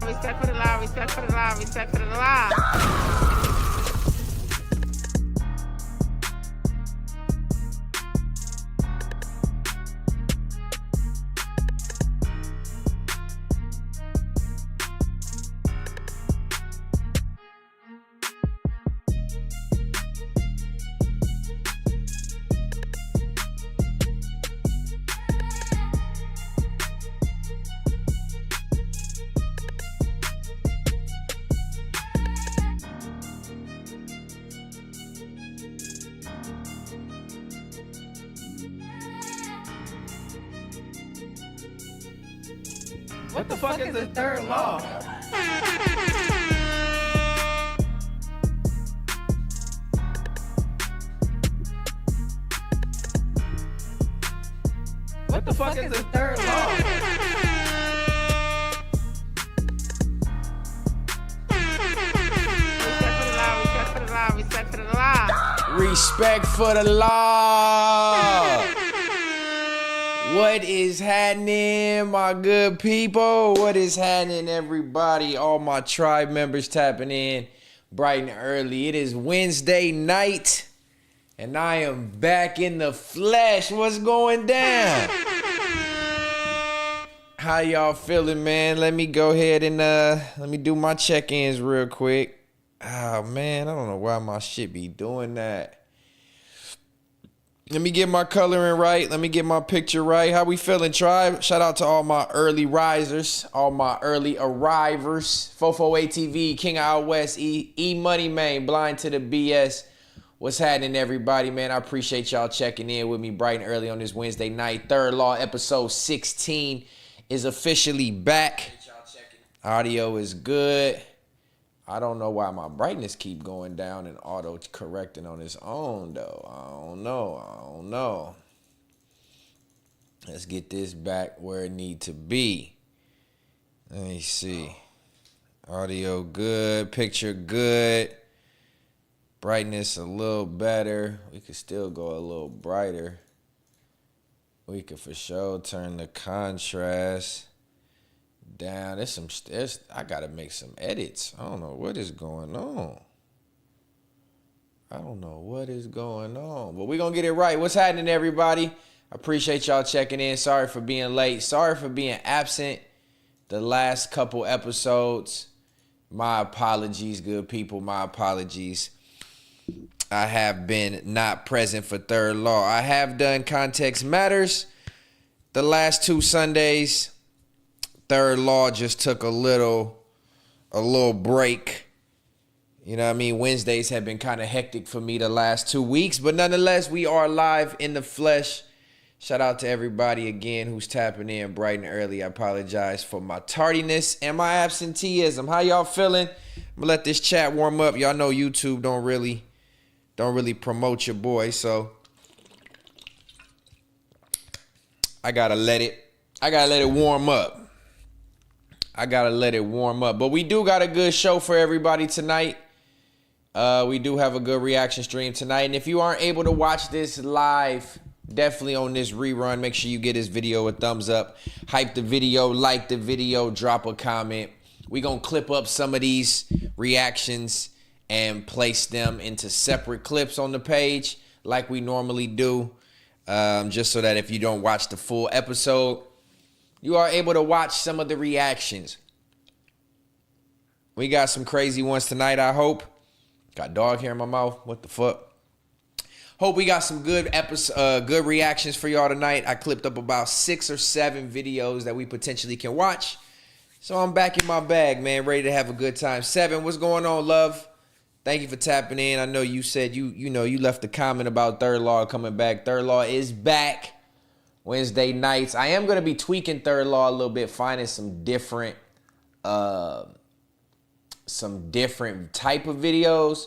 Respect for the law, respect for the law, respect for the law. What the fuck is the third law? What the fuck is the third law? Respect for the law, respect for the law, Respect respect for the law. for the law. What is happening, my good people? What is happening, everybody? All my tribe members tapping in bright and early. It is Wednesday night, and I am back in the flesh. What's going down? How y'all feeling, man? Let me go ahead and let me do my check-ins real quick. Oh, man, I don't know why my shit be doing that. Let me get my coloring right. Let me get my picture right. How we feeling, tribe? Shout out to all my early risers, all my early arrivers. Fofo ATV, King Out West, E Money Man, Blind to the BS. What's happening, everybody, man? I appreciate y'all checking in with me bright and early on this Wednesday night. Third Law episode 16 is officially back. Audio is good. I don't know why my brightness keep going down and auto correcting on its own, though. I don't know. Let's get this back where it need to be. Let me see. Audio good, picture good. Brightness a little better. We could still go a little brighter. We could for sure turn the contrast down. I gotta make some edits. I don't know what is going on. But we're gonna get it right. What's happening, everybody? I appreciate y'all checking in. Sorry for being late. Sorry for being absent the last couple episodes. My apologies, good people. My apologies. I have been not present for Third Law. I have done Context Matters the last 2 Sundays. Third Law just took a little break. You know what I mean? Wednesdays have been kind of hectic for me the last 2 weeks, but nonetheless, we are live in the flesh. Shout out to everybody again who's tapping in bright and early. I apologize for my tardiness and my absenteeism. How y'all feeling? I'm gonna let this chat warm up. Y'all know YouTube don't really promote your boy, so I gotta let it warm up. But we do got a good show for everybody tonight. We do have a good reaction stream tonight. And if you aren't able to watch this live, definitely on this rerun, make sure you get this video a thumbs up. Hype the video, like the video, drop a comment. We gonna clip up some of these reactions and place them into separate clips on the page like we normally do. Just so that if you don't watch the full episode, you are able to watch some of the reactions. We got some crazy ones tonight, I hope. Got dog hair in my mouth. What the fuck? Hope we got some good reactions for y'all tonight. I clipped up about 6 or 7 videos that we potentially can watch. So I'm back in my bag, man, ready to have a good time. 7, what's going on, love? Thank you for tapping in. I know you said you left a comment about Third Law coming back. Third Law is back Wednesday nights. I am going to be tweaking Third Law a little bit, finding some different type of videos.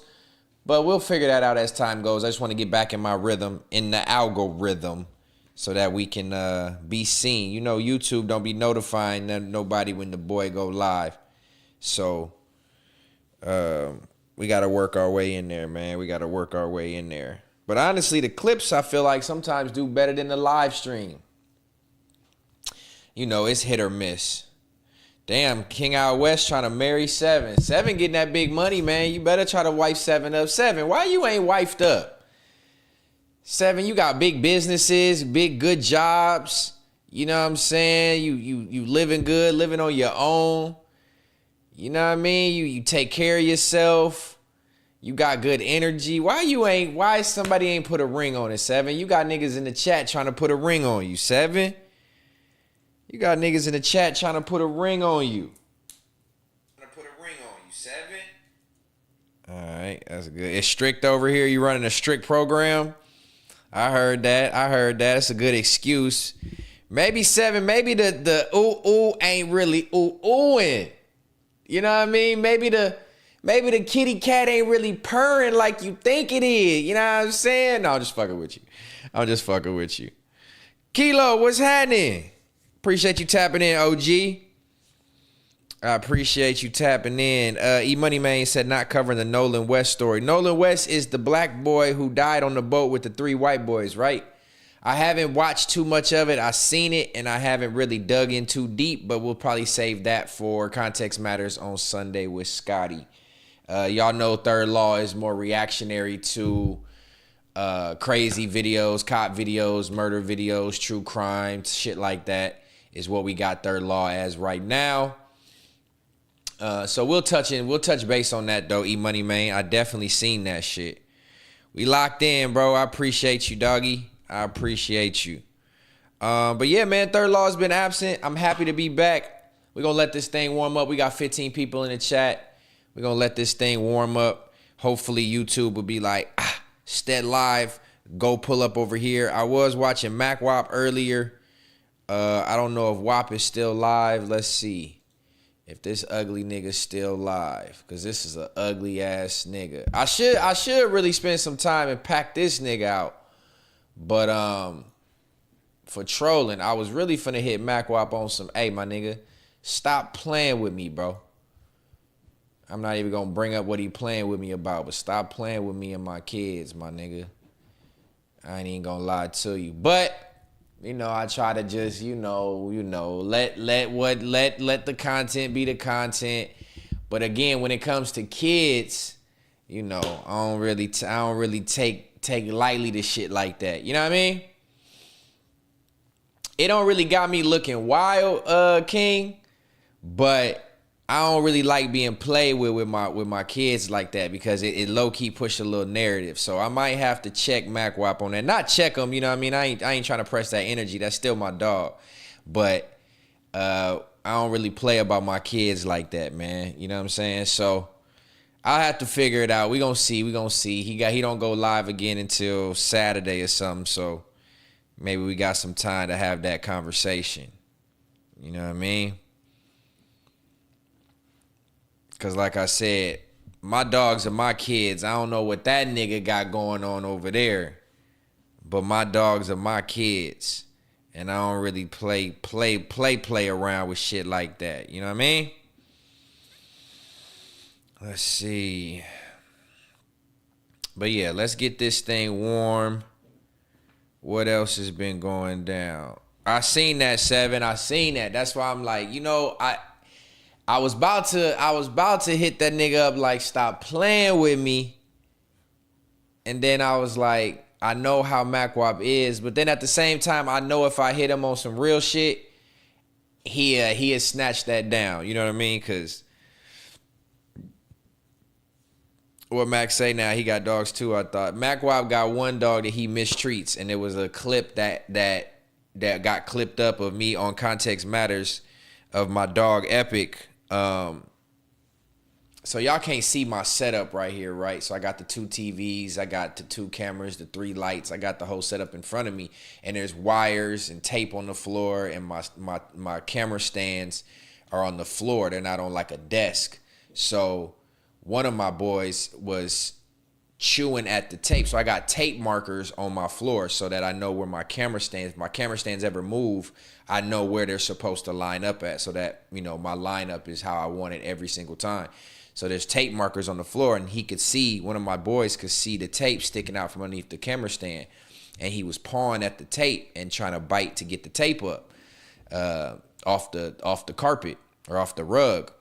But we'll figure that out as time goes. I just want to get back in my rhythm, in the algorithm, so that we can be seen. You know, YouTube don't be notifying nobody when the boy go live. So we got to work our way in there, man. We got to work our way in there. But honestly, the clips, I feel like sometimes do better than the live stream. You know, it's hit or miss. Damn, King Out West trying to marry 7. 7 getting that big money, man. You better try to wife 7 up. 7, why you ain't wifed up? 7, you got big businesses, big good jobs. You know what I'm saying? You living good, living on your own. You know what I mean? You take care of yourself. You got good energy. Why somebody ain't put a ring on it, 7? You got niggas in the chat trying to put a ring on you, 7. You got niggas in the chat trying to put a ring on you. Trying to put a ring on you, 7. All right, that's good. It's strict over here. You running a strict program? I heard that. That's a good excuse. Maybe 7, maybe the ooh ain't really oohing. You know what I mean? Maybe the kitty cat ain't really purring like you think it is. You know what I'm saying? No, I'm just fucking with you. Kilo, what's happening? Appreciate you tapping in, OG. I appreciate you tapping in. E-Money Man said not covering the Nolan West story. Nolan West is the black boy who died on the boat with the 3 white boys, right? I haven't watched too much of it. I seen it, and I haven't really dug in too deep, but we'll probably save that for Context Matters on Sunday with Scotty. Y'all know Third Law is more reactionary to crazy videos, cop videos, murder videos, true crime, shit like that is what we got Third Law as right now. So we'll touch base on that though, E-Money Man. I definitely seen that shit. We locked in, bro. I appreciate you, doggy. I appreciate you. But yeah, man, Third Law's been absent. I'm happy to be back. We're going to let this thing warm up. We got 15 people in the chat. We're going to let this thing warm up. Hopefully YouTube will be like, Stet live. Go pull up over here. I was watching Mac Wop earlier. I don't know if Wop is still live. Let's see if this ugly nigga's still live, because this is an ugly ass nigga. I should really spend some time and pack this nigga out. But for trolling, I was really finna hit Mac Wop on some, hey, my nigga, stop playing with me, bro. I'm not even gonna bring up what he playing with me about, but stop playing with me and my kids, my nigga. I ain't even gonna lie to you. But, you know, I try to just, let the content be the content. But again, when it comes to kids, you know, I don't really take lightly to shit like that. You know what I mean? It don't really got me looking wild, King, but I don't really like being played with my kids like that because it low key push a little narrative. So I might have to check MacWap on that. Not check him, you know what I mean? I ain't trying to press that energy. That's still my dog. But I don't really play about my kids like that, man. You know what I'm saying? So I'll have to figure it out. We gonna see. He don't go live again until Saturday or something. So maybe we got some time to have that conversation. You know what I mean? Because like I said, my dogs are my kids. I don't know what that nigga got going on over there. But my dogs are my kids. And I don't really play around with shit like that. You know what I mean? Let's see. But yeah, let's get this thing warm. What else has been going down? I seen that, 7. I seen that. That's why I'm like, you know, I was about to hit that nigga up like, stop playing with me. And then I was like, I know how MacWap is, but then at the same time, I know if I hit him on some real shit, he had snatched that down. You know what I mean? Cause what Mac say now, he got dogs too, I thought. MacWap got one dog that he mistreats, and it was a clip that got clipped up of me on Context Matters of my dog Epic. So y'all can't see my setup right here, right? So I got the 2 TVs, I got the 2 cameras, the 3 lights, I got the whole setup in front of me, and there's wires and tape on the floor, and my camera stands are on the floor. They're not on like a desk. So one of my boys was chewing at the tape. So I got tape markers on my floor so that I know where my camera stands. If my camera stands ever move, I know where they're supposed to line up at, so that, you know, my lineup is how I want it every single time. So there's tape markers on the floor, and he could see, one of my boys could see the tape sticking out from underneath the camera stand, and he was pawing at the tape and trying to bite to get the tape up off the carpet or off the rug.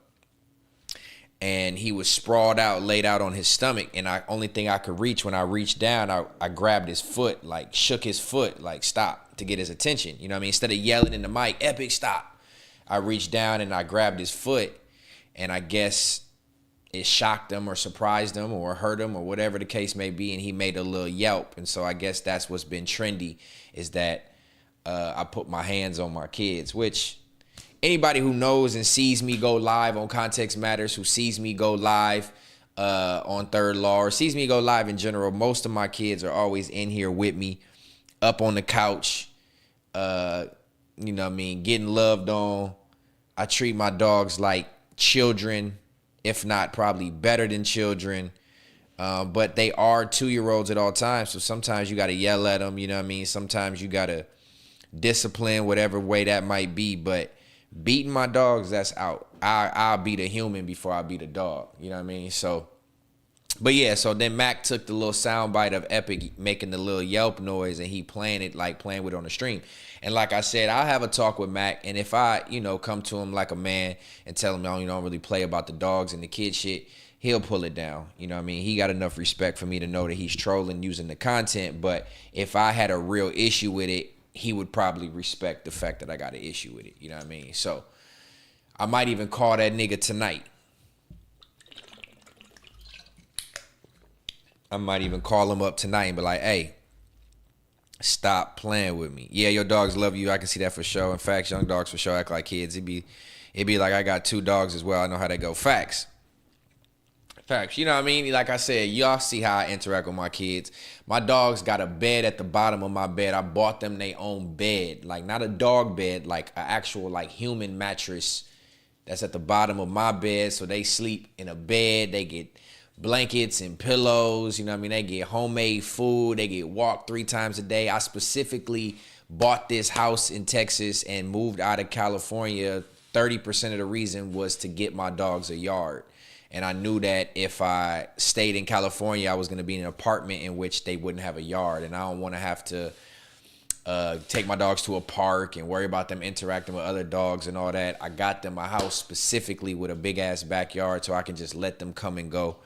And he was sprawled out, laid out on his stomach, and only thing I could reach, when I reached down, I grabbed his foot, like shook his foot, like stop, to get his attention. You know what I mean? Instead of yelling in the mic, Epic, stop, I reached down and I grabbed his foot, and I guess it shocked him or surprised him or hurt him or whatever the case may be, and he made a little yelp. And so I guess that's what's been trendy, is that I put my hands on my kids, which anybody who knows and sees me go live on Context Matters, who sees me go live on Third Law, or sees me go live in general, most of my kids are always in here with me, up on the couch, you know what I mean, getting loved on. I treat my dogs like children, if not probably better than children. But they are 2-year-olds at all times, so sometimes you got to yell at them, you know what I mean? Sometimes you got to discipline, whatever way that might be, but beating my dogs, that's out. I'll beat a human before I beat a dog. You know what I mean? So, but yeah, so then Mac took the little sound bite of Epic making the little yelp noise, and he playing with it on the stream. And like I said, I'll have a talk with Mac, and if I, you know, come to him like a man and tell him, I don't really play about the dogs and the kid shit, he'll pull it down. You know what I mean? He got enough respect for me to know that he's trolling using the content. But if I had a real issue with it, he would probably respect the fact that I got an issue with it. You know what I mean? So I might even call that nigga tonight. I might even call him up tonight and be like, hey, stop playing with me. Yeah, your dogs love you. I can see that for sure. In fact, young dogs for sure act like kids. It'd be like I got 2 dogs as well. I know how they go. Facts. You know what I mean? Like I said, y'all see how I interact with my kids. My dogs got a bed at the bottom of my bed. I bought them their own bed. Like, not a dog bed, like an actual like human mattress that's at the bottom of my bed. So they sleep in a bed. They get blankets and pillows. You know what I mean? They get homemade food. They get walked 3 times a day. I specifically bought this house in Texas and moved out of California. 30% of the reason was to get my dogs a yard. And I knew that if I stayed in California, I was going to be in an apartment in which they wouldn't have a yard. And I don't want to have to take my dogs to a park and worry about them interacting with other dogs and all that. I got them a house specifically with a big ass backyard so I can just let them come and go.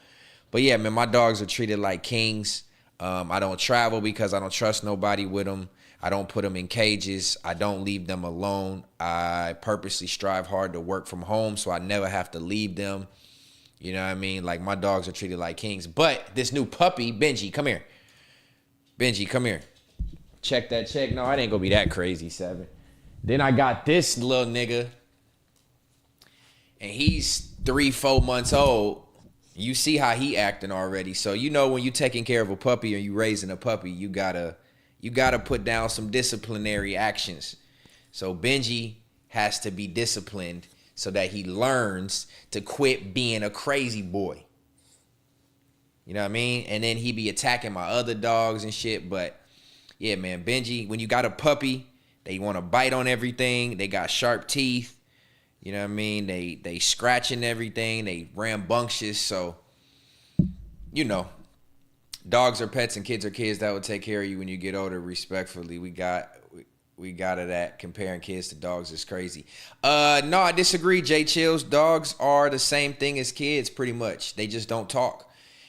But yeah, man, my dogs are treated like kings. I don't travel because I don't trust nobody with them. I don't put them in cages. I don't leave them alone. I purposely strive hard to work from home so I never have to leave them. You know what I mean? Like, my dogs are treated like kings. But this new puppy, Benji, come here. Benji, come here. Check that check. No, it ain't gonna be that crazy, 7. Then I got this little nigga. And he's 3-4 months old. You see how he acting already. So you know when you taking care of a puppy or you raising a puppy, you gotta put down some disciplinary actions. So Benji has to be disciplined so that he learns to quit being a crazy boy. You know what I mean? And then he be attacking my other dogs and shit. But yeah, man, Benji, when you got a puppy, they want to bite on everything. They got sharp teeth. You know what I mean? They scratching everything. They rambunctious. So, you know, dogs are pets and kids are kids. That will take care of you when you get older. Respectfully, we got it at comparing kids to dogs is crazy. No, I disagree, Jay Chills. Dogs are the same thing as kids, pretty much. They just don't talk.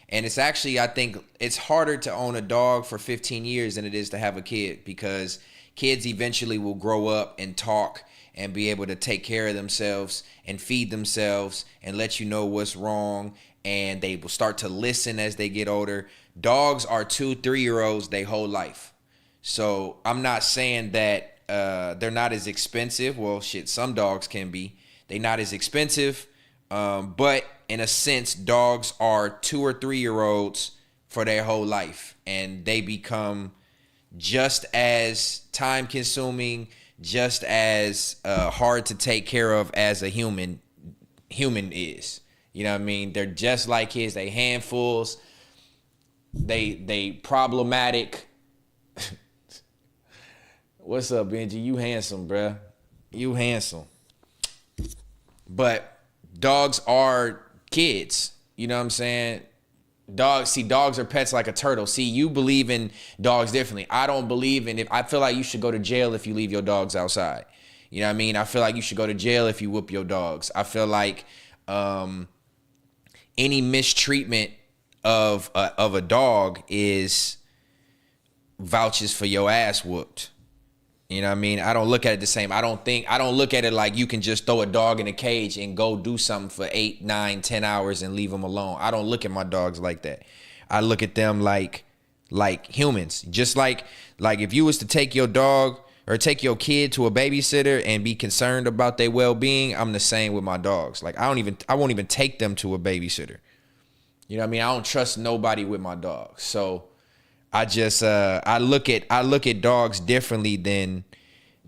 And it's actually, I think, it's harder to own a dog for 15 years than it is to have a kid, because kids eventually will grow up and talk and be able to take care of themselves and feed themselves and let you know what's wrong. And they will start to listen as they get older. Dogs are 2-3-year-olds their whole life. So I'm not saying that they're not as expensive. Well, shit, some dogs can be. They're not as expensive. But in a sense, dogs are 2 or 3-year-olds for their whole life. And they become just as time consuming, just as hard to take care of as a human is. You know what I mean? They're just like kids. They handfuls. They problematic. What's up, Benji? You handsome, bruh. You handsome. But dogs are kids. You know what I'm saying? Dogs are pets like a turtle. See, you believe in dogs differently. I don't believe in it. I feel like you should go to jail if you leave your dogs outside. You know what I mean? I feel like you should go to jail if you whoop your dogs. I feel like any mistreatment of a dog is vouches for your ass whooped. You know what I mean? I don't look at it the same. I don't look at it like you can just throw a dog in a cage and go do something for 8, 9, 10 hours and leave them alone. I don't look at my dogs like that. I look at them like humans. Just like if you was to take your dog or take your kid to a babysitter and be concerned about their well-being, I'm the same with my dogs. Like I won't even take them to a babysitter. You know what I mean? I don't trust nobody with my dogs. So I just I look at dogs differently than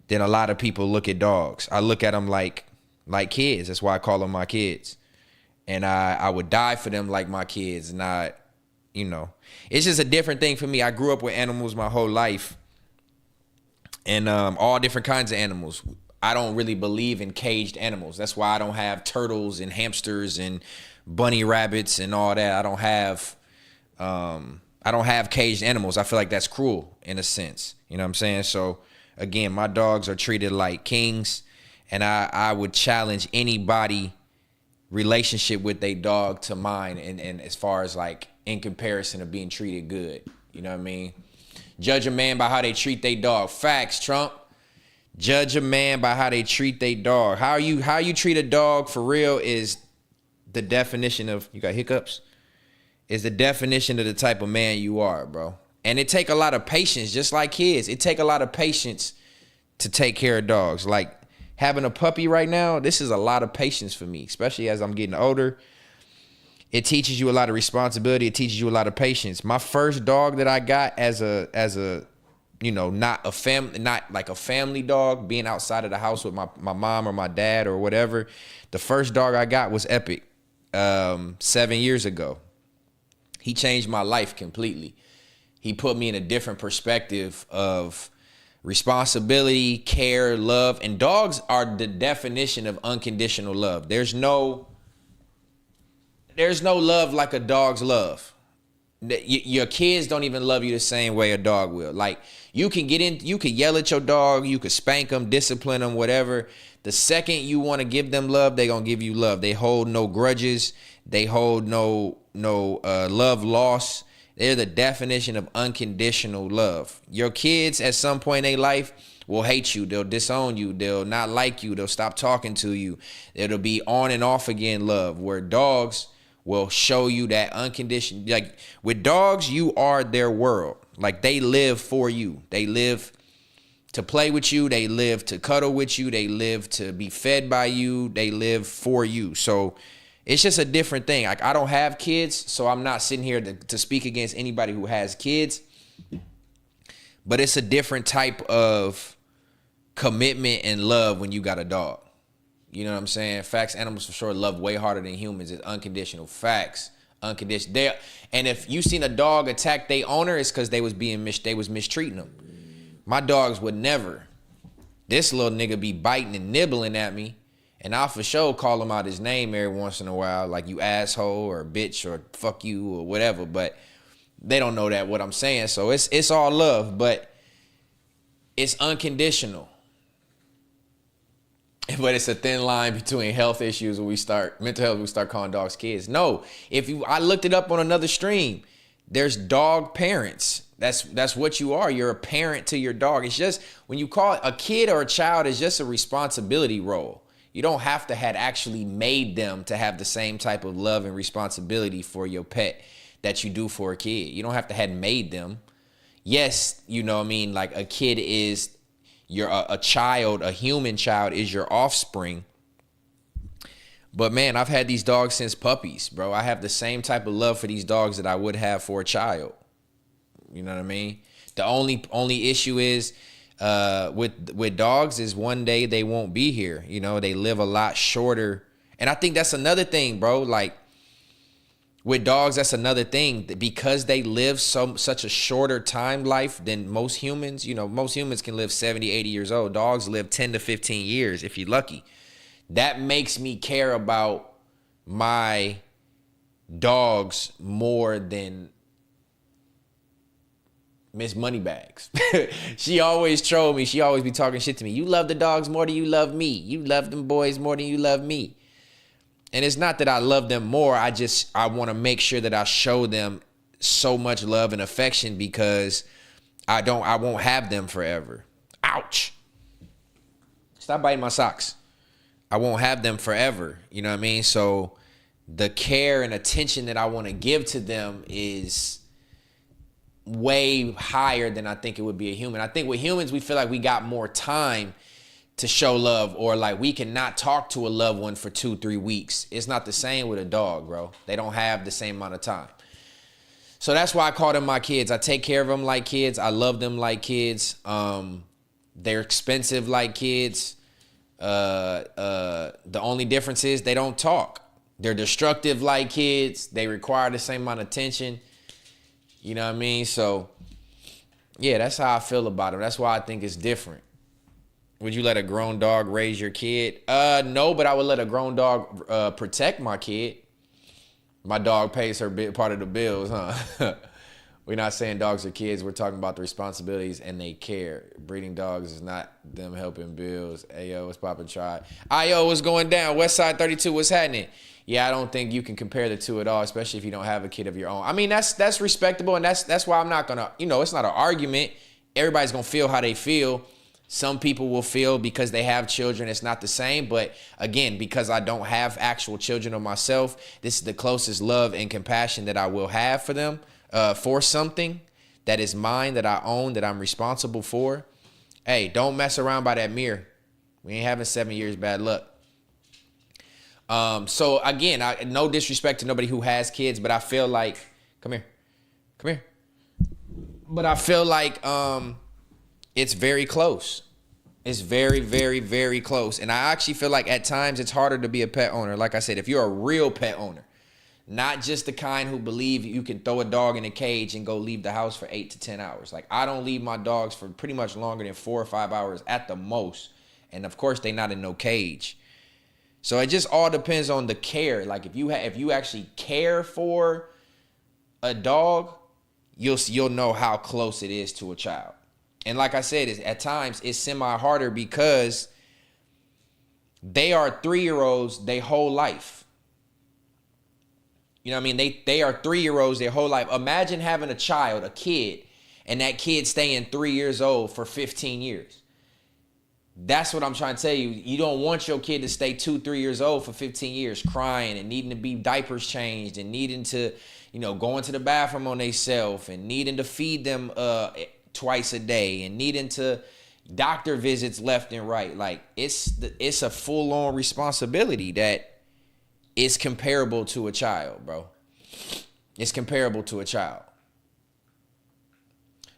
a lot of people look at dogs. I look at them like kids. That's why I call them my kids. And I would die for them like my kids. And it's just a different thing for me. I grew up with animals my whole life, and all different kinds of animals. I don't really believe in caged animals. That's why I don't have turtles and hamsters and bunny rabbits and all that. I don't have caged animals. I feel like that's cruel in a sense. You know what I'm saying? So again, my dogs are treated like kings, and I would challenge anybody relationship with their dog to mine, and as far as like in comparison of being treated good. You know what I mean? Judge a man by how they treat their dog. Facts, Trump. Judge a man by how they treat their dog. How you treat a dog for real is the definition of, you got hiccups? Is the definition of the type of man you are, bro. And it take a lot of patience, just like kids. It take a lot of patience to take care of dogs. Like having a puppy right now, this is a lot of patience for me, especially as I'm getting older. It teaches you a lot of responsibility. It teaches you a lot of patience. My first dog that I got as a not like a family dog, being outside of the house with my mom or my dad or whatever. The first dog I got was Epic 7 years ago. He changed my life completely. He put me in a different perspective of responsibility, care, love. And dogs are the definition of unconditional love. There's no there's no love like a dog's love. Your kids don't even love you the same way a dog will. Like, you can yell at your dog, you could spank them, discipline them, whatever. The second you want to give them love, they gonna give you love. They hold no grudges. They hold no love lost. They're the definition of unconditional love. Your kids at some point in their life will hate you. They'll disown you. They'll not like you. They'll stop talking to you. It'll be on and off again love, where dogs will show you that unconditional. Like, with dogs, you are their world. Like, they live for you. They live to play with you. They live to cuddle with you. They live to be fed by you. They live for you. So it's just a different thing. Like, I don't have kids, so I'm not sitting here to speak against anybody who has kids. But it's a different type of commitment and love when you got a dog. You know what I'm saying? Facts, animals for sure love way harder than humans. It's unconditional. Facts, unconditional. And if you seen a dog attack their owner, it's because they was mistreating them. My dogs would never. This little nigga be biting and nibbling at me, and I'll for sure call him out his name every once in a while, like you asshole or bitch or fuck you or whatever. But they don't know that what I'm saying, so it's all love, but it's unconditional. But it's a thin line between health issues when mental health, we start calling dogs kids. No, I looked it up on another stream. There's dog parents. That's what you are. You're a parent to your dog. It's just, when you call it a kid or a child, is just a responsibility role. You don't have to have actually made them to have the same type of love and responsibility for your pet that you do for a kid. You don't have to have made them. Yes, you know what I mean? Like, a kid is a child, a human child is your offspring. But man, I've had these dogs since puppies, bro. I have the same type of love for these dogs that I would have for a child. You know what I mean? The only issue is with dogs is one day they won't be here. You know, they live a lot shorter. And I think that's another thing, bro. Like, with dogs, that's another thing. Because they live such a shorter time life than most humans. You know, most humans can live 70, 80 years old. Dogs live 10 to 15 years if you're lucky. That makes me care about my dogs more than Miss Moneybags. She always troll me. She always be talking shit to me. You love the dogs more than you love me. You love them boys more than you love me. And it's not that I love them more. I want to make sure that I show them so much love and affection, because I won't have them forever. Ouch. Stop biting my socks. I won't have them forever. You know what I mean? So the care and attention that I want to give to them is way higher than I think it would be a human. I think with humans, we feel like we got more time to show love, or like we cannot talk to a loved one for 2-3 weeks. It's not the same with a dog, bro. They don't have the same amount of time. So that's why I call them my kids. I take care of them like kids. I love them like kids. They're expensive like kids. The only difference is they don't talk. They're destructive like kids. They require the same amount of attention. You know what I mean? So yeah, that's how I feel about them. That's why I think it's different. Would you let a grown dog raise your kid? No, but I would let a grown dog protect my kid. My dog pays her part of the bills, huh? We're not saying dogs are kids. We're talking about the responsibilities and they care. Breeding dogs is not them helping bills. Ayo, what's poppin', try? Ayo, what's going down? Westside 32, what's happening? Yeah, I don't think you can compare the two at all, especially if you don't have a kid of your own. I mean, that's respectable, and that's why I'm not gonna, it's not an argument. Everybody's gonna feel how they feel. Some people will feel because they have children, it's not the same. But again, because I don't have actual children of myself, this is the closest love and compassion that I will have for them, for something that is mine, that I own, that I'm responsible for. Hey, don't mess around by that mirror. We ain't having 7 years bad luck. So again, no disrespect to nobody who has kids, but I feel like, come here. But I feel like, it's very close. It's very, very, very close. And I actually feel like at times it's harder to be a pet owner. Like I said, if you're a real pet owner, not just the kind who believe you can throw a dog in a cage and go leave the house for 8 to 10 hours. Like, I don't leave my dogs for pretty much longer than 4 or 5 hours at the most. And of course, they not in no cage. So it just all depends on the care. Like if you actually care for a dog, you'll know how close it is to a child. And like I said, at times it's semi-harder because they are 3-year-olds their whole life. You know what I mean? They are 3-year-olds their whole life. Imagine having a child, a kid, and that kid staying 3 years old for 15 years. That's what I'm trying to tell you. You don't want your kid to stay 2-3 years old for 15 years crying and needing to be diapers changed and needing to, go into the bathroom on themselves and needing to feed them twice a day and needing to doctor visits left and right. Like it's a full-on responsibility that is comparable to a child, bro. It's comparable to a child.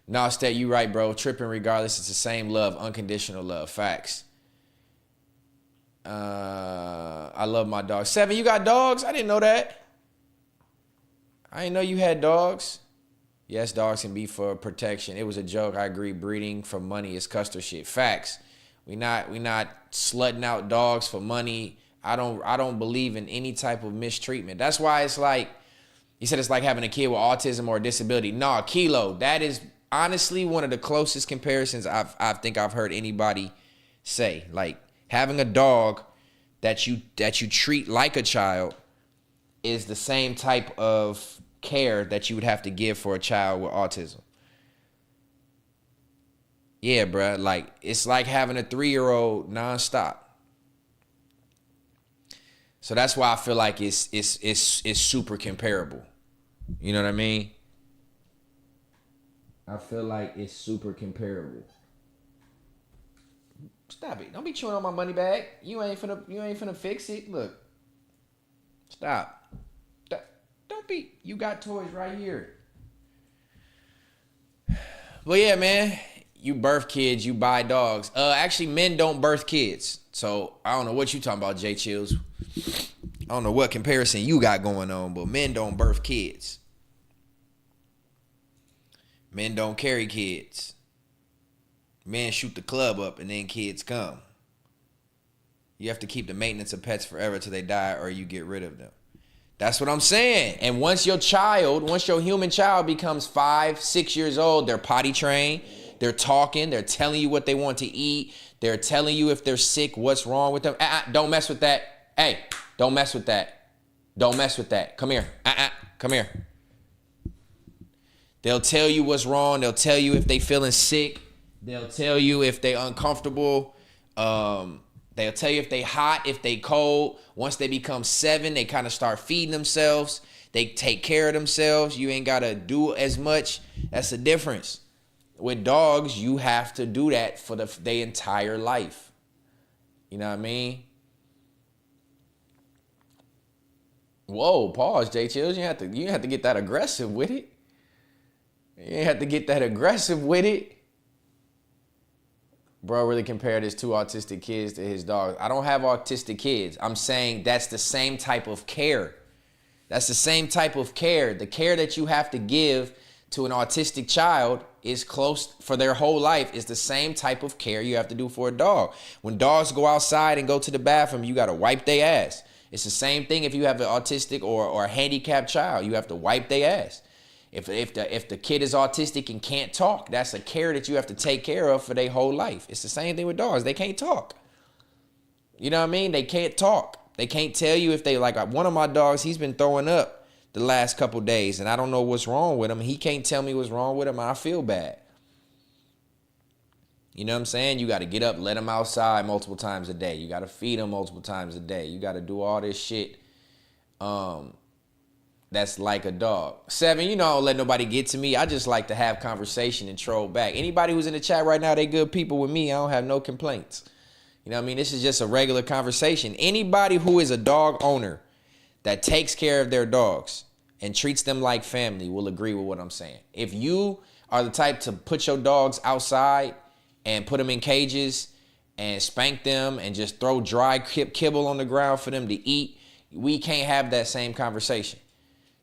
Nah, Stet, you right, bro. Tripping regardless. It's the same love, unconditional love. Facts. I love my dog. 7, you got dogs? I didn't know that. I didn't know you had dogs. Yes, dogs can be for protection. It was a joke. I agree. Breeding for money is Custer shit. Facts. We not slutting out dogs for money. I don't believe in any type of mistreatment. That's why it's like, you said it's like having a kid with autism or a disability. Nah, Kilo, that is honestly one of the closest comparisons I think I've heard anybody say. Like having a dog that you treat like a child is the same type of care that you would have to give for a child with autism. Yeah, bruh. Like it's like having a 3-year-old nonstop. So that's why I feel like it's super comparable. You know what I mean? I feel like it's super comparable. Stop it. Don't be chewing on my money bag. You ain't finna fix it. Look. Stop. Don't be. You got toys right here. Well, yeah, man. You birth kids, you buy dogs. Actually, men don't birth kids. So I don't know what you talking about, J Chills. I don't know what comparison you got going on, but men don't birth kids. Men don't carry kids. Men shoot the club up and then kids come. You have to keep the maintenance of pets forever till they die or you get rid of them. That's what I'm saying. And once your human child becomes 5, 6 years old, they're potty trained. They're talking. They're telling you what they want to eat. They're telling you if they're sick, what's wrong with them. Don't mess with that. Hey, don't mess with that. Don't mess with that. Come here. Come here. They'll tell you what's wrong. They'll tell you if they feeling sick. They'll tell you if they uncomfortable. They'll tell you if they hot, if they cold. Once they become 7, they kind of start feeding themselves. They take care of themselves. You ain't got to do as much. That's the difference. With dogs, you have to do that for their entire life. You know what I mean? Whoa, pause, J Chills. You have to get that aggressive with it. You ain't have to get that aggressive with it. Bro really compared his 2 autistic kids to his dog. I don't have autistic kids. I'm saying that's the same type of care. That's the same type of care. The care that you have to give to an autistic child is close for their whole life. Is the same type of care you have to do for a dog. When dogs go outside and go to the bathroom, you got to wipe their ass. It's the same thing if you have an autistic or a handicapped child. You have to wipe their ass. If the kid is autistic and can't talk, that's a care that you have to take care of for their whole life. It's the same thing with dogs. They can't talk. You know what I mean? They can't talk. They can't tell you if they like one of my dogs, he's been throwing up the last couple days and I don't know what's wrong with him. He can't tell me what's wrong with him. I feel bad. You know what I'm saying? You got to get up, let him outside multiple times a day. You got to feed him multiple times a day. You got to do all this shit. That's like a dog. 7, I don't let nobody get to me. I just like to have conversation and troll back. Anybody who's in the chat right now, they good people with me. I don't have no complaints. You know what I mean? This is just a regular conversation. Anybody who is a dog owner that takes care of their dogs and treats them like family will agree with what I'm saying. If you are the type to put your dogs outside and put them in cages and spank them and just throw dry kibble on the ground for them to eat, we can't have that same conversation.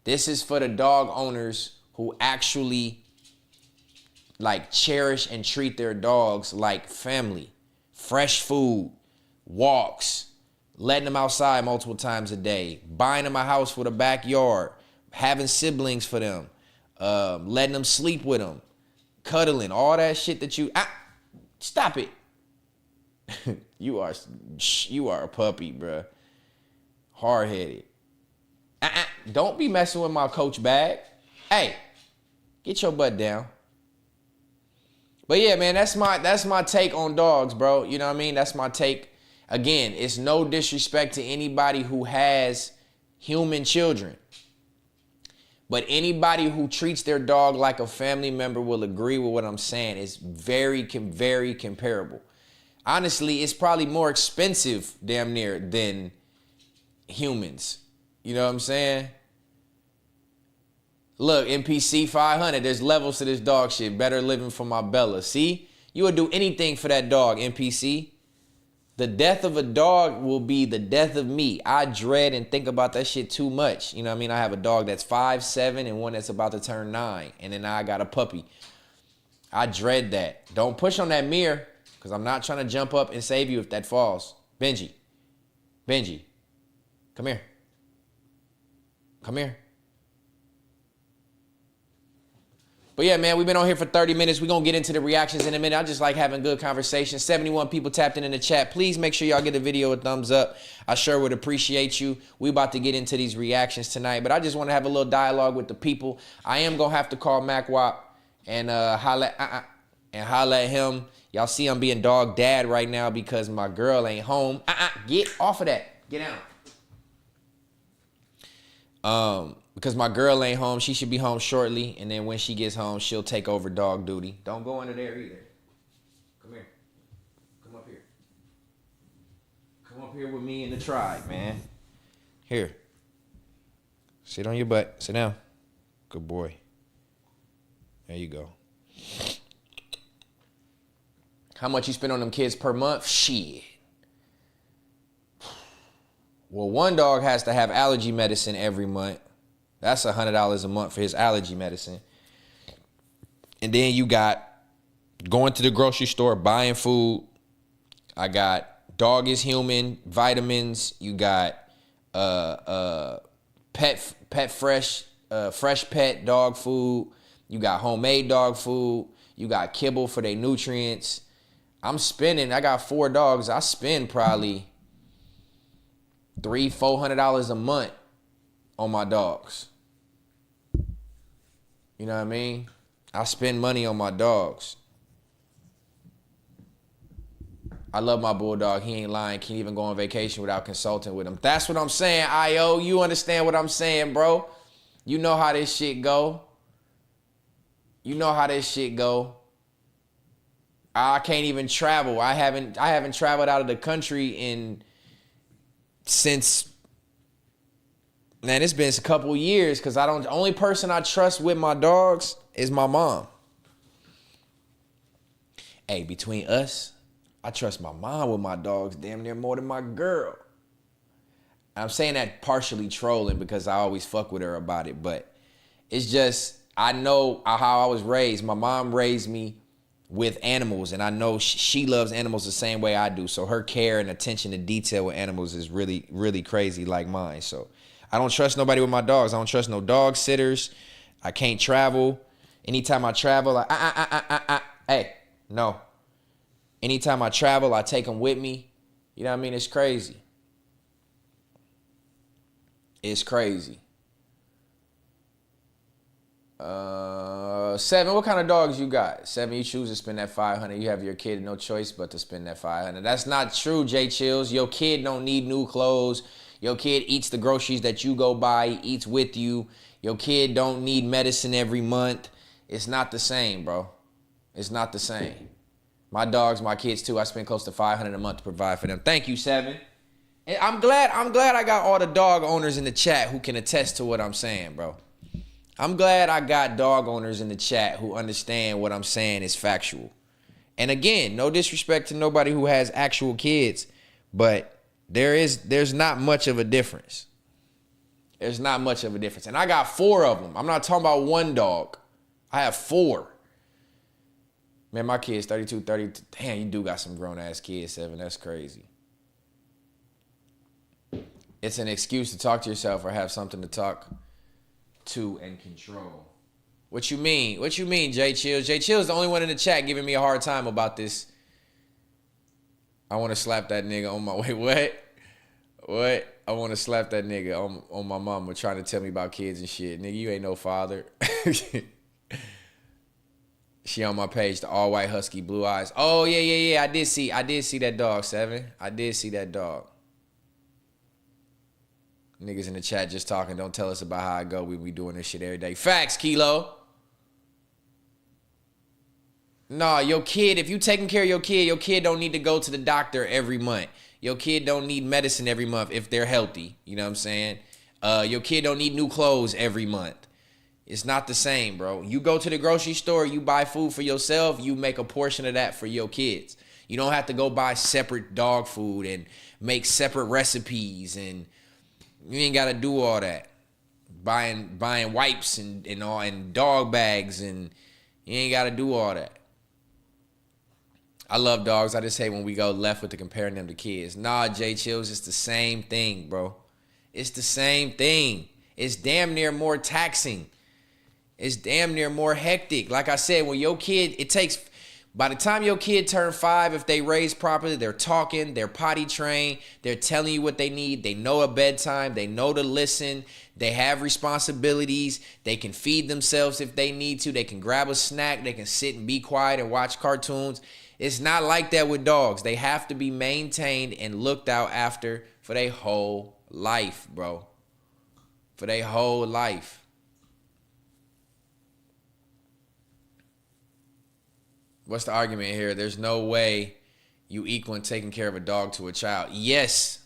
This is for the dog owners who actually cherish and treat their dogs like family. Fresh food, walks, letting them outside multiple times a day, buying them a house with a backyard, having siblings for them, letting them sleep with them, cuddling, all that shit that you... stop it. You are a puppy, bruh. Hard-headed. Don't be messing with my coach bag. Hey, get your butt down. But yeah, man, that's my take on dogs, bro. You know what I mean? That's my take. Again, it's no disrespect to anybody who has human children. But anybody who treats their dog like a family member will agree with what I'm saying. It's very comparable. Honestly, it's probably more expensive, damn near, than humans. You know what I'm saying? Look, NPC 500, there's levels to this dog shit. Better living for my Bella. See? You would do anything for that dog, NPC. The death of a dog will be the death of me. I dread and think about that shit too much. You know what I mean? I have a dog that's 5, 7, and one that's about to turn 9. And then I got a puppy. I dread that. Don't push on that mirror, because I'm not trying to jump up and save you if that falls. Benji. Come here. Come here. But yeah, man, we've been on here for 30 minutes. We're going to get into the reactions in a minute. I just like having good conversation. 71 people tapped in the chat. Please make sure y'all give the video a thumbs up. I sure would appreciate you. We about to get into these reactions tonight, but I just want to have a little dialogue with the people. I am going to have to call MacWop and holla at him. Y'all see I'm being dog dad right now because my girl ain't home. Get off of that. Get out. Because my girl ain't home. She should be home shortly. And then when she gets home, she'll take over dog duty. Don't go under there either. Come here. Come up here. Come up here with me and the tribe, man. Here. Sit on your butt. Sit down. Good boy. There you go. How much you spend on them kids per month? Shit. Well, one dog has to have allergy medicine every month. That's $100 a month for his allergy medicine. And then you got going to the grocery store, buying food. I got dog is human, vitamins. You got fresh pet dog food. You got homemade dog food. You got kibble for their nutrients. I got 4 dogs. I spend probably $300-400 a month on my dogs. You know what I mean? I spend money on my dogs. I love my bulldog. He ain't lying. Can't even go on vacation without consulting with him. That's what I'm saying, I.O. You understand what I'm saying, bro? You know how this shit go. You know how this shit go. I can't even travel. I haven't traveled out of the country since, man, it's been a couple years because the only person I trust with my dogs is my mom. Hey, between us, I trust my mom with my dogs damn near more than my girl. I'm saying that partially trolling because I always fuck with her about it, but it's just, I know how I was raised. My mom raised me with animals, and I know she loves animals the same way I do. So her care and attention to detail with animals is really, really crazy like mine. So I don't trust nobody with my dogs. I don't trust no dog sitters. I can't travel. Anytime I travel, hey, no. Anytime I travel, I take them with me. You know what I mean? It's crazy. It's crazy. 7, what kind of dogs you got? 7, you choose to spend that $500. You have your kid, no choice but to spend that $500. That's not true, J Chills. Your kid don't need new clothes. Your kid eats the groceries that you go buy, he eats with you. Your kid don't need medicine every month. It's not the same, bro. It's not the same. My dogs, my kids too, I spend close to $500 a month to provide for them. Thank you, 7. And I'm glad I got all the dog owners in the chat who can attest to what I'm saying, bro. I'm glad I got dog owners in the chat who understand what I'm saying is factual. And again, no disrespect to nobody who has actual kids, but there's not much of a difference. There's not much of a difference. And I got 4 of them. I'm not talking about one dog. I have 4. Man, my kids 32, 30. Damn, you do got some grown ass kids, 7. That's crazy. It's an excuse to talk to yourself or have something to talk to and control. What you mean? What you mean, Jay Chills? Jay Chills is the only one in the chat giving me a hard time about this. I want to slap that nigga on my way. What? I want to slap that nigga on my mama trying to tell me about kids and shit. Nigga, you ain't no father. She on my page, the all white husky, blue eyes. Oh yeah. I did see that dog, Seven. I did see that dog. Niggas in the chat just talking. Don't tell us about how I go. We be doing this shit every day. Facts, Kilo. Nah, your kid, if you taking care of your kid don't need to go to the doctor every month. Your kid don't need medicine every month if they're healthy. You know what I'm saying? Your kid don't need new clothes every month. It's not the same, bro. You go to the grocery store, you buy food for yourself, you make a portion of that for your kids. You don't have to go buy separate dog food and make separate recipes, and you ain't got to do all that. Buying wipes and all and dog bags, and you ain't got to do all that. I love dogs. I just hate when we go left with the comparing them to kids. Nah, Jay Chills, it's the same thing, bro. It's the same thing. It's damn near more taxing. It's damn near more hectic. Like I said, when your kid, by the time your kid turn 5, if they raise properly, they're talking, they're potty trained, they're telling you what they need, they know a bedtime, they know to listen, they have responsibilities, they can feed themselves if they need to, they can grab a snack, they can sit and be quiet and watch cartoons. It's not like that with dogs. They have to be maintained and looked out after for their whole life, bro. For their whole life. What's the argument here? There's no way you equaling taking care of a dog to a child. Yes.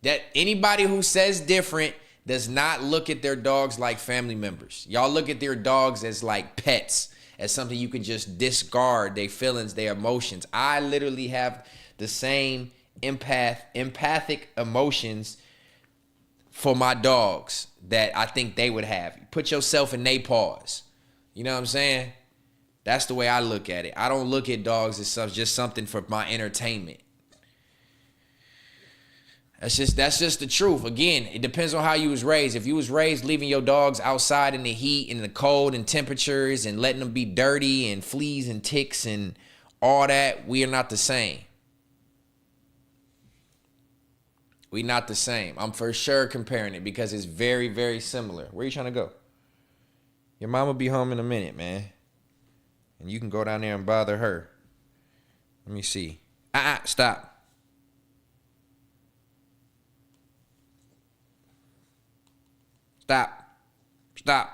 That anybody who says different does not look at their dogs like family members. Y'all look at their dogs as like pets, as something you can just discard their feelings, their emotions. I literally have the same empathic emotions for my dogs that I think they would have. Put yourself in their paws. You know what I'm saying? That's the way I look at it. I don't look at dogs as just something for my entertainment. That's just the truth. Again, it depends on how you was raised. If you was raised leaving your dogs outside in the heat and the cold and temperatures and letting them be dirty and fleas and ticks and all that, we are not the same. We not the same. I'm for sure comparing it because it's very, very similar. Where you trying to go? Your mama be home in a minute, man. And you can go down there and bother her. Let me see. Stop. Stop.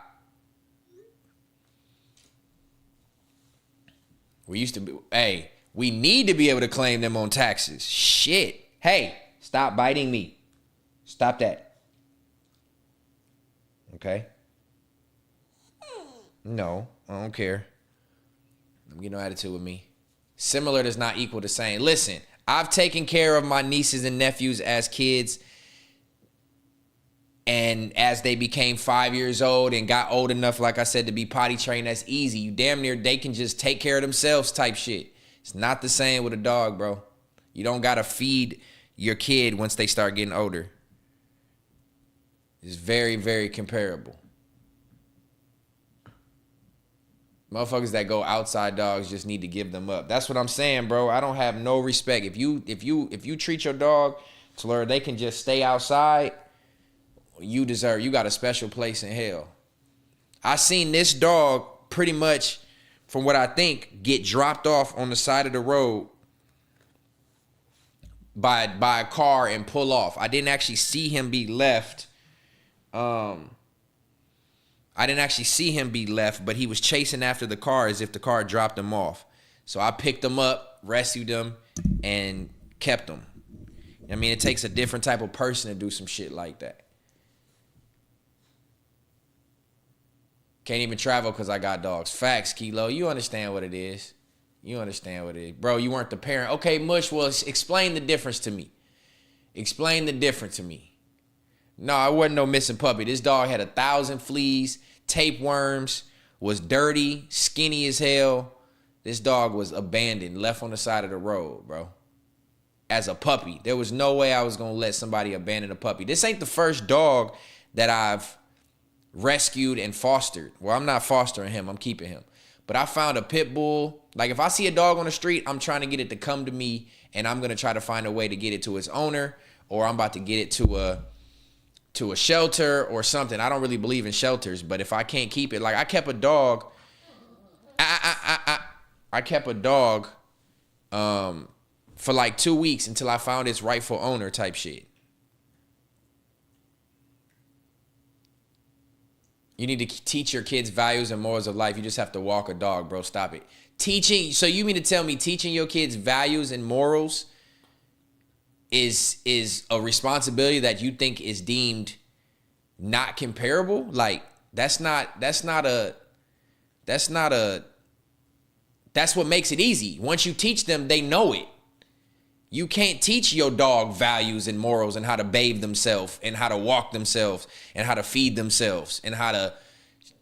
We need to be able to claim them on taxes. Shit. Hey, stop biting me. Stop that. Okay? No, I don't care. Don't get no attitude with me. Similar does not equal the same. Listen, I've taken care of my nieces and nephews as kids. And as they became 5 years old and got old enough, like I said, to be potty trained, that's easy. You damn near, they can just take care of themselves type shit. It's not the same with a dog, bro. You don't got to feed your kid once they start getting older. It's very, very comparable. Motherfuckers that go outside dogs just need to give them up. That's what I'm saying, bro. I don't have no respect. If you treat your dog to where they can just stay outside, you got a special place in hell. I seen this dog pretty much, from what I think, get dropped off on the side of the road by a car and pull off. I didn't actually see him be left. But he was chasing after the car as if the car dropped him off. So I picked him up, rescued him, and kept him. I mean, it takes a different type of person to do some shit like that. Can't even travel because I got dogs. Facts, Kilo. You understand what it is. Bro, you weren't the parent. Okay, Mush, well, explain the difference to me. No, I wasn't no missing puppy. This dog had 1,000 fleas, tapeworms, was dirty, skinny as hell. This dog was abandoned, left on the side of the road, bro. as a puppy. There was no way I was going to let somebody abandon a puppy. This ain't the first dog that I've rescued and fostered. Well, I'm not fostering him. I'm keeping him. But I found a pit bull. Like, if I see a dog on the street, I'm trying to get it to come to me, and I'm going to try to find a way to get it to its owner, or I'm about to get it to a shelter or something. I don't really believe in shelters, but if I can't keep it, like I kept a dog. I kept a dog for like 2 weeks until I found its rightful owner type shit. You need to teach your kids values and morals of life. You just have to walk a dog, bro. Stop it. Teaching. So you mean to tell me teaching your kids values and morals is a responsibility that you think is deemed not comparable? Like that's what makes it easy. Once you teach them, they know it. You can't teach your dog values and morals and how to bathe themselves and how to walk themselves and how to feed themselves and how to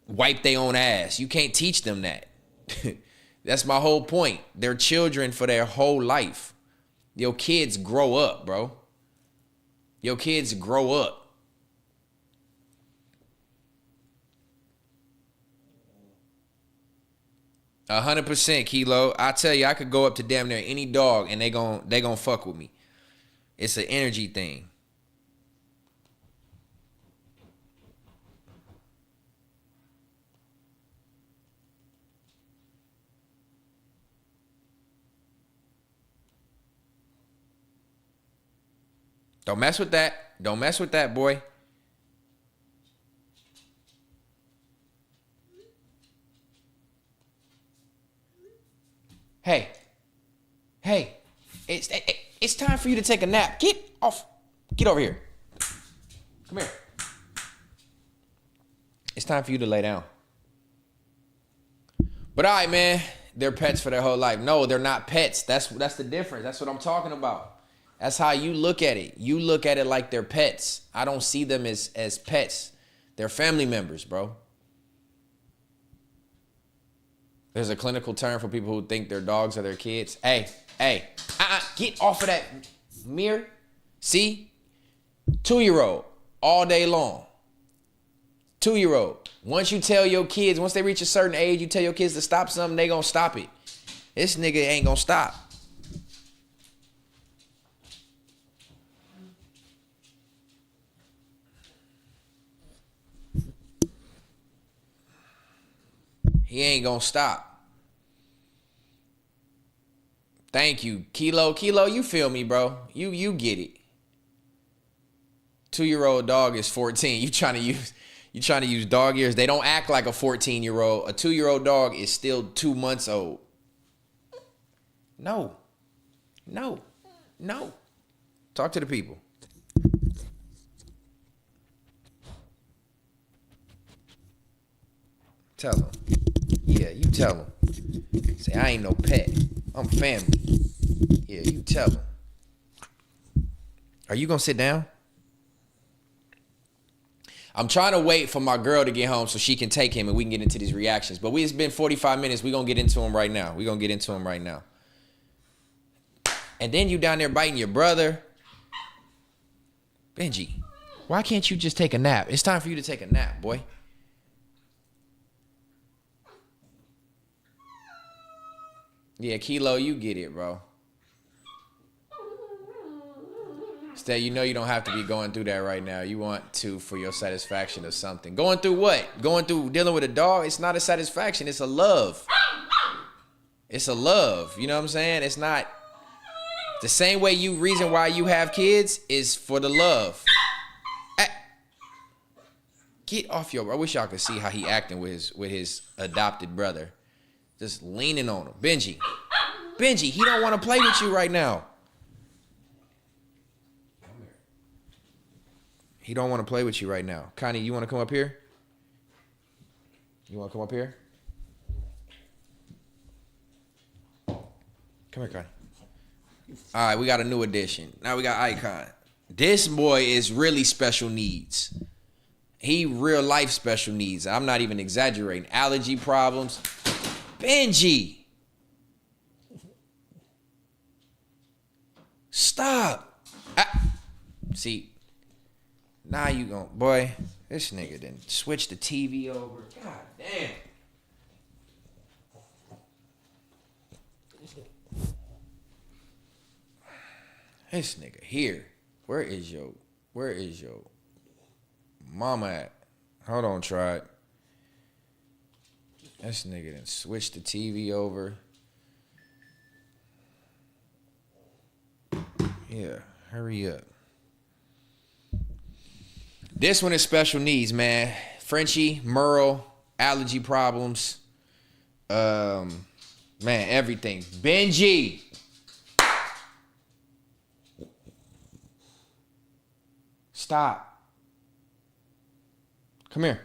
wipe their own ass. You can't teach them that. That's my whole point. They're children for their whole life. Your kids grow up, bro. Your kids grow up. $100% Kilo. I tell you, I could go up to damn near any dog and they gon' fuck with me. It's an energy thing. Don't mess with that. Don't mess with that, boy. Hey, it's time for you to take a nap. Get over here. Come here. It's time for you to lay down. But all right, man, they're pets for their whole life. No, they're not pets. That's the difference. That's what I'm talking about. That's how you look at it. You look at it like they're pets. I don't see them as pets. They're family members, bro. There's a clinical term for people who think their dogs are their kids. Hey, get off of that mirror. See? 2-year-old all day long. 2-year-old. Once you tell your kids, once they reach a certain age, you tell your kids to stop something, they gonna stop it. This nigga ain't gonna stop. He ain't gonna stop. Thank you. Kilo, you feel me, bro. You get it. 2-year-old dog is 14. You trying to use dog ears. They don't act like a 14-year-old. A 2-year-old dog is still 2 months old. No. Talk to the people. Tell them. Yeah, you tell them. Say, I ain't no pet. I'm family. Yeah, you tell them. Are you going to sit down? I'm trying to wait for my girl to get home so she can take him and we can get into these reactions. But it's been 45 minutes. We're going to get into him right now. And then you down there biting your brother. Benji, why can't you just take a nap? It's time for you to take a nap, boy. Yeah, Kilo, you get it, bro. Stet, you know you don't have to be going through that right now. You want to for your satisfaction or something. Going through what? Going through dealing with a dog? It's not a satisfaction. It's a love. It's a love. You know what I'm saying? It's not the same way reason why you have kids is for the love. Get off your... I wish y'all could see how he acting with his adopted brother. Just leaning on him. Benji, he don't want to play with you right now. He don't want to play with you right now. Connie, you want to come up here? You want to come up here? Come here, Connie. All right, we got a new addition. Now we got Icon. This boy is really special needs. He real life special needs. I'm not even exaggerating. Allergy problems. Benji. Stop. See, now you gon' boy, this nigga didn't switch the TV over. God damn. This nigga here. Where is your mama at? Hold on, Tribe. This nigga done switched the TV over. Yeah, hurry up. This one is special needs, man. Frenchie, Merle, allergy problems. Man, everything. Benji. Stop. Come here.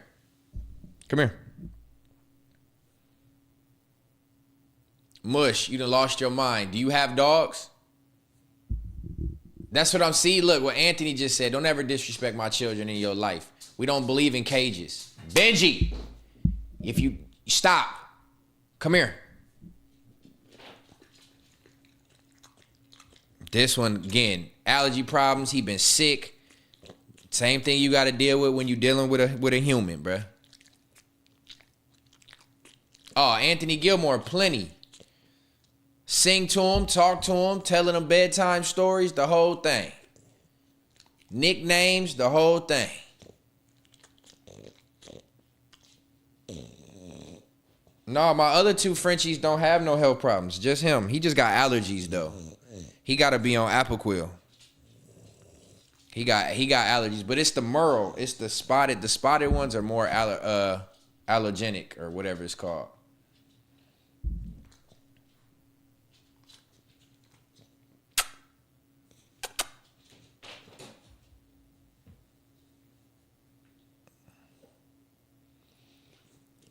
Come here. Mush, you done lost your mind. Do you have dogs? That's what I'm seeing. Look, what Anthony just said. Don't ever disrespect my children in your life. We don't believe in cages. Benji, if you stop, come here. This one, again, allergy problems. He been sick. Same thing you got to deal with when you dealing with a human, bruh. Oh, Anthony Gilmore, plenty. Sing to him, talk to him, telling him bedtime stories, the whole thing. Nicknames, the whole thing. No, my other two Frenchies don't have no health problems. Just him. He just got allergies, though. He got to be on Apoquil. He got allergies, but it's the Merle. It's the spotted. The spotted ones are more allergenic or whatever it's called.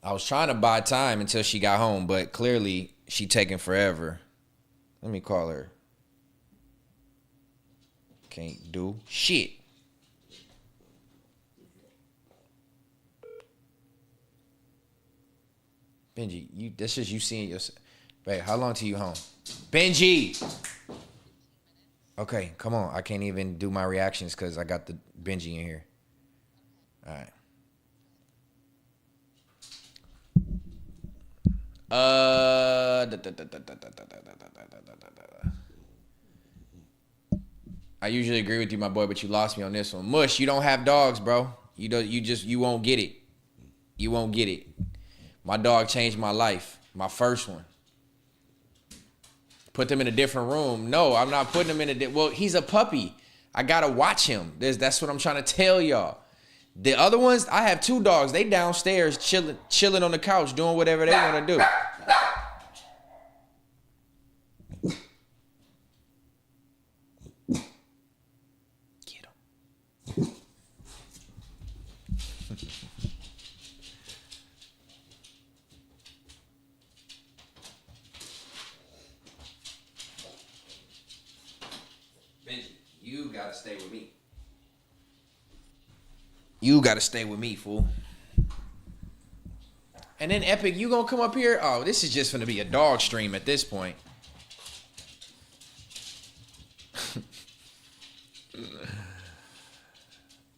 I was trying to buy time until she got home, but clearly she taking forever. Let me call her. Can't do shit. Benji, that's just you seeing yourself. Wait, how long till you home? Benji! Okay, come on. I can't even do my reactions because I got the Benji in here. All right. I usually agree with you, my boy, but you lost me on this one. Mush, you don't have dogs, bro. You won't get it. You won't get it. My dog changed my life. My first one. Put them in a different room. No, I'm not putting him in well, he's a puppy. I gotta watch him. That's what I'm trying to tell y'all. The other ones, I have two dogs. They downstairs chilling on the couch, doing whatever they want to do. Get them. Benji, you gotta stay with me. You gotta stay with me, fool. And then Epic, you gonna come up here? Oh, this is just gonna be a dog stream at this point.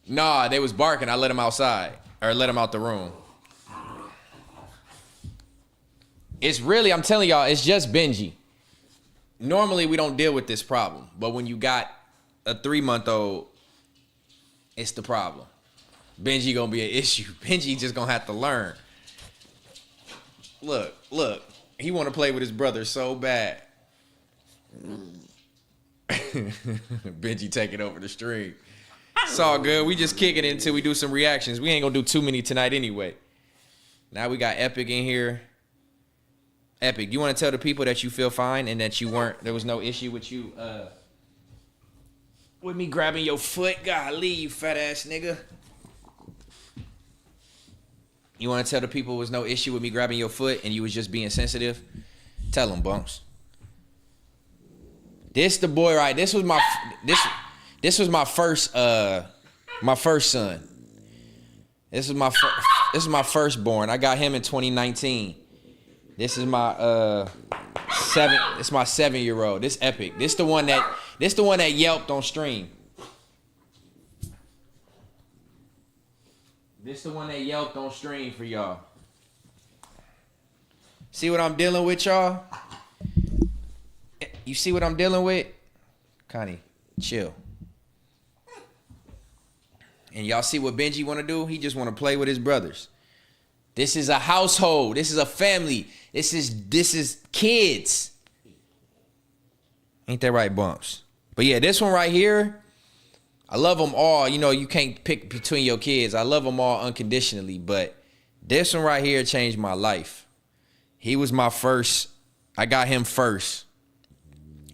Nah, they was barking. I let them outside. Or let them out the room. It's really, I'm telling y'all, it's just Benji. Normally, we don't deal with this problem. But when you got a 3-month-old, it's the problem. Benji gonna be an issue. Benji just gonna have to learn. Look. He wanna play with his brother so bad. Benji taking over the stream. It's all good. We just kicking it until we do some reactions. We ain't gonna do too many tonight anyway. Now we got Epic in here. Epic, you wanna tell the people that you feel fine and that there was no issue with you with me grabbing your foot? Golly, you fat ass nigga. You want to tell the people there was no issue with me grabbing your foot and you was just being sensitive? Tell them, Bumps. This the boy, right? This was my first son. This is my firstborn. I got him in 2019. This is my It's my 7-year-old. This epic. This the one that yelped on stream. This the one that yelped on stream for y'all. See what I'm dealing with, y'all? You see what I'm dealing with? Connie, chill. And y'all see what Benji want to do? He just want to play with his brothers. This is a household. This is a family. This is kids. Ain't that right, Bumps? But yeah, this one right here, I love them all. You know, you can't pick between your kids. I love them all unconditionally. But this one right here changed my life. He was my first. I got him first.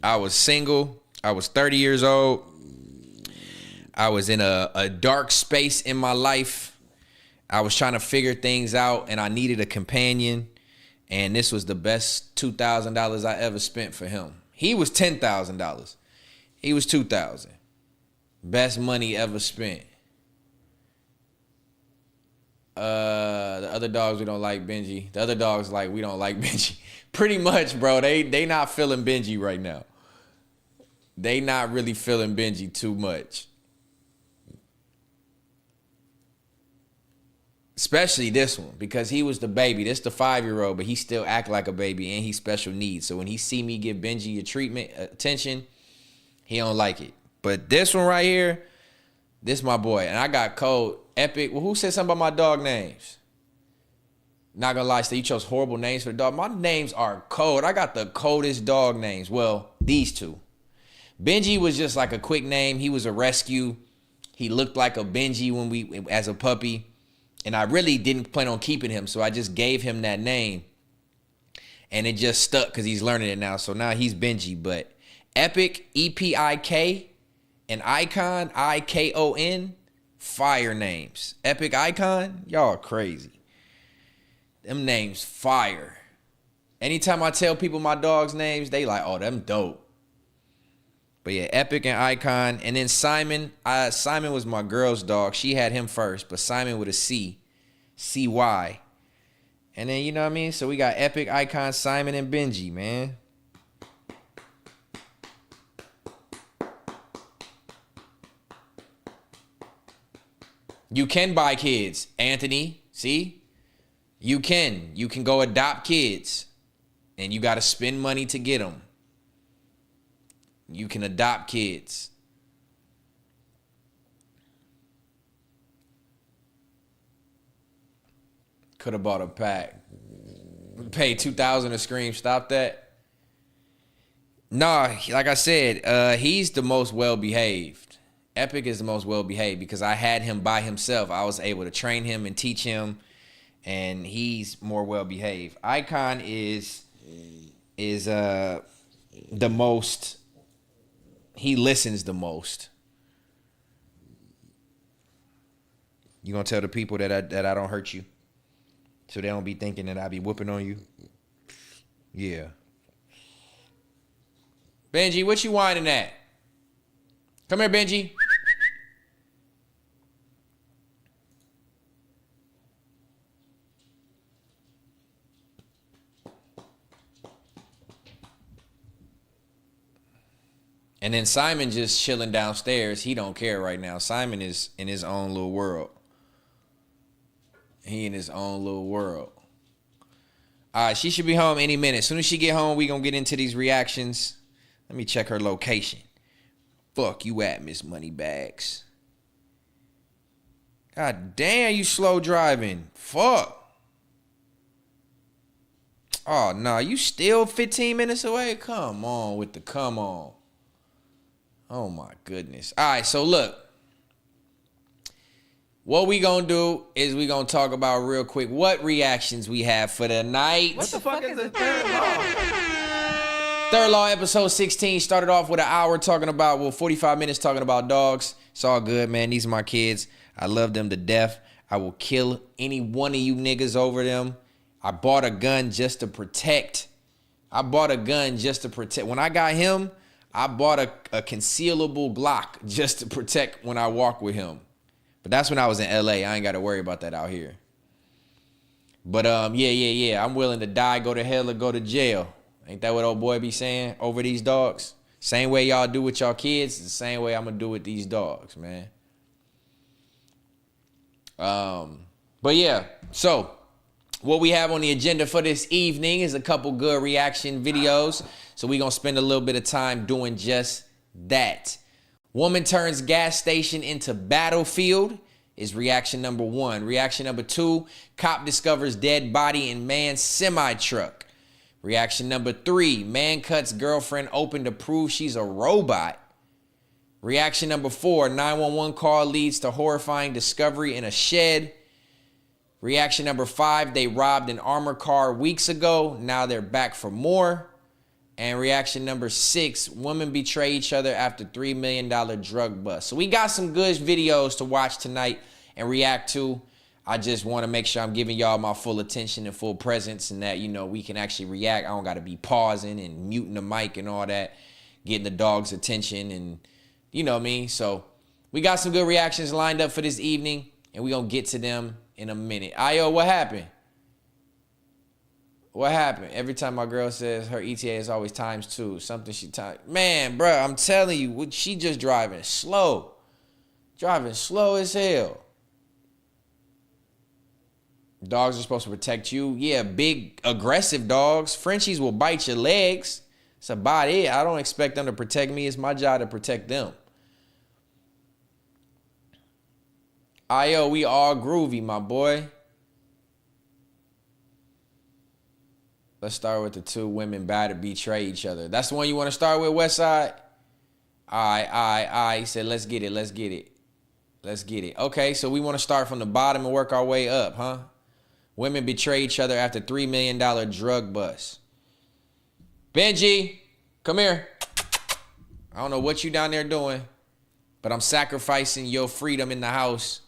I was single. I was 30 years old. I was in a dark space in my life. I was trying to figure things out, and I needed a companion. And this was the best $2,000 I ever spent for him. He was $10,000. He was $2,000. Best money ever spent. The other dogs, we don't like Benji. The other dogs, like, we don't like Benji. Pretty much, bro. They not feeling Benji right now. They not really feeling Benji too much. Especially this one, because he was the baby. This the 5-year-old, but he still act like a baby, and he special needs. So when he see me give Benji a treatment, attention, he don't like it. But this one right here, this my boy. And I got cold, epic. Well, who said something about my dog names? Not gonna lie, so you chose horrible names for the dog. My names are cold. I got the coldest dog names. Well, these two. Benji was just like a quick name. He was a rescue. He looked like a Benji as a puppy. And I really didn't plan on keeping him, so I just gave him that name. And it just stuck because he's learning it now. So now he's Benji. But Epic, E-P-I-K, and Icon, I-K-O-N, fire names. Epic Icon, y'all crazy. Them names fire. Anytime I tell people my dog's names, they like, oh, them dope. But yeah, Epic and Icon. And then Simon. Simon was my girl's dog. She had him first, but Simon with a C. C-Y. And then, you know what I mean? So we got Epic, Icon, Simon, and Benji, man. You can buy kids, Anthony. See? You can. You can go adopt kids. And you got to spend money to get them. You can adopt kids. Could have bought a pack. Paid $2,000 a scream. Stop that. Nah, like I said, he's the most well-behaved. Epic is the most well-behaved because I had him by himself. I was able to train him and teach him, and he's more well-behaved. Icon is the most. He listens the most. You gonna tell the people that I don't hurt you, so they don't be thinking that I be whooping on you? Yeah. Benji, what you whining at? Come here, Benji. And then Simon just chilling downstairs. He don't care right now. Simon is in his own little world. He in his own little world. All right, she should be home any minute. As soon as she get home, we gonna get into these reactions. Let me check her location. Fuck you at, Miss Moneybags. God damn, you slow driving. Fuck. Oh, no, you still 15 minutes away? Come on with the come on. Oh, my goodness. All right, so look. What we gonna do is we gonna talk about real quick what reactions we have for the night. What the fuck is the third law? Third Law episode 16 started off with an hour talking about, 45 minutes talking about dogs. It's all good, man. These are my kids. I love them to death. I will kill any one of you niggas over them. I bought a gun just to protect. When I got him, I bought a concealable Glock just to protect when I walk with him. But that's when I was in LA. I ain't got to worry about that out here. But yeah. I'm willing to die, go to hell, or go to jail Ain't that what old boy be saying over these dogs? Same way y'all do with y'all kids, the same way I'm gonna do with these dogs, man. But yeah, so what we have on the agenda for this evening is a couple good reaction videos. So we gonna spend a little bit of time doing just that. Woman turns gas station into battlefield is reaction number 1. Reaction number 2, cop discovers dead body in man's semi-truck. Reaction number 3, man cuts girlfriend open to prove she's a robot. Reaction number 4, 911 call leads to horrifying discovery in a shed. Reaction number 5, they robbed an armored car weeks ago. Now they're back for more. And reaction number 6, women betray each other after $3 million drug bust. So we got some good videos to watch tonight and react to. I just want to make sure I'm giving y'all my full attention and full presence and that, you know, we can actually react. I don't got to be pausing and muting the mic and all that, getting the dog's attention and, you know what I mean? So we got some good reactions lined up for this evening, and we going to get to them in a minute. Ayo, what happened? What happened? Every time my girl says her ETA is always ×2, something she times. Man, bro, I'm telling you, she just driving slow. Driving slow as hell. Dogs are supposed to protect you. Yeah, big, aggressive dogs. Frenchies will bite your legs. That's about it. I don't expect them to protect me. It's my job to protect them. Ayo, we all groovy, my boy. Let's start with the 2 women betray each other. That's the one you want to start with, Westside? All right. He said, let's get it. Let's get it. Okay, so we want to start from the bottom and work our way up, huh? Women betray each other after $3 million drug bust. Benji, come here. I don't know what you down there doing, but I'm sacrificing your freedom in the house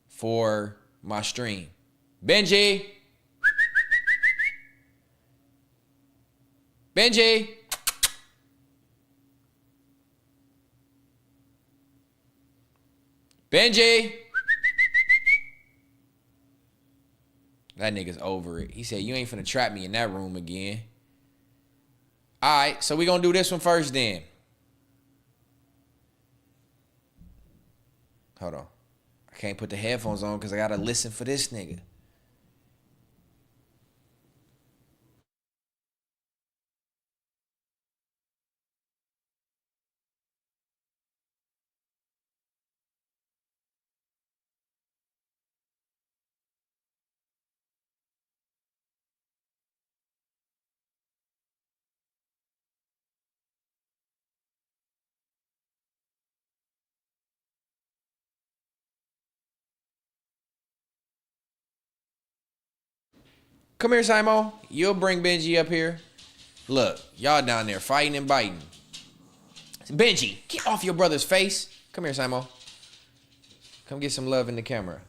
for my stream. Benji. Benji. Benji. That nigga's over it. He said, you ain't finna trap me in that room again. All right, so we gonna do this one first then. Hold on. I can't put the headphones on because I gotta listen for this nigga. Come here, Simon. You'll bring Benji up here. Look, y'all down there fighting and biting. Benji, get off your brother's face. Come here, Simon. Come get some love in the camera.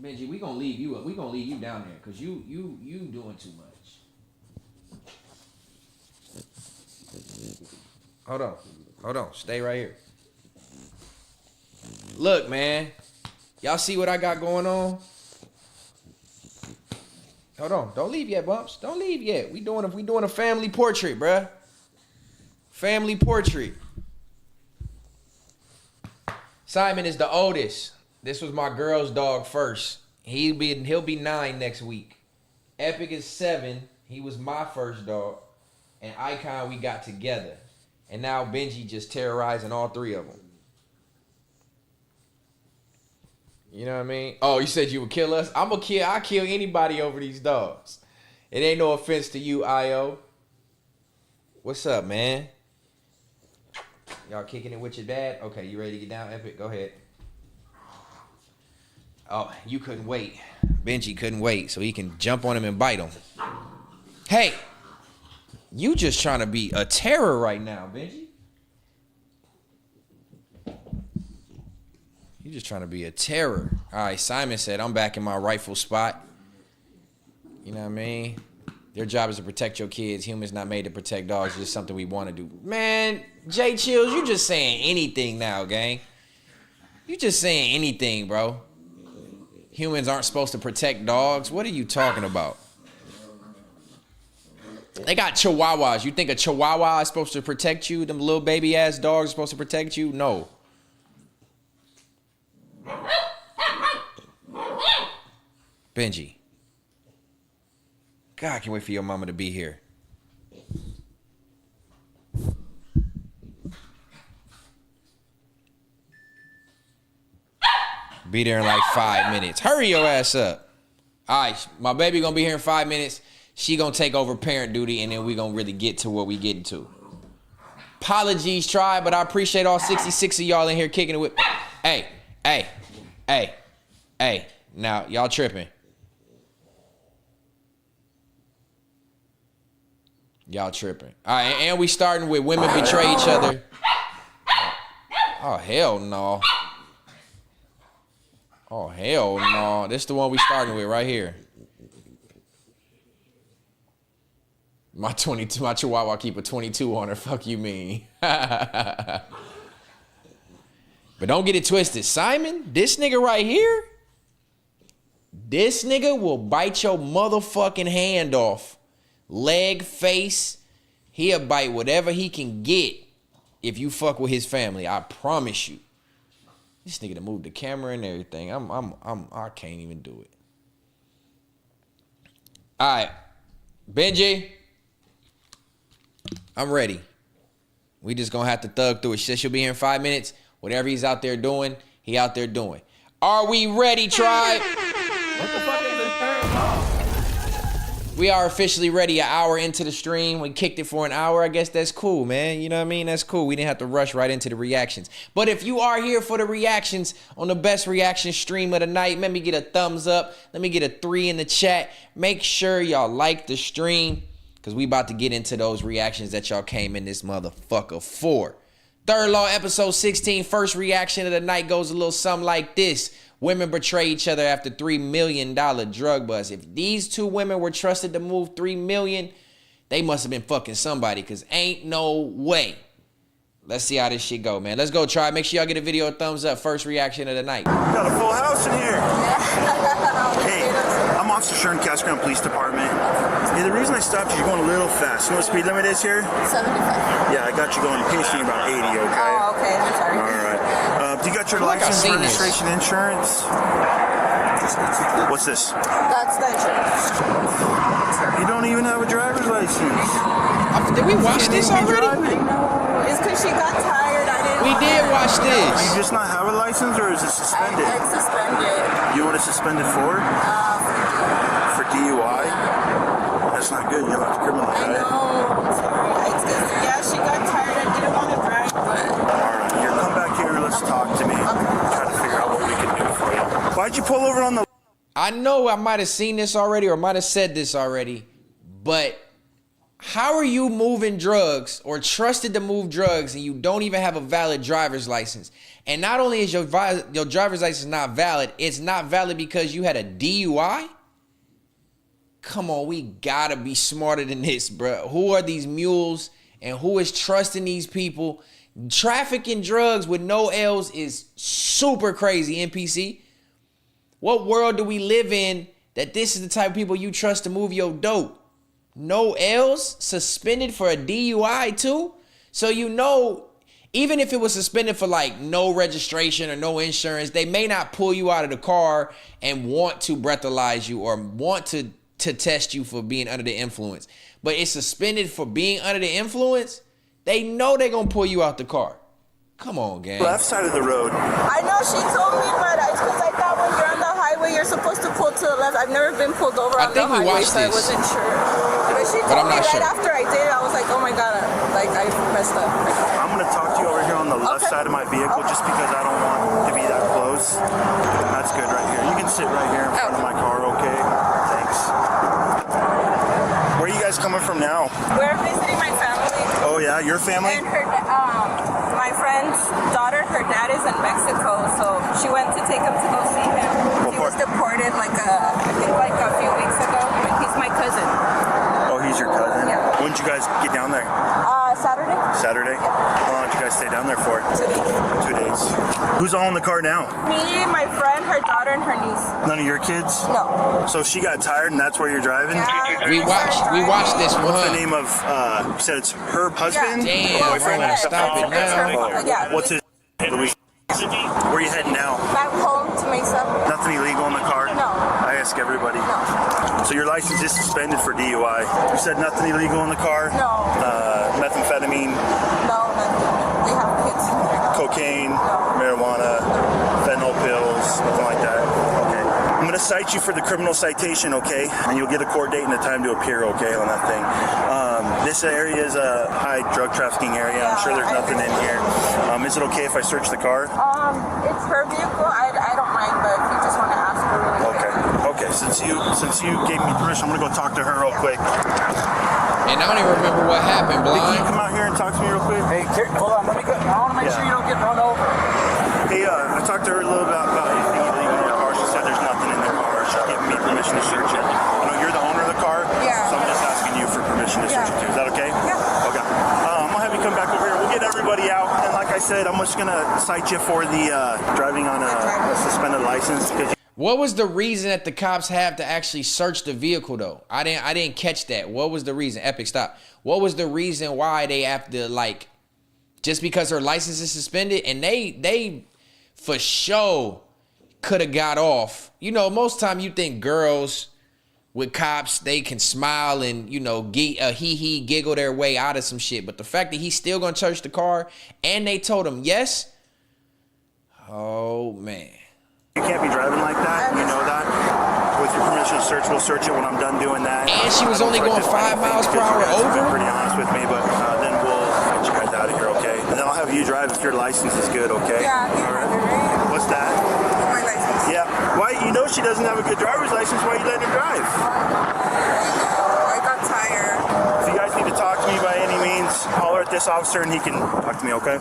Benji, we gonna leave you up. We gonna leave you down there because you doing too much. Hold on. Stay right here. Look, man. Y'all see what I got going on? Hold on. Don't leave yet, Bumps. Don't leave yet. We doing a family portrait, bruh. Family portrait. Simon is the oldest. This was my girl's dog first. He'll be 9 next week. Epic is 7. He was my first dog. And Icon we got together. And now Benji just terrorizing all 3 of them. You know what I mean? Oh, you said you would kill us? I'll kill anybody over these dogs. It ain't no offense to you, Io. What's up, man? Y'all kicking it with your dad? Okay, you ready to get down, Epic? Go ahead. Oh, you couldn't wait. Benji couldn't wait, so he can jump on him and bite him. Hey, you just trying to be a terror right now, Benji. You just trying to be a terror. All right, Simon said, I'm back in my rightful spot. You know what I mean? Their job is to protect your kids. Humans not made to protect dogs. It's just something we want to do. Man, Jay Chills, you just saying anything now, gang. You just saying anything, bro. Humans aren't supposed to protect dogs. What are you talking about? They got chihuahuas. You think a chihuahua is supposed to protect you? Them little baby ass dogs are supposed to protect you? No. Benji. God, I can't wait for your mama to be here. Be there in like 5 minutes. Hurry your ass up. All right, my baby gonna be here in 5 minutes. She gonna take over parent duty, and then we gonna really get to what we getting to. Apologies, tribe, but I appreciate all 66 of y'all in here kicking it with. Hey. Now y'all tripping. Y'all tripping. All right, and we starting with women betray each other. Oh hell no. Oh, hell no. This is the one we starting with right here. My chihuahua keep a 22 on her. Fuck you mean. But don't get it twisted. Simon, this nigga right here, this nigga will bite your motherfucking hand off. Leg, face, he'll bite whatever he can get if you fuck with his family. I promise you. This nigga to move the camera and everything. I can't even do it. All right, Benji, I'm ready. We just gonna have to thug through it. She said she'll be here in 5 minutes. Whatever he's out there doing, he out there doing. Are we ready, tribe? What the fuck is this third law? We are officially ready. An hour into the stream. We kicked it for an hour. I guess that's cool, man. You know what I mean? That's cool. We didn't have to rush right into the reactions. But if you are here for the reactions on the best reaction stream of the night, let me get a thumbs up. Let me get a 3 in the chat. Make sure y'all like the stream, because we about to get into those reactions that y'all came in this motherfucker for. Third Law episode 16. First reaction of the night goes a little something like this. Women betray each other after $3 million drug bust. If these two women were trusted to move $3 million, they must have been fucking somebody, because ain't no way. Let's see how this shit go, man. Let's go, try. Make sure y'all get a video a thumbs up. First reaction of the night. Got a full house in here. Hey, I'm Officer Sharon, Cashapp Police Department. Hey, the reason I stopped you, you're going a little fast. You know what the speed limit is here? 75. Yeah, I got you going pacing about 80, okay? Oh, okay. I'm sorry. All right. Do you got your I feel like I've license, seen registration, insurance? What's this? That's the insurance. You don't even have a driver's license. Did we watch this already? I know. It's because she got tired. I didn't. We did watch Do you this. just not have a license, or is it suspended? It's suspended. You want it suspended for? For DUI? That's not good. You'll have to criminal, I right? know. Sorry. It's 'cause, yeah, she got tired. I didn't want to drive, but. Alright, here, come back here, let's talk to me. Try to figure out what we can do for you. Why'd you pull over on the... I know I might have seen this already or might have said this already, but how are you moving drugs or trusted to move drugs and you don't even have a valid driver's license? And not only is your driver's license not valid, it's not valid because you had a DUI? Come on, we gotta be smarter than this, bro. Who are these mules and who is trusting these people? Trafficking drugs with no L's is super crazy, NPC. What world do we live in that this is the type of people you trust to move your dope? No L's? Suspended for a DUI too? So you know, even if it was suspended for like no registration or no insurance, they may not pull you out of the car and want to breathalyze you or want to test you for being under the influence. But it's suspended for being under the influence. They know they're going to pull you out the car. Come on, gang. left side of the road. I know she told me, but it's because I thought when you're on the highway, you're supposed to pull to the left. I've never been pulled over on the think we highway, watched so I this. wasn't sure. But she But told I'm me not right sure. after I did it, I was like, oh my God, like I messed up. I'm going to talk to you over here on the left Okay. side of my vehicle just because I don't want to be that close. That's good right here. You can sit right here in front of my car, okay? Thanks. Where are you guys coming from now? We're visiting my family. Oh, yeah? Your family? And her, my friend's daughter, her dad is in Mexico, so she went to take him to go see him. He was deported I think a few weeks ago. He's my cousin. Oh, he's your cousin? Yeah. When did you guys get down there? Saturday. Saturday? How long did you guys stay down there for? 2 days. 2 days. Who's all in the car now? Me, my friend, her daughter, and her niece. None of your kids? No. So she got tired and that's where you're driving? Yeah, We watched this one. What's the name of, you said it's her husband? Damn, Boyfriend? hold on, stop it now. Yeah. What's his Louis? Where are you heading now? Back home to Mesa. Nothing illegal in the car? No. I ask everybody. No. So your license is suspended for DUI. You said nothing illegal in the car? No. Methamphetamine, No, nothing. We have kids. cocaine, marijuana, fentanyl pills, nothing like that. Okay. I'm gonna cite you for the criminal citation, okay? And you'll get a court date and a time to appear, okay, on that thing. This area is a high drug trafficking area. I'm sure there's nothing in here. Is it okay if I search the car? It's her vehicle. I don't mind, but if you just want to ask her really quick. Okay. Since you gave me permission, I'm gonna go talk to her real quick. And I don't even remember what happened, Hey, can you blind. come out here and talk to me real quick? Hey, hold on. Let me go. I want to make sure you don't get run over. Hey, I talked to her a little about anything illegal in the car. She said there's nothing in the car. She's giving me permission to search it. I know you're the owner of the car, Yeah. so I'm just asking you for permission to search it too. Is that okay? Yeah. Okay. I'm gonna have you come back over here. We'll get everybody out, and like I said, I'm just gonna cite you for the driving on a suspended license. What was the reason that the cops have to actually search the vehicle though? I didn't catch that. What was the reason? Epic, stop. What was the reason why they have to, like, just because her license is suspended? And they for sure could have got off. You know, most time you think girls with cops, they can smile and, you know, giggle their way out of some shit. But the fact that he's still gonna search the car and they told him yes. Oh man. You can't be driving like that. You know that. With your permission to search, we'll search it when I'm done doing that. And she was only going 5 miles per hour You've been over? pretty honest with me, but then we'll get you guys out of here, okay? And then I'll have you drive if your license is good, okay? Yeah, he's All right. right. What's that? My license. Yeah. Why? You know she doesn't have a good driver's license. Why are you letting her drive? I got tired. If you guys need to talk to me by any means, holler at this officer and he can talk to me, okay?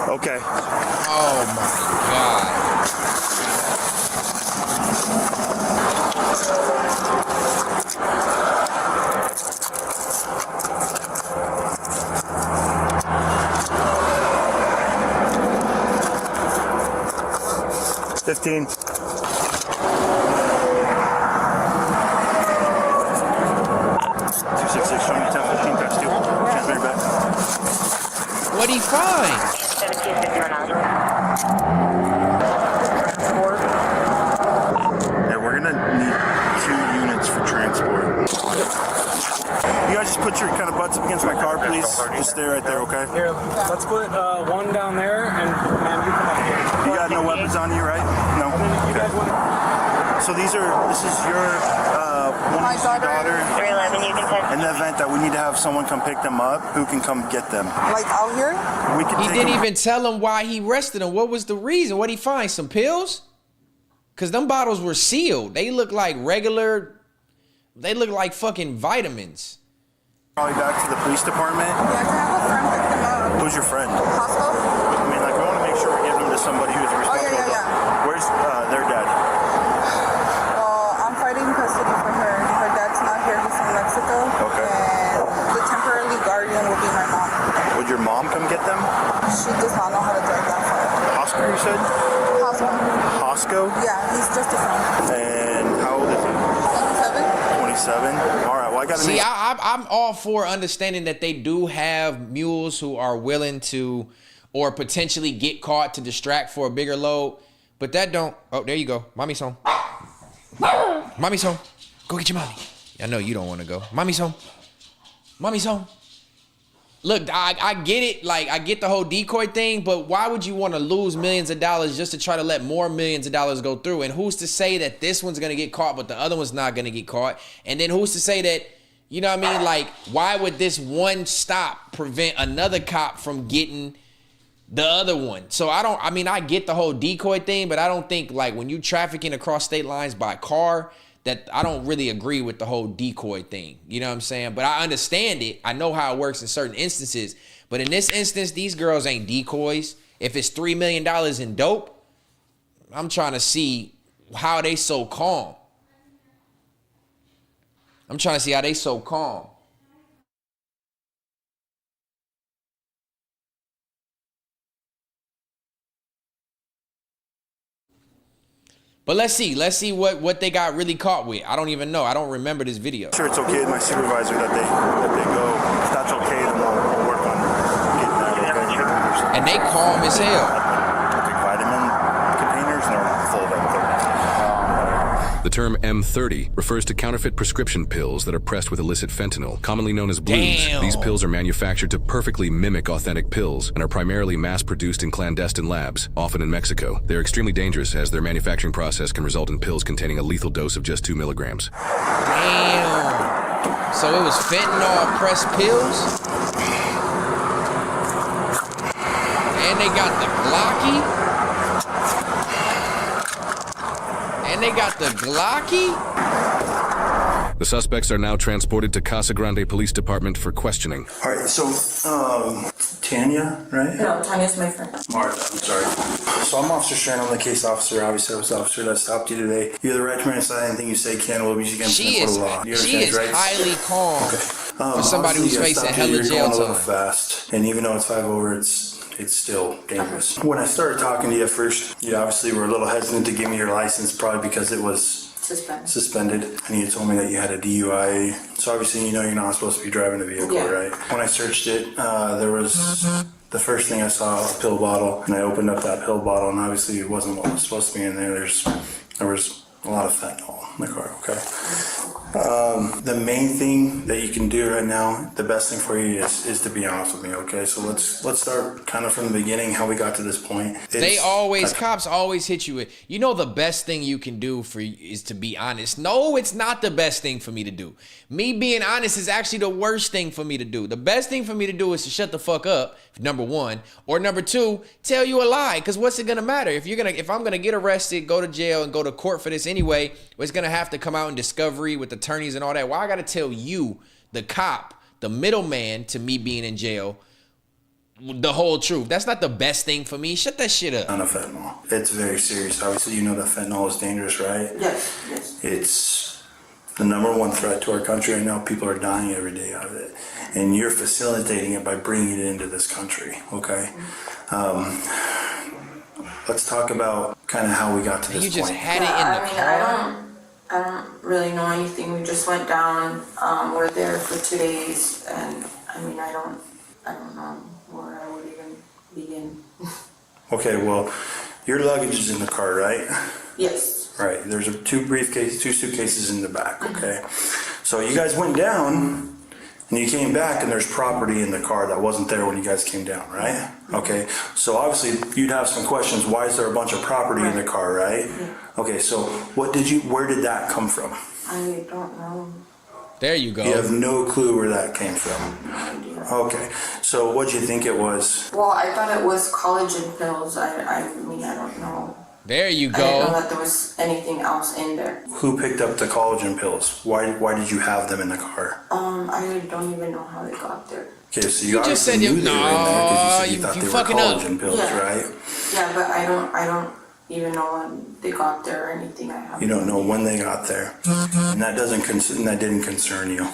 Okay. Oh my God. $15. 266, showing you 1015 times 2. Transfer back. What'd he find? Yeah, we're gonna need 2 units for transport. You guys just put your kind of butts up against my car, please. Just stay right there, okay? Here, let's put one down there, and you come up here. You got no weapons on you, right? No. You guys want So this is your one My is your daughter. daughter. 311, you can send. In the event that we need to have someone come pick them up, who can come get them? Like out here? We can He take didn't them. even tell him why he arrested him. What was the reason? What'd he find? Some pills? Because them bottles were sealed. They look like regular, they look like fucking vitamins. Probably back to the police department. Yeah, I have a friend pick them up. Who's your friend? Costco? I mean, like, we want to make sure we give them to somebody who's responsible. yeah. Where's their dad? Well, I'm fighting custody for her. Her dad's not here. He's in Mexico. Okay. And the temporary guardian will be my mom. Would your mom come get them? She does not know how to drive that far. Oscar, you said? Costco? Hosco? Yeah, he's just a friend. And how old is he? 27? 27? All right, well, I got to See, I'm all for understanding that they do have mules who are willing to, or potentially get caught to distract for a bigger load. But that don't, oh, there you go. Mommy's home. Mommy's home. Go get your mommy. I know you don't want to go. Mommy's home. Mommy's home. Look, I get it. Like, I get the whole decoy thing, but why would you want to lose millions of dollars just to try to let more millions of dollars go through? And who's to say that this one's going to get caught, but the other one's not going to get caught? And then who's to say that, you know what I mean? Like, why would this one stop prevent another cop from getting the other one? So I get the whole decoy thing, but I don't think, like, when you trafficking across state lines by car, that I don't really agree with the whole decoy thing. You know what I'm saying? But I understand it. I know how it works in certain instances. But in this instance, these girls ain't decoys. If it's $3 million in dope, I'm trying to see how they so calm. I'm trying to see how they so calm. But let's see what they got really caught with. I don't even know. I don't remember this video. Sure, it's okay with my supervisor that they go. If that's okay, then we'll work on getting that. Okay. And they calm as hell. Take vitamin containers and they're full of everything. The term M30 refers to counterfeit prescription pills that are pressed with illicit fentanyl, commonly known as blues. Damn. These pills are manufactured to perfectly mimic authentic pills and are primarily mass-produced in clandestine labs, often in Mexico. They're extremely dangerous as their manufacturing process can result in pills containing a lethal dose of just 2 milligrams. Damn. So it was fentanyl pressed pills? And they got the Glocky? And they got the Glocky? The suspects are now transported to Casa Grande Police Department for questioning. All right, so Tanya, right? No, Tanya's my friend. Martha, I'm sorry. So I'm Officer Sharon, I'm the case officer. Obviously, I was the officer that stopped you today. You have the right to remain silent. Anything you say can will be used against you for the law. She is highly calm for somebody who's facing hella you're jail going a little time. fast, and even though it's 5 over, it's still dangerous. When I started talking to you at first, you obviously were a little hesitant to give me your license, probably because it was suspended, and you told me that you had a DUI. So obviously, you know you're not supposed to be driving a vehicle, right? When I searched it, there was the first thing I saw was a pill bottle, and I opened up that pill bottle, and obviously it wasn't what was supposed to be in there. There was a lot of fentanyl in the car. Okay. The main thing that you can do right now, the best thing for you is to be honest with me, okay? So let's start kind of from the beginning, how we got to this point. Cops always hit you with, you know, the best thing you can do for you is to be honest. No, it's not the best thing for me to do. Me being honest is actually the worst thing for me to do. The best thing for me to do is to shut the fuck up, number one, or number two, tell you a lie. Because what's it gonna matter? If I'm gonna get arrested, go to jail, and go to court for this anyway, it's gonna have to come out in discovery with attorneys and all that. Why I gotta tell you, the cop, the middleman to me being in jail, the whole truth? That's not the best thing for me. Shut that shit up. On a fentanyl. It's very serious. Obviously, you know that fentanyl is dangerous, right? Yes. It's the number one threat to our country right now. People are dying every day out of it. And you're facilitating it by bringing it into this country, okay? Let's talk about kind of how we got to this point. You just had it in the car? I don't really know anything. We just went down. We're there for 2 days, and I mean, I don't know where I would even begin. Okay, well, your luggage is in the car, right? Yes. Right. There's two suitcases in the back. Okay. So you guys went down, and you came back, and there's property in the car that wasn't there when you guys came down, right? Okay. So obviously you'd have some questions. Why is there a bunch of property in the car, right? Okay. So where did that come from? I don't know. There you go. You have no clue where that came from. No idea. Okay. So what do you think it was? Well, I thought it was collagen pills. I mean, I don't know. There you I didn't know go. that there was anything else in there. Who picked up the collagen pills? Why did you have them in the car? I don't even know how they got there. Okay, so You just said obviously knew they were in there because you you thought they were fucking up. collagen pills, Yeah. right? Yeah, but I don't even know when they got there or anything. You don't know when they got there, and that didn't concern you.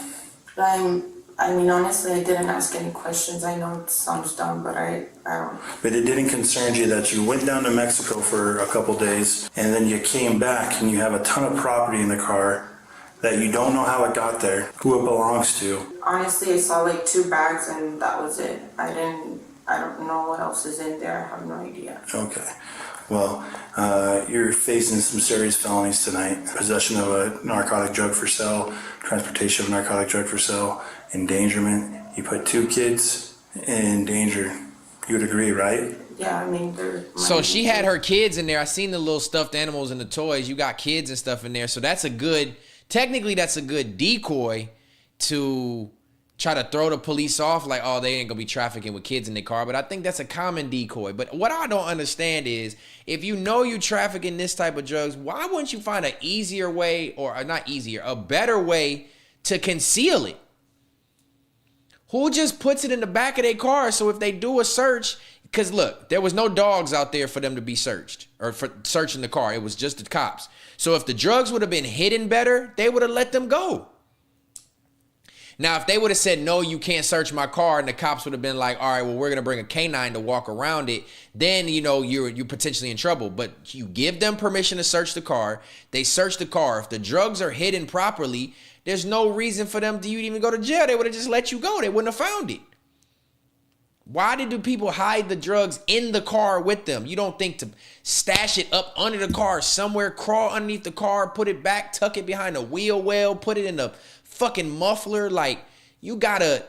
I mean, honestly, I didn't ask any questions. I know it sounds dumb, but I don't. But it didn't concern you that you went down to Mexico for a couple days, and then you came back and you have a ton of property in the car that you don't know how it got there, who it belongs to. Honestly, I saw like 2 bags and that was it. I don't know what else is in there. I have no idea. Okay. Well, you're facing some serious felonies tonight. Possession of a narcotic drug for sale, transportation of a narcotic drug for sale, endangerment. You put 2 kids in danger. You would agree, right? Yeah, I mean, So she had her kids in there. I seen the little stuffed animals and the toys. You got kids and stuff in there. So technically that's a good decoy to try to throw the police off like, oh, they ain't gonna be trafficking with kids in their car. But I think that's a common decoy. But what I don't understand is, if you know you trafficking this type of drugs, why wouldn't you find an easier way, or not easier, a better way to conceal it? Who just puts it in the back of their car so if they do a search, because look, there was no dogs out there for them to be searched or for searching the car. It was just the cops. So if the drugs would have been hidden better, they would have let them go. Now, if they would have said, no, you can't search my car, and the cops would have been like, all right, well, we're going to bring a canine to walk around it, then, you know, you're potentially in trouble. But you give them permission to search the car. They search the car. If the drugs are hidden properly, there's no reason for them to even go to jail. They would have just let you go. They wouldn't have found it. Why do people hide the drugs in the car with them? You don't think to stash it up under the car somewhere, crawl underneath the car, put it back, tuck it behind a wheel well, put it in the fucking muffler. Like, you gotta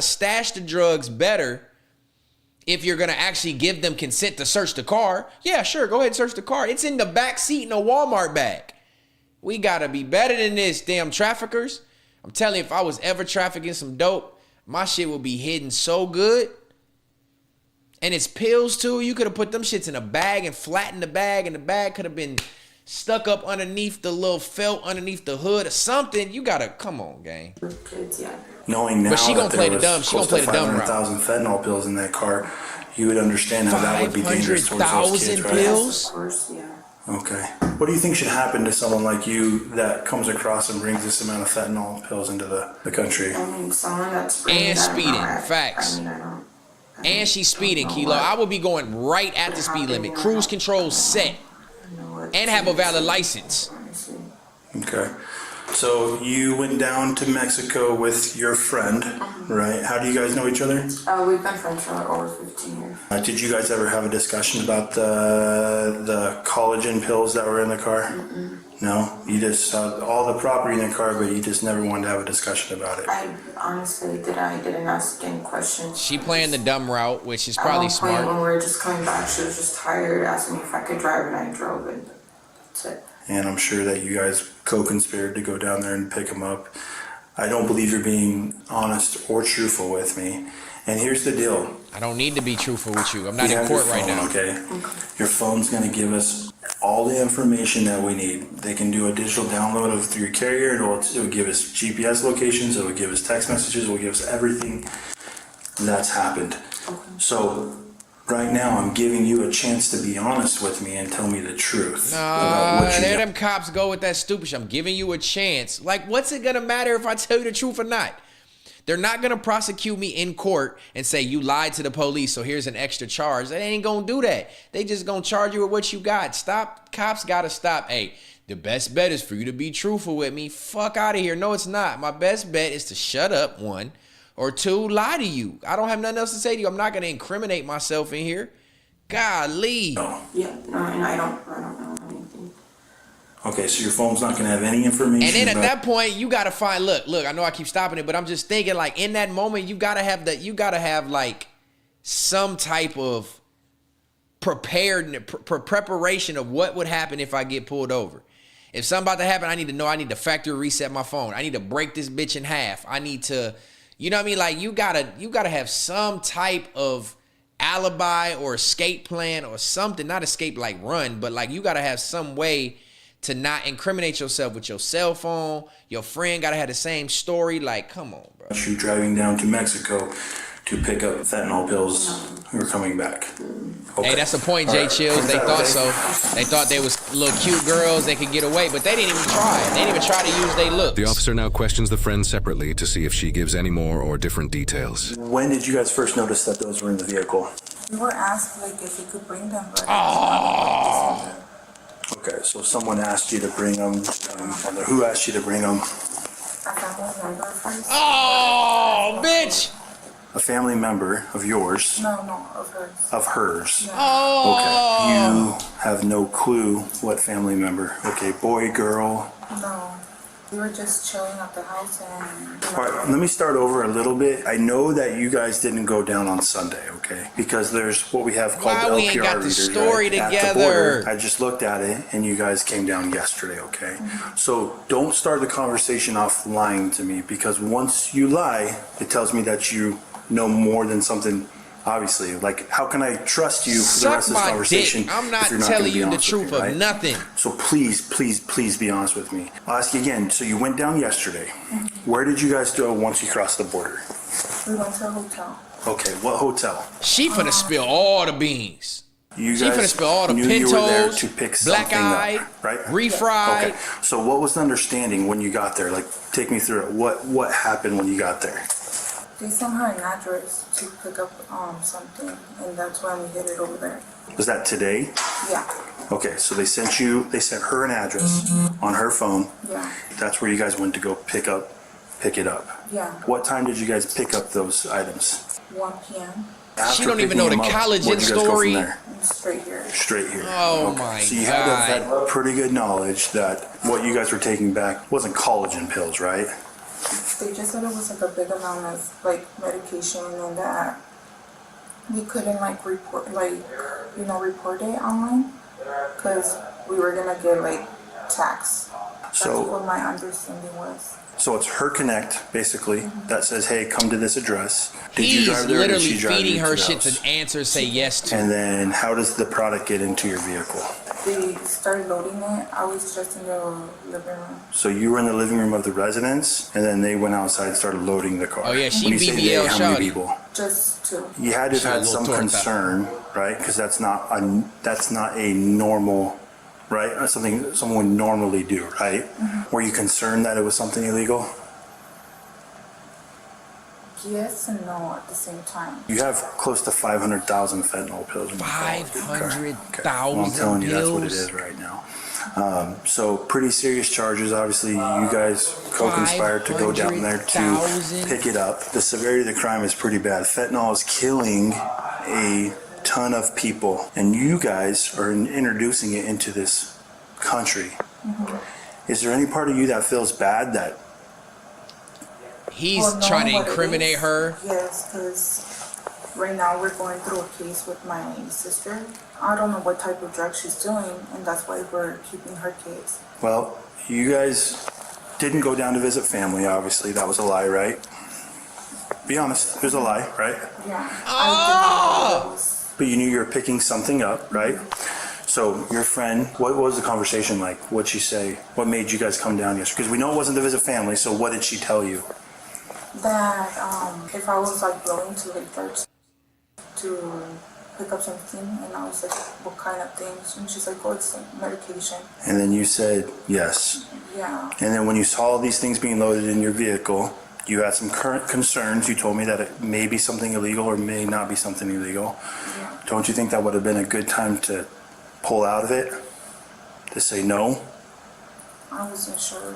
stash the drugs better if you're gonna actually give them consent to search the car. Yeah, sure, go ahead and search the car. It's in the back seat in a Walmart bag. We gotta be better than this, damn traffickers. I'm telling you, if I was ever trafficking some dope, my shit would be hidden so good. And it's pills too. You could have put them shits in a bag and flattened the bag, and the bag could have been stuck up underneath the little felt underneath the hood or something. You gotta, come on, gang. Kids, yeah. Knowing now But she gonna that play there the dumb. was She gonna close play to the dumb route. 500,000 fentanyl pills in that car, you would understand how that would be dangerous towards those kids, 500,000 right? pills? Of course, yeah. Okay. What do you think should happen to someone like you that comes across and brings this amount of fentanyl pills into the country? I mean, someone that's bringing And that speeding. amount, Facts. I mean, I don't And she's speeding, know Kilo. what- I would be going right at the speed limit. Cruise control set. know what And have a valid license. honestly. Okay. So you went down to Mexico with your friend, right? How do you guys know each other? We've been friends for like over 15 years. Did you guys ever have a discussion about the collagen pills that were in the car? No? You just saw all the property in the car, but you just never wanted to have a discussion about it? I honestly didn't ask any questions. She playing the dumb route, which is At probably one point smart. when we were just coming back, she was just tired, asking me if I could drive, and I drove, and that's it. And I'm sure that you guys co-conspired to go down there and pick him up. I don't believe you're being honest or truthful with me. And here's the deal. I don't need to be truthful with you. I'm not We in have court your right phone, now. Okay? Your phone's going to give us all the information that we need. They can do a digital download of through your carrier. It will give us GPS locations. It will give us text messages. It will give us everything that's happened. So right now, I'm giving you a chance to be honest with me and tell me the truth about what you There got. them cops go with that stupid shit. I'm giving you a chance. Like, what's it gonna matter if I tell you the truth or not? They're not gonna prosecute me in court and say you lied to the police, so here's an extra charge. They ain't gonna do that. They just gonna charge you with what you got. Stop. Cops gotta stop. Hey, the best bet is for you to be truthful with me. Fuck out of here. No, it's not. My best bet is to shut up, one, or two, lie to you. I don't have nothing else to say to you. I'm not gonna incriminate myself in here. Golly. Yeah, no, and I don't know anything. Okay, so your phone's not going to have any information. And then at about- that point, you gotta find. Look. I know I keep stopping it, but I'm just thinking, like, in that moment, you gotta have like some type of preparation of what would happen if I get pulled over. If something about to happen, I need to know. I need to factory reset my phone. I need to break this bitch in half. I need to, you know what I mean? Like, you gotta have some type of alibi or escape plan or something. Not escape like run, but like you gotta have some way to not incriminate yourself with your cell phone. Your friend gotta have the same story. Like, come on, bro. You driving down to Mexico to pick up fentanyl pills who are coming back. Okay. Hey, that's the point, All Jay right. Chills. They Okay. thought so. They thought they was little cute girls. They could get away, but they didn't even try. They didn't even try to use their looks. The officer now questions the friend separately to see if she gives any more or different details. When did you guys first notice that those were in the vehicle? We were asked like if we could bring them, but Okay, so someone asked you to bring them. And who asked you to bring them? a family member first. Oh, bitch. A family member of yours, No, of hers. of hers. Oh. Okay, you have no clue what family member. Okay, boy, girl. No, we were just chilling at the house and. All right, let me start over a little bit. I know that you guys didn't go down on Sunday, okay? Because there's what we have called Why the we LPR ain't got the readers, story right? At the together? border. I just looked at it, and you guys came down yesterday, okay? So don't start the conversation off lying to me, because once you lie, it tells me that you know more than something. Obviously, like, how can I trust you for the Suck rest of this my conversation? dick. I'm if not you're not gonna telling be you the honest with truth me, of right? nothing. So please be honest with me. I'll ask you again. So you went down yesterday. Where did you guys go once you crossed the border? We went to a hotel. Okay, what hotel? She finna spill all the beans. You She guys finna spill all the knew you were there pintos, to pick black something eye, up, right? refried. Okay, so what was the understanding when you got there? Like, take me through it. What happened when you got there? They sent her an address to pick up something, and that's why we hit it over there. Was that today? Yeah. Okay, so they sent her an address on her phone. Yeah. That's where you guys went to go pick it up. Yeah. What time did you guys pick up those items? 1 p.m. She don't even know the collagen where'd you guys go from story. there? Straight here. Straight here. Oh my So you had to have God. had pretty good knowledge that what you guys were taking back wasn't collagen pills, right? They just said it was like a big amount of like medication and that we couldn't like report report it online because we were gonna get like tax. That's what my understanding was. So it's her connect, basically, that says, hey, come to this address. Did you He's drive there or did literally she drive feeding you her to the shit house? to answer, say yes to. And then how does the product get into your vehicle? They started loading it. I was just in the living room. So you were in the living room of the residence, and then they went outside and started loading the car. Oh, yeah, she When you say they, BBL how many shawty. people? Just two. You had to She a have had little some torta. concern, right? Because that's not a normal, right? That's something someone would normally do, right? Were you concerned that it was something illegal? Yes and no at the same time. You have close to 500,000 fentanyl pills in your car. Okay. 500,000 Well, I'm telling you, that's what it pills? is right now. So pretty serious charges. Obviously, you guys co-conspired to go down there to 500,000? pick it up. The severity of the crime is pretty bad. Fentanyl is killing a ton of people, and you guys are introducing it into this country. Is there any part of you that feels bad that He's Well, knowing trying to what it incriminate is, her. Yes, because right now we're going through a case with my sister. I don't know what type of drug she's doing, and that's why we're keeping her case. Well, you guys didn't go down to visit family, obviously. That was a lie, right? Be honest. It was a lie, right? Yeah. Ah! I did not know it was. But you knew you were picking something up, right? So your friend, what was the conversation like? What'd she say? What made you guys come down yesterday? Because we know it wasn't to visit family, so what did she tell you? That if I was like willing to like first to pick up something, and I was like, what kind of things? And she's like, oh, it's like medication. And then you said yes. Yeah. And then when you saw these things being loaded in your vehicle, you had some current concerns. You told me that it may be something illegal or may not be something illegal. Yeah. Don't you think that would have been a good time to pull out of it? To say no? I wasn't sure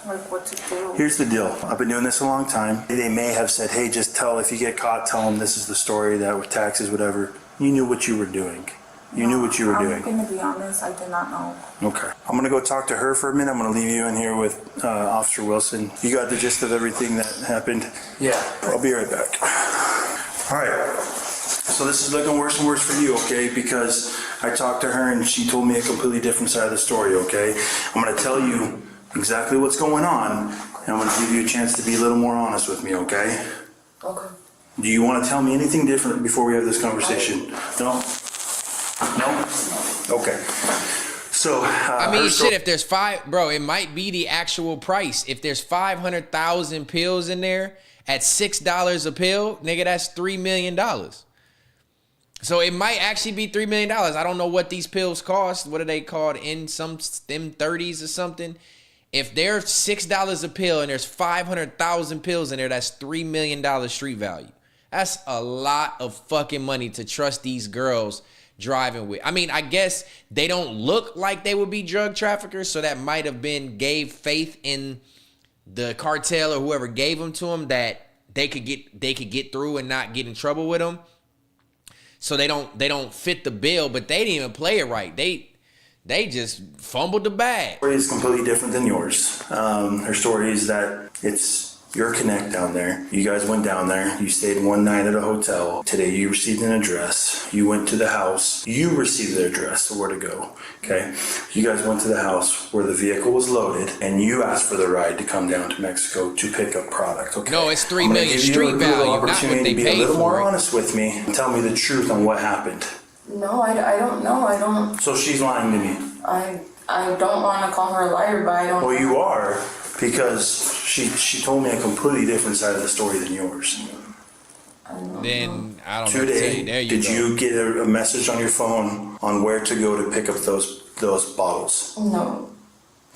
like what to do. Here's the deal. I've been doing this a long time. They may have said, hey, just if you get caught, tell them this is the story, that with taxes, whatever. You knew what you were doing. You knew what you were doing. I'm going to be honest, I did not know. Okay. I'm going to go talk to her for a minute. I'm going to leave you in here with Officer Wilson. You got the gist of everything that happened? Yeah. I'll be right back. All right. So this is looking worse and worse for you, okay? Because I talked to her and she told me a completely different side of the story, okay? I'm going to tell you exactly what's going on, and I'm going to give you a chance to be a little more honest with me, okay? Okay. Do you want to tell me anything different before we have this conversation? No? No? Okay. So, I mean, shit, if there's bro, it might be the actual price. If there's 500,000 pills in there at $6 a pill, nigga, that's $3 million. So it might actually be $3 million. I don't know what these pills cost. What are they called in them 30s or something? If they're $6 a pill and there's 500,000 pills in there, that's $3 million street value. That's a lot of fucking money to trust these girls driving with. I mean, I guess they don't look like they would be drug traffickers, so that might have been gave faith in the cartel or whoever gave them to them that they could get through and not get in trouble with them. So they don't fit the bill, but they didn't even play it right. They just fumbled the bag. Her story is completely different than yours. Her story is that it's your connect down there. You guys went down there. You stayed one night at a hotel. Today you received an address. You went to the house. You received the address of where to go. Okay? You guys went to the house where the vehicle was loaded, and you asked for the ride to come down to Mexico to pick up product. Okay? No, it's $3 million street value, not what they be paid a little for more it. honest with me and tell me the truth on what happened. No, I don't know. I don't. So she's lying to me. I don't want to call her a liar, but I don't. Well, you are, Because she told me a completely different side of the story than yours. Then I don't know what to tell Today, you. There you did go. you get a message on your phone on where to go to pick up those bottles? No.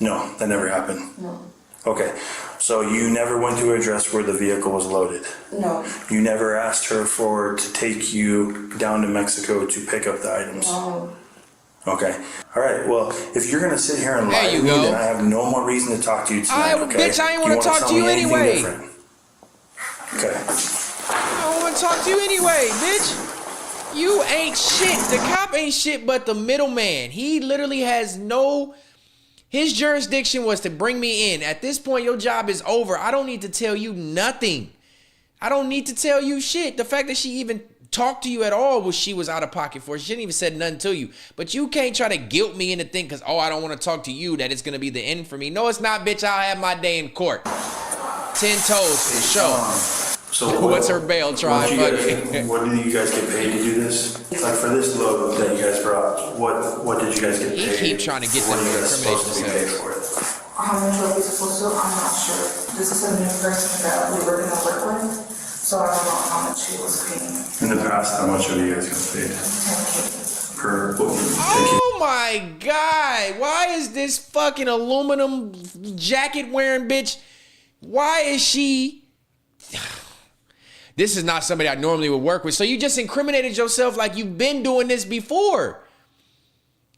No, that never happened. No. Okay, so you never went to an address where the vehicle was loaded. No. You never asked her to take you down to Mexico to pick up the items. No. Okay. All right. Well, if you're gonna sit here and lie to me, then I have no more reason to talk to you tonight. Okay? Bitch, I ain't want to talk to tell you me anything anyway. different? Okay. I don't want to talk to you anyway, bitch. You ain't shit. The cop ain't shit but the middleman. He literally has no... His jurisdiction was to bring me in. At this point, your job is over. I don't need to tell you nothing. I don't need to tell you shit. The fact that she even talked to you at all was she was out of pocket for. She didn't even said nothing to you. But you can't try to guilt me into thinking, because, oh, I don't want to talk to you, that it's going to be the end for me. No, it's not, bitch. I'll have my day in court. 10 toes for sure. So what's her bail trial? What do you guys get paid to do this? Like for this load that you guys brought, what did you guys get paid? He keep trying to get them to incrimination themselves. How much are we supposed to? I'm not sure. This is a new person that we were gonna work with, so I don't know how much he was paying. In the past, how much have you guys got paid? 10K. Per book? Oh my God. Why is this fucking aluminum jacket wearing bitch? Why is she... This is not somebody I normally would work with. So you just incriminated yourself like you've been doing this before.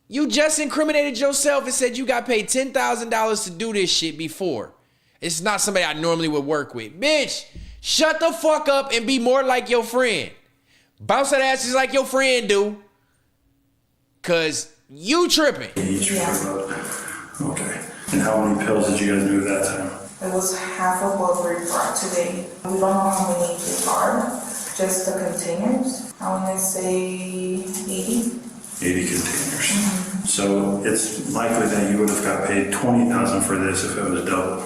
You just incriminated yourself and said you got paid $10,000 to do this shit before. It's not somebody I normally would work with. Bitch, shut the fuck up and be more like your friend. Bounce that ass just like your friend do. Cause you tripping. Okay. And how many pills did you guys do at that time? It was half of what we brought today. We don't know how many they are, just the containers. I want to say 80. 80 containers. Mm-hmm. So it's likely that you would have got paid $20,000 for this if it was double.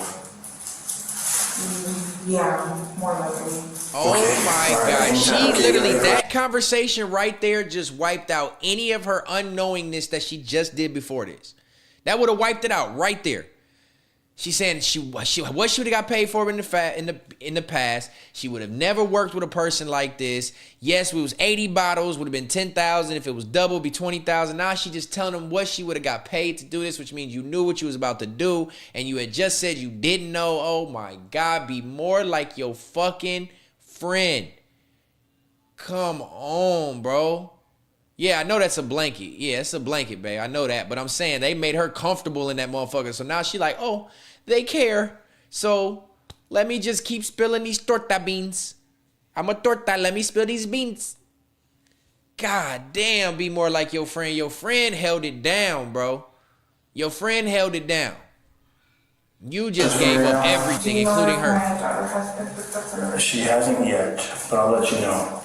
Yeah, more likely. Oh Okay. my God. She literally, that conversation right there just wiped out any of her unknowingness that she just did before this. That would have wiped it out right there. She's saying what she would have got paid for in the past. She would have never worked with a person like this. Yes, it was 80 bottles, would have been 10,000. If it was double, it'd be 20,000. Now she's just telling them what she would have got paid to do this, which means you knew what you was about to do, and you had just said you didn't know. Oh my God, be more like your fucking friend. Come on, bro. Yeah, I know that's a blanket. Yeah, it's a blanket, babe. I know that. But I'm saying they made her comfortable in that motherfucker. So now she like, oh, they care. So let me just keep spilling these torta beans. I'm a torta. Let me spill these beans. God damn, be more like your friend. Your friend held it down, bro. Your friend held it down. You just gave up everything, including her. She hasn't yet, but I'll let you know.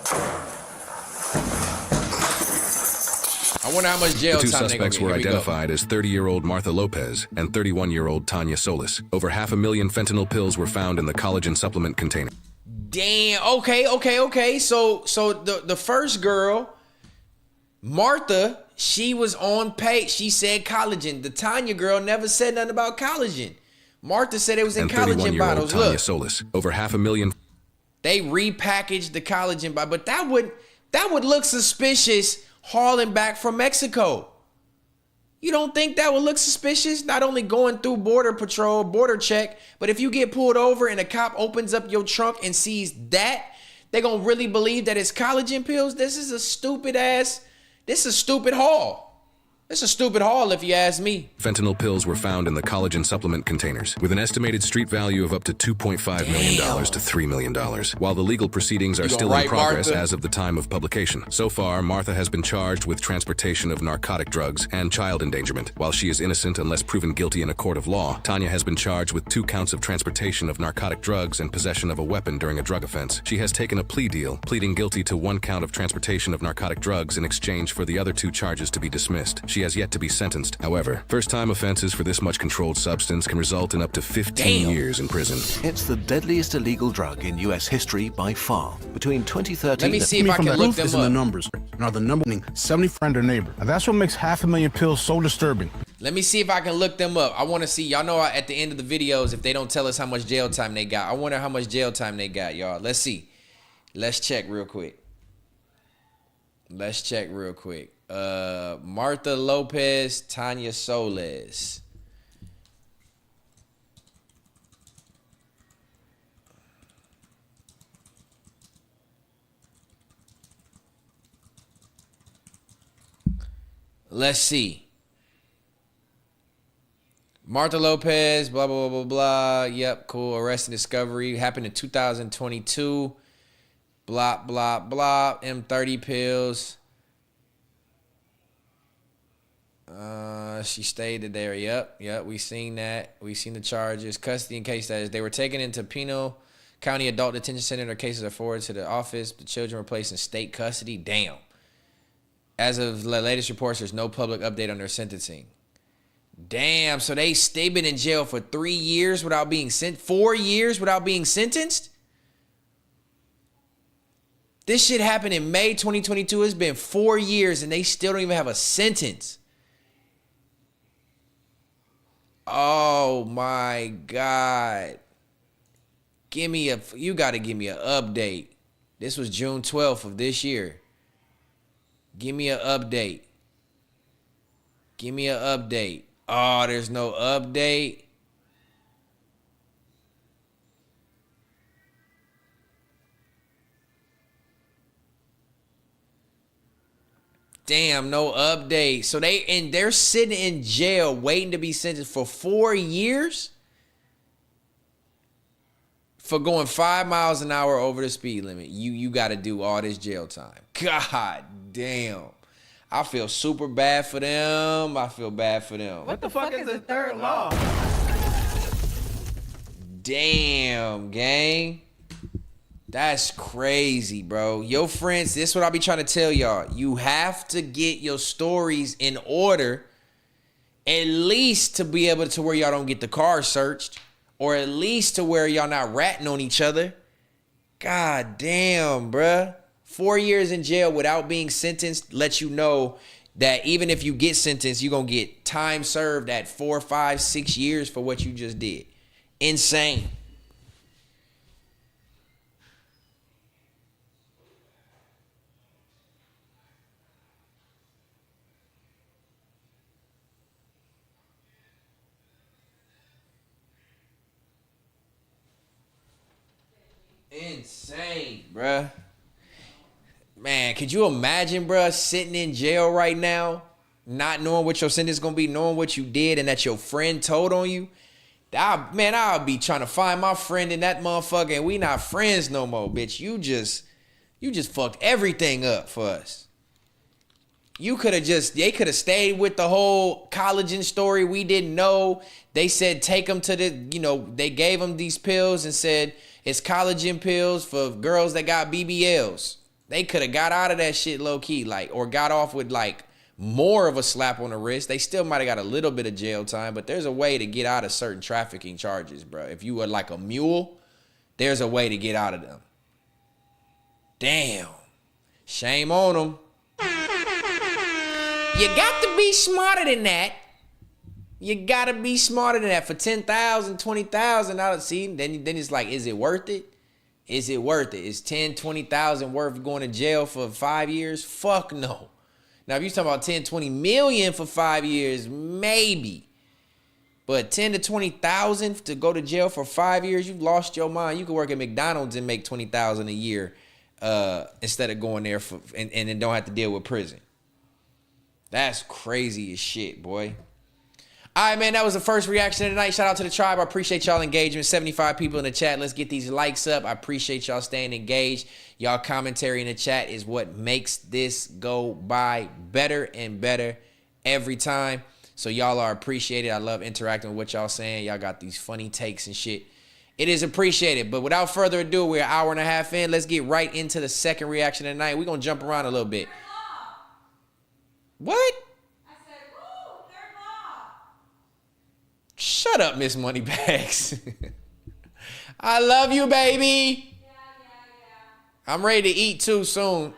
I wonder how much jail The two time suspects were identified as 30-year-old Martha Lopez and 31-year-old Tanya Solis. Over 500,000 fentanyl pills were found in the collagen supplement container. Damn. Okay. So the first girl, Martha, she was on page. She said collagen. The Tanya girl never said nothing about collagen. Martha said it was in And collagen 31-year-old bottles. Tanya Look, Solis. Over 500,000. they repackaged the collagen bottle, but that would look suspicious hauling back from Mexico. You don't think that would look suspicious? Not only going through border patrol, border check, but if you get pulled over and a cop opens up your trunk and sees that, they gonna really believe that it's collagen pills? This is a stupid haul. It's a stupid haul if you ask me. Fentanyl pills were found in the collagen supplement containers with an estimated street value of up to $2.5 million to $3 million. While the legal proceedings are still in progress as of the time of publication. So far, Martha has been charged with transportation of narcotic drugs and child endangerment. While she is innocent unless proven guilty in a court of law, Tanya has been charged with 2 counts of transportation of narcotic drugs and possession of a weapon during a drug offense. She has taken a plea deal, pleading guilty to 1 count of transportation of narcotic drugs in exchange for the other 2 charges to be dismissed. She has yet to be sentenced. However, first-time offenses for this much controlled substance can result in up to 15 years in prison. It's the deadliest illegal drug in U.S. history by far. Between 2013... Let me see if I can look them is up. in the numbers, and are the number 70 friend or neighbor. And that's what makes 500,000 pills so disturbing. Let me see if I can look them up. I want to see. Y'all know at the end of the videos, if they don't tell us how much jail time they got. I wonder how much jail time they got, y'all. Let's see. Let's check real quick. Martha Lopez, Tanya Soles. Let's see. Martha Lopez, blah, blah, blah, blah, blah. Yep, cool. Arrest and discovery. Happened in 2022. Blah, blah, blah. M30 pills. She stayed there. Yep. We seen that. We seen the charges. Custody and case status. They were taken into Pinal County Adult Detention Center. Their cases are forwarded to the office. The children were placed in state custody. Damn. As of the latest reports, there's no public update on their sentencing. Damn, so they've been in jail for 3 years without being 4 years without being sentenced? This shit happened in May 2022. It's been 4 years and they still don't even have a sentence. Oh my God. You gotta give me an update. This was June 12th of this year. Give me an update. Oh, there's no update. Damn, no update. So they're sitting in jail waiting to be sentenced for 4 years for going 5 miles an hour over the speed limit. You got to do all this jail time. God damn. I feel super bad for them. What the fuck is the third law? Damn, gang. That's crazy, bro. Yo, friends, this is what I'll be trying to tell y'all. You have to get your stories in order, at least to be able to where y'all don't get the car searched, or at least to where y'all not ratting on each other. God damn, bruh. 4 years in jail without being sentenced lets you know that even if you get sentenced, you're going to get time served at 4, 5, 6 years for what you just did. Insane. Insane, bruh. Man, could you imagine, bruh, sitting in jail right now, not knowing what your sentence is going to be, knowing what you did and that your friend told on you? I'll be trying to find my friend in that motherfucker and we not friends no more, bitch. You just fucked everything up for us. They could have stayed with the whole collagen story. We didn't know. They said take them to they gave them these pills and said it's collagen pills for girls that got BBLs. They could have got out of that shit low key, or got off with more of a slap on the wrist. They still might have got a little bit of jail time, but there's a way to get out of certain trafficking charges, bro. If you were like a mule, there's a way to get out of them. Damn. Shame on them. You got to be smarter than that. For 10,000, 20,000. See, then it's like, is it worth it? Is 10, 20,000 worth going to jail for 5 years? Fuck no. Now, if you're talking about 10, 20 million for 5 years, maybe. But 10 to 20,000 to go to jail for 5 years, you've lost your mind. You can work at McDonald's and make 20,000 a year instead of going there and then don't have to deal with prison. That's crazy as shit, boy. All right, man, that was the first reaction of the night. Shout out to the tribe. I appreciate y'all engagement. 75 people in the chat. Let's get these likes up. I appreciate y'all staying engaged. Y'all commentary in the chat is what makes this go by better and better every time. So y'all are appreciated. I love interacting with what y'all saying. Y'all got these funny takes and shit. It is appreciated. But without further ado, we're an hour and a half in. Let's get right into the second reaction of the night. We're going to jump around a little bit. What? Shut up, Miss Moneybags. I love you, baby. Yeah. I'm ready to eat too soon.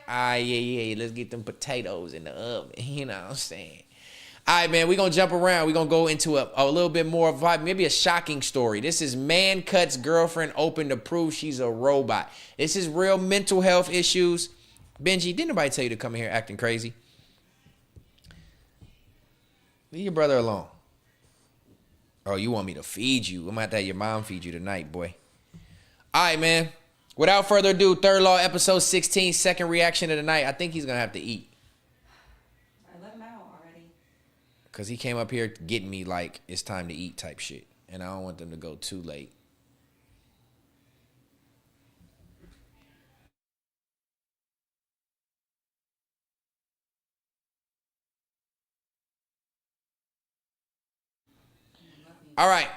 Yeah. Let's get them potatoes in the oven. You know what I'm saying? All right, man, we're going to jump around. We're going to go into a little bit more of maybe a shocking story. This is man cuts girlfriend open to prove she's a robot. This is real mental health issues. Benji, didn't nobody tell you to come in here acting crazy? Leave your brother alone. Oh, you want me to feed you? I'm going to have to have your mom feed you tonight, boy. All right, man. Without further ado, Third Law, episode 16, second reaction of the night. I think he's going to have to eat. Because he came up here getting me like it's time to eat type shit. And I don't want them to go too late. All right.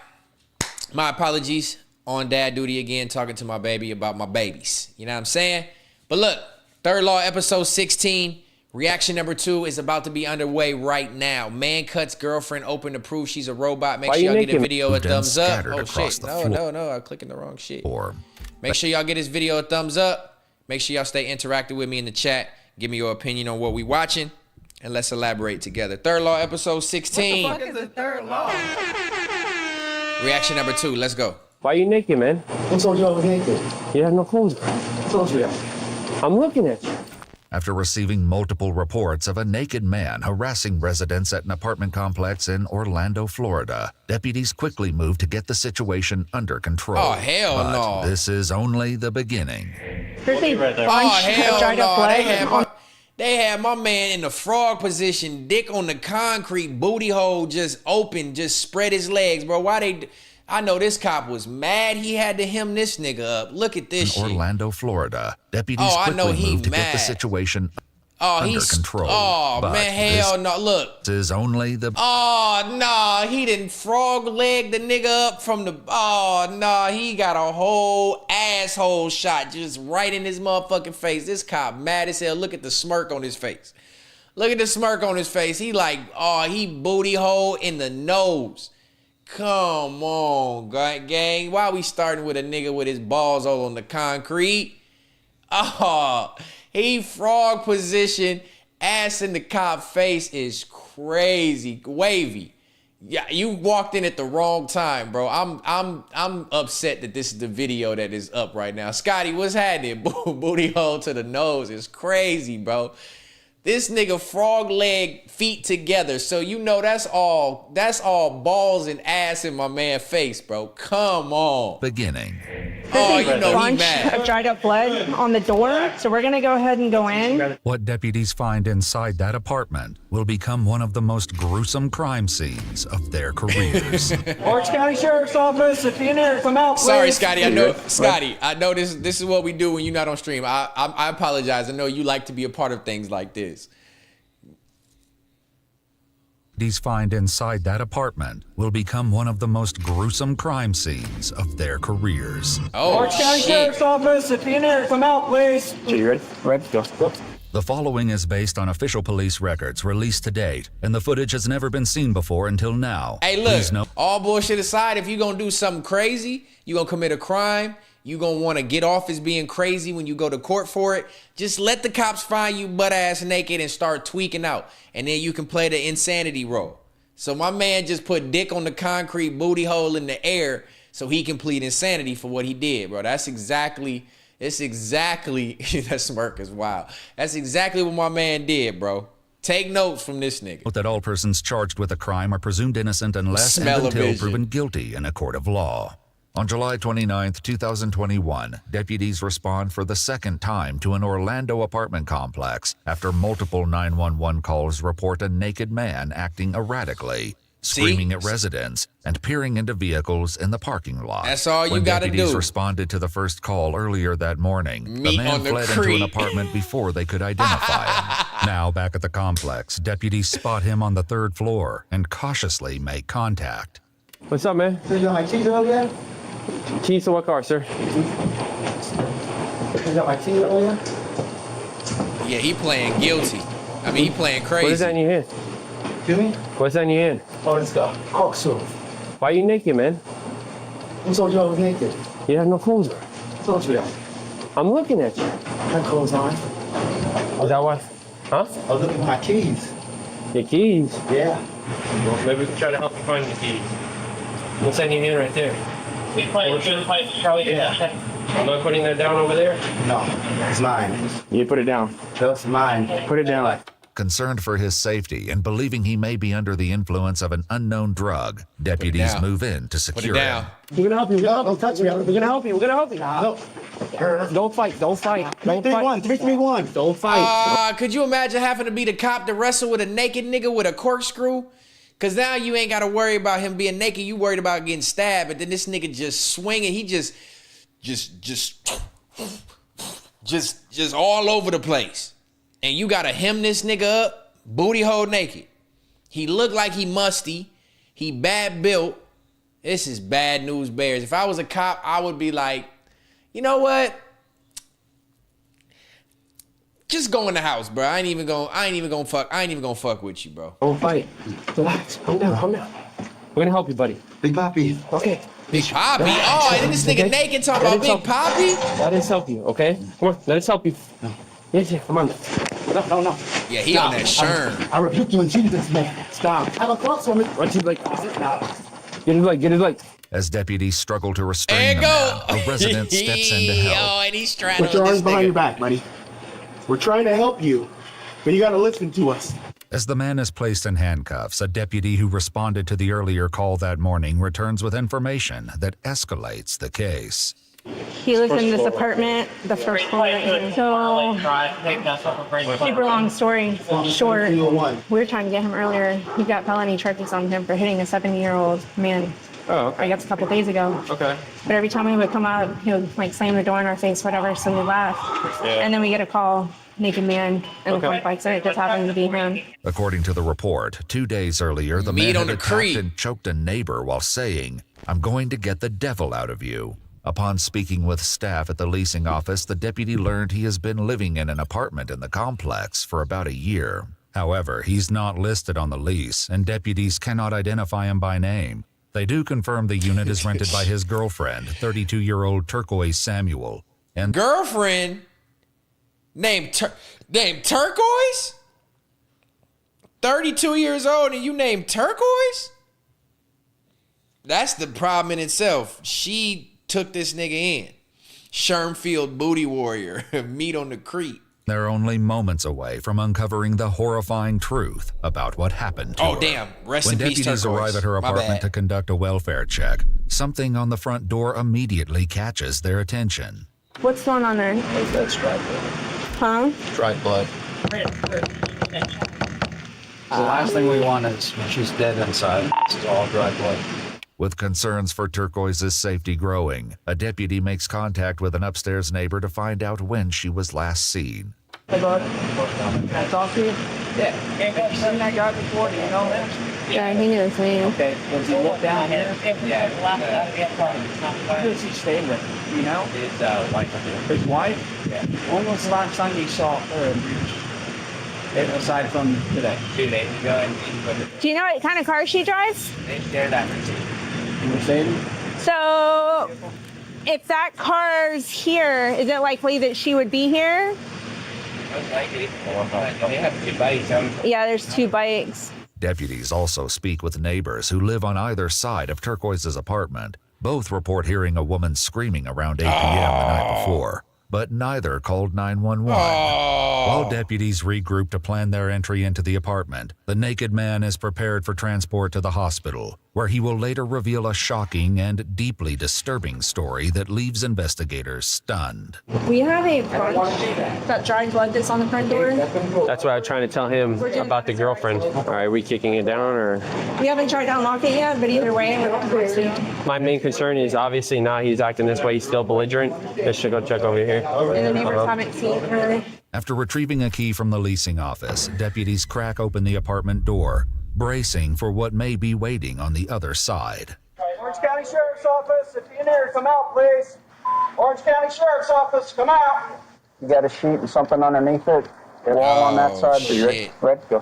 My apologies. On dad duty again, talking to my baby about my babies. You know what I'm saying? But look, Third Law, episode 16. Reaction number 2 is about to be underway right now. Man cuts girlfriend open to prove she's a robot. Make sure y'all get a video a thumbs up. Oh, shit. No. I'm clicking the wrong shit. Make sure y'all get this video a thumbs up. Make sure y'all stay interactive with me in the chat. Give me your opinion on what we watching. And let's elaborate together. Third Law, episode 16. What the fuck is the Third Law? Reaction number 2. Let's go. Why are you naked, man? Who told you I was naked? You have no clothes on. Who told you that? I'm looking at you. After receiving multiple reports of a naked man harassing residents at an apartment complex in Orlando, Florida, deputies quickly moved to get the situation under control. Oh, hell but no. This is only the beginning. Oh, hell no. They had my man in the frog position, dick on the concrete, booty hole just open, just spread his legs, bro. I know this cop was mad he had to hem this nigga up. Look at this shit. In Orlando, Florida, deputies quickly moved to get the situation under control. Oh, but man, hell no. Look. This is only the... Oh, no. He didn't frog leg the nigga up from the... Oh, no. He got a whole asshole shot just right in his motherfucking face. This cop mad as hell. Look at the smirk on his face. Look at the smirk on his face. He like, oh, he booty hole in the nose. Come on, gang. Why are we starting with a nigga with his balls all on the concrete? Oh, he frog position, ass in the cop face is crazy. Wavy. Yeah, you walked in at the wrong time, bro. I'm upset that this is the video that is up right now. Scotty, what's happening? Booty hole to the nose is crazy, bro. This nigga frog leg feet together. So you know that's all balls and ass in my man's face, bro. Come on. Beginning. Oh, you know he mad. Of dried up blood on the door. So we're gonna go ahead and go in. What deputies find inside that apartment will become one of the most gruesome crime scenes of their careers. Orange County Sheriff's Office, if you're in there, come out, please. Sorry, Scotty. I know this is what we do when you're not on stream. I apologize. I know you like to be a part of things like this. Deputies find inside that apartment will become one of the most gruesome crime scenes of their careers. Oh, Orange County Sheriff's Office, if you're in there, come out, please. So you ready? Ready? Go. The following is based on official police records released to date, and the footage has never been seen before until now. Hey, look, all bullshit aside, if you're going to do something crazy, you're going to commit a crime, you're going to want to get off as being crazy when you go to court for it, just let the cops find you butt-ass naked and start tweaking out. And then you can play the insanity role. So my man just put dick on the concrete, booty hole in the air so he can plead insanity for what he did, bro. That's exactly, that smirk is wild. That's exactly what my man did, bro. Take notes from this nigga. Note that all persons charged with a crime are presumed innocent unless and until proven guilty in a court of law. On July 29, 2021, deputies respond for the second time to an Orlando apartment complex after multiple 911 calls report a naked man acting erratically, screaming at residents, and peering into vehicles in the parking lot. That's all you gotta do. When deputies responded to the first call earlier that morning, the man fled into an apartment before they could identify him. Now, back at the complex, deputies spot him on the third floor and cautiously make contact. What's up, man? Did you my keys earlier? Keys to what car, sir? Is that my keys earlier? Yeah, he playing guilty. I mean, he playing crazy. What is that in your hand? Excuse me? What's that in your hand? Oh, it's got cork soup. Why are you naked, man? Who told you I was naked? You have no clothes on. Who told you that? I'm looking at you. I had clothes on. Is that what? Huh? I was looking for my keys. Your keys? Yeah. Well, maybe we can try to help you find the keys. We'll send you in right there. Yeah. I'm not putting that down over there? No, it's mine. You put it down. That's mine. Put it down. Concerned for his safety and believing he may be under the influence of an unknown drug, deputies move in to secure him. We're gonna help you. Don't touch me. We're gonna help you. No. Don't fight. Don't fight. 3-3-1. Don't fight. Could you imagine having to be the cop to wrestle with a naked nigga with a corkscrew? Cause now you ain't gotta worry about him being naked. You worried about getting stabbed, but then this nigga just swinging. He just all over the place. And you gotta hem this nigga up, booty hole naked. He look like he musty. He bad built. This is bad news bears. If I was a cop, I would be like, you know what? Just go in the house, bro. I ain't even gonna fuck with you, bro. Don't fight. Relax. Calm down. We're gonna help you, buddy. Big Papi. Okay. Big Papi? Oh, and this nigga naked talking about Big Papi? Let us help you, okay? Come on, let us help you. Yes, come on. No. Yeah, he on that sherm. I rebuke you in Jesus' name. Stop. I have a cross on me. Run to the leg. Get his leg. As deputies struggle to restrain the man, a resident steps in to help. Oh, and he's straddling Put your arms this behind nigga. your back, buddy. We're trying to help you, but you gotta listen to us. As the man is placed in handcuffs, a deputy who responded to the earlier call that morning returns with information that escalates the case. He lives in this apartment, the first floor. So, super long story short, we were trying to get him earlier. He got felony charges on him for hitting a 70-year-old man. Oh, okay. I guess a couple days ago. Okay. But every time he would come out, he would like slam the door in our face, whatever, so we laugh. Yeah. And then we get a call, naked man, and the phone bikes, and it just happened to be him. According to the report, 2 days earlier, the man had attacked and choked a neighbor while saying, "I'm going to get the devil out of you." Upon speaking with staff at the leasing office, the deputy learned he has been living in an apartment in the complex for about a year. However, he's not listed on the lease, and deputies cannot identify him by name. They do confirm the unit is rented by his girlfriend, 32-year-old Turquoise Samuel. And girlfriend named Turquoise? 32 years old and you named Turquoise? That's the problem in itself. She took this nigga in. Shermfield booty warrior. Meat on the creek. They're only moments away from uncovering the horrifying truth about what happened to her. Oh, damn. Rest when in peace, deputies Turquoise. arrive at her My apartment bad. to conduct a welfare check, something on the front door immediately catches their attention. What's going on there? That's dried blood. Huh? Dried blood. The last thing we want is she's dead inside. This is all dried blood. With concerns for Turquoise's safety growing, a deputy makes contact with an upstairs neighbor to find out when she was last seen. Hey, bud. Can I talk to you? Yeah. Have you seen that guy before? Do you know him? Yeah, he knew his name. Okay. Does he look down here? Yeah. Who does he stay with? Do you know? His wife. His wife? Yeah. When was the last time you saw her? Aside from today. 2 days ago. Do you know what kind of car she drives? They're that. Mercedes? So, if that car's here, is it likely that she would be here? They have 2 bikes. Yeah, there's 2 bikes. Deputies also speak with neighbors who live on either side of Turquoise's apartment. Both report hearing a woman screaming around 8 p.m. the night before, but neither called 911. While deputies regroup to plan their entry into the apartment, the naked man is prepared for transport to the hospital, where he will later reveal a shocking and deeply disturbing story that leaves investigators stunned. We have a that dried blood that's on the front door. That's what I was trying to tell him about the girlfriend. All right, are we kicking it down or? We haven't tried to unlock it yet, but either way, we're going to see. My main concern is obviously now he's acting this way. He's still belligerent. Let's go check over here. And the neighbors haven't seen her. After retrieving a key from the leasing office, deputies crack open the apartment door, bracing for what may be waiting on the other side. Orange County Sheriff's Office, if you're in there, come out, please. Orange County Sheriff's Office, come out. You got a sheet and something underneath it. Wall on that side. Shit. Red, go.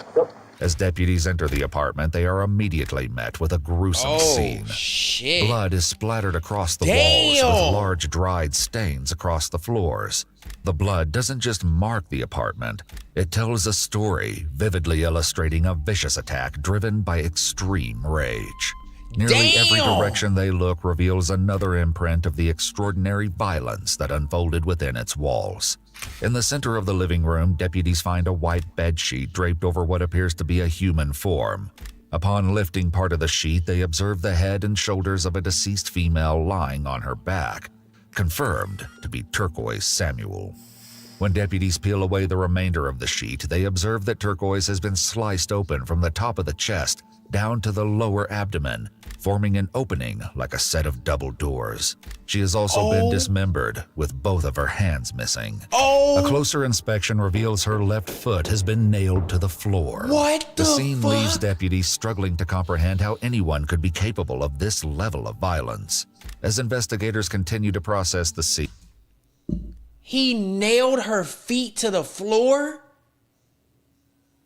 As deputies enter the apartment, they are immediately met with a gruesome scene. Shit. Blood is splattered across the walls with large dried stains across the floors. The blood doesn't just mark the apartment, it tells a story, vividly illustrating a vicious attack driven by extreme rage. Nearly every direction they look reveals another imprint of the extraordinary violence that unfolded within its walls. In the center of the living room, deputies find a white bedsheet draped over what appears to be a human form. Upon lifting part of the sheet, they observe the head and shoulders of a deceased female lying on her back, confirmed to be Turquoise Samuel. When deputies peel away the remainder of the sheet, they observe that Turquoise has been sliced open from the top of the chest down to the lower abdomen, forming an opening like a set of double doors. She has also been dismembered, with both of her hands missing. A closer inspection reveals her left foot has been nailed to the floor. The scene leaves deputies struggling to comprehend how anyone could be capable of this level of violence. As investigators continue to process the scene, he nailed her feet to the floor,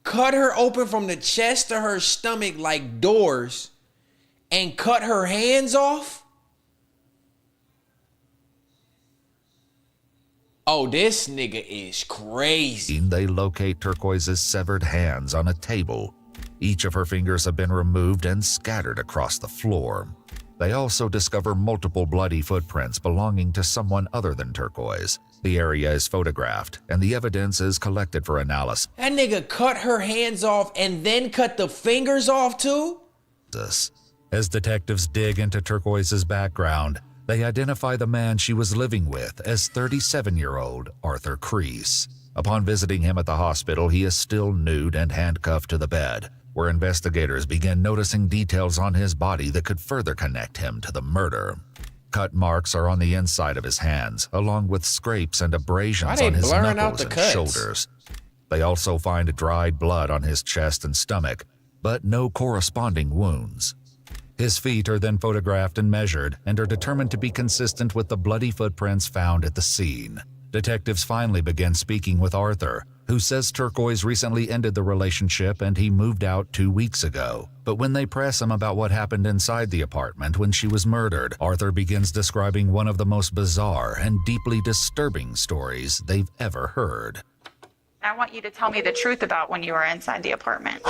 cut her open from the chest to her stomach like doors, and cut her hands off? Oh, this nigga is crazy. They locate Turquoise's severed hands on a table. Each of her fingers have been removed and scattered across the floor. They also discover multiple bloody footprints belonging to someone other than Turquoise. The area is photographed, and the evidence is collected for analysis. That nigga cut her hands off and then cut the fingers off too? As detectives dig into Turquoise's background, they identify the man she was living with as 37-year-old Arthur Creese. Upon visiting him at the hospital, he is still nude and handcuffed to the bed, where investigators begin noticing details on his body that could further connect him to the murder. Cut marks are on the inside of his hands, along with scrapes and abrasions on his knuckles and shoulders. They also find dried blood on his chest and stomach, but no corresponding wounds. His feet are then photographed and measured and are determined to be consistent with the bloody footprints found at the scene. Detectives finally begin speaking with Arthur, who says Turquoise recently ended the relationship and he moved out 2 weeks ago. But when they press him about what happened inside the apartment when she was murdered, Arthur begins describing one of the most bizarre and deeply disturbing stories they've ever heard. I want you to tell me the truth about when you were inside the apartment.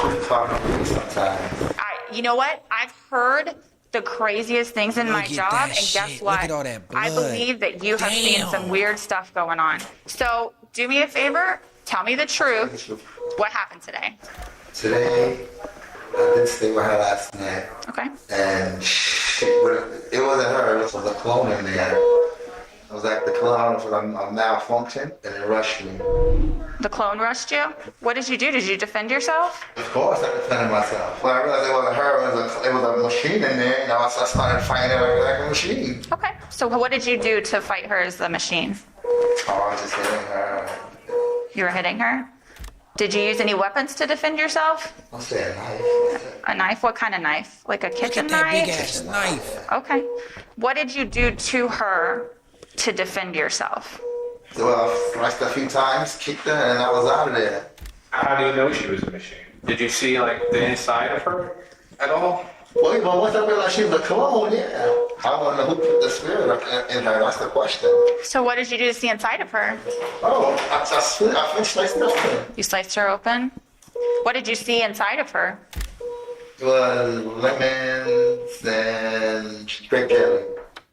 You know what? I've heard the craziest things in my job, and guess what? I believe that you have seen some weird stuff going on. So do me a favor, tell me the truth. What happened today? Today, I did stay with her last night. Okay. And it wasn't her, it was a clone in there. I was like, the clone was I'm malfunctioned, and it rushed me. The clone rushed you? What did you do? Did you defend yourself? Of course I defended myself. When I realized it wasn't her, it was a machine in there, and I started fighting her like a machine. Okay. So what did you do to fight her as the machine? Oh, I was just hitting her. You were hitting her? Did you use any weapons to defend yourself? I'll say a knife. A knife? What kind of knife? Like a kitchen knife? Big ass knife. Okay. What did you do to her to defend yourself? Well, I sliced a few times, kicked her, and I was out of there. How do you know she was a machine? Did you see like the inside of her at all? Well, once I realized she was a clone, yeah. I want to know who put the spirit in her. That's the question. So what did you do to see inside of her? Oh, I sliced her open. You sliced her open? What did you see inside of her? It was lemons and grape jelly.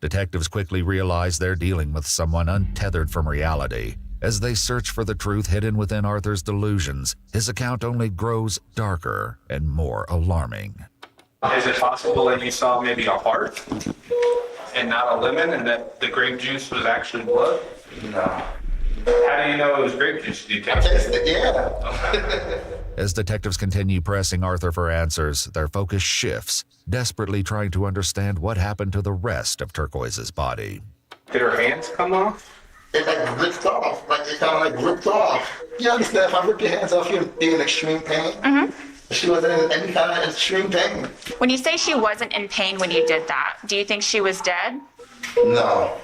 Detectives quickly realize they're dealing with someone untethered from reality. As they search for the truth hidden within Arthur's delusions, his account only grows darker and more alarming. Is it possible that you saw maybe a heart and not a lemon, and that the grape juice was actually blood? No. How do you know it was grape juice? Do you taste it? Yeah. Okay. As detectives continue pressing Arthur for answers, their focus shifts, desperately trying to understand what happened to the rest of Turquoise's body. Did her hands come off? It like ripped off, like it kind of like ripped off. You understand? If I rip your hands off, you'll be in extreme pain. Mm-hmm. She wasn't in any kind of extreme pain. When you say she wasn't in pain when you did that, do you think she was dead? No.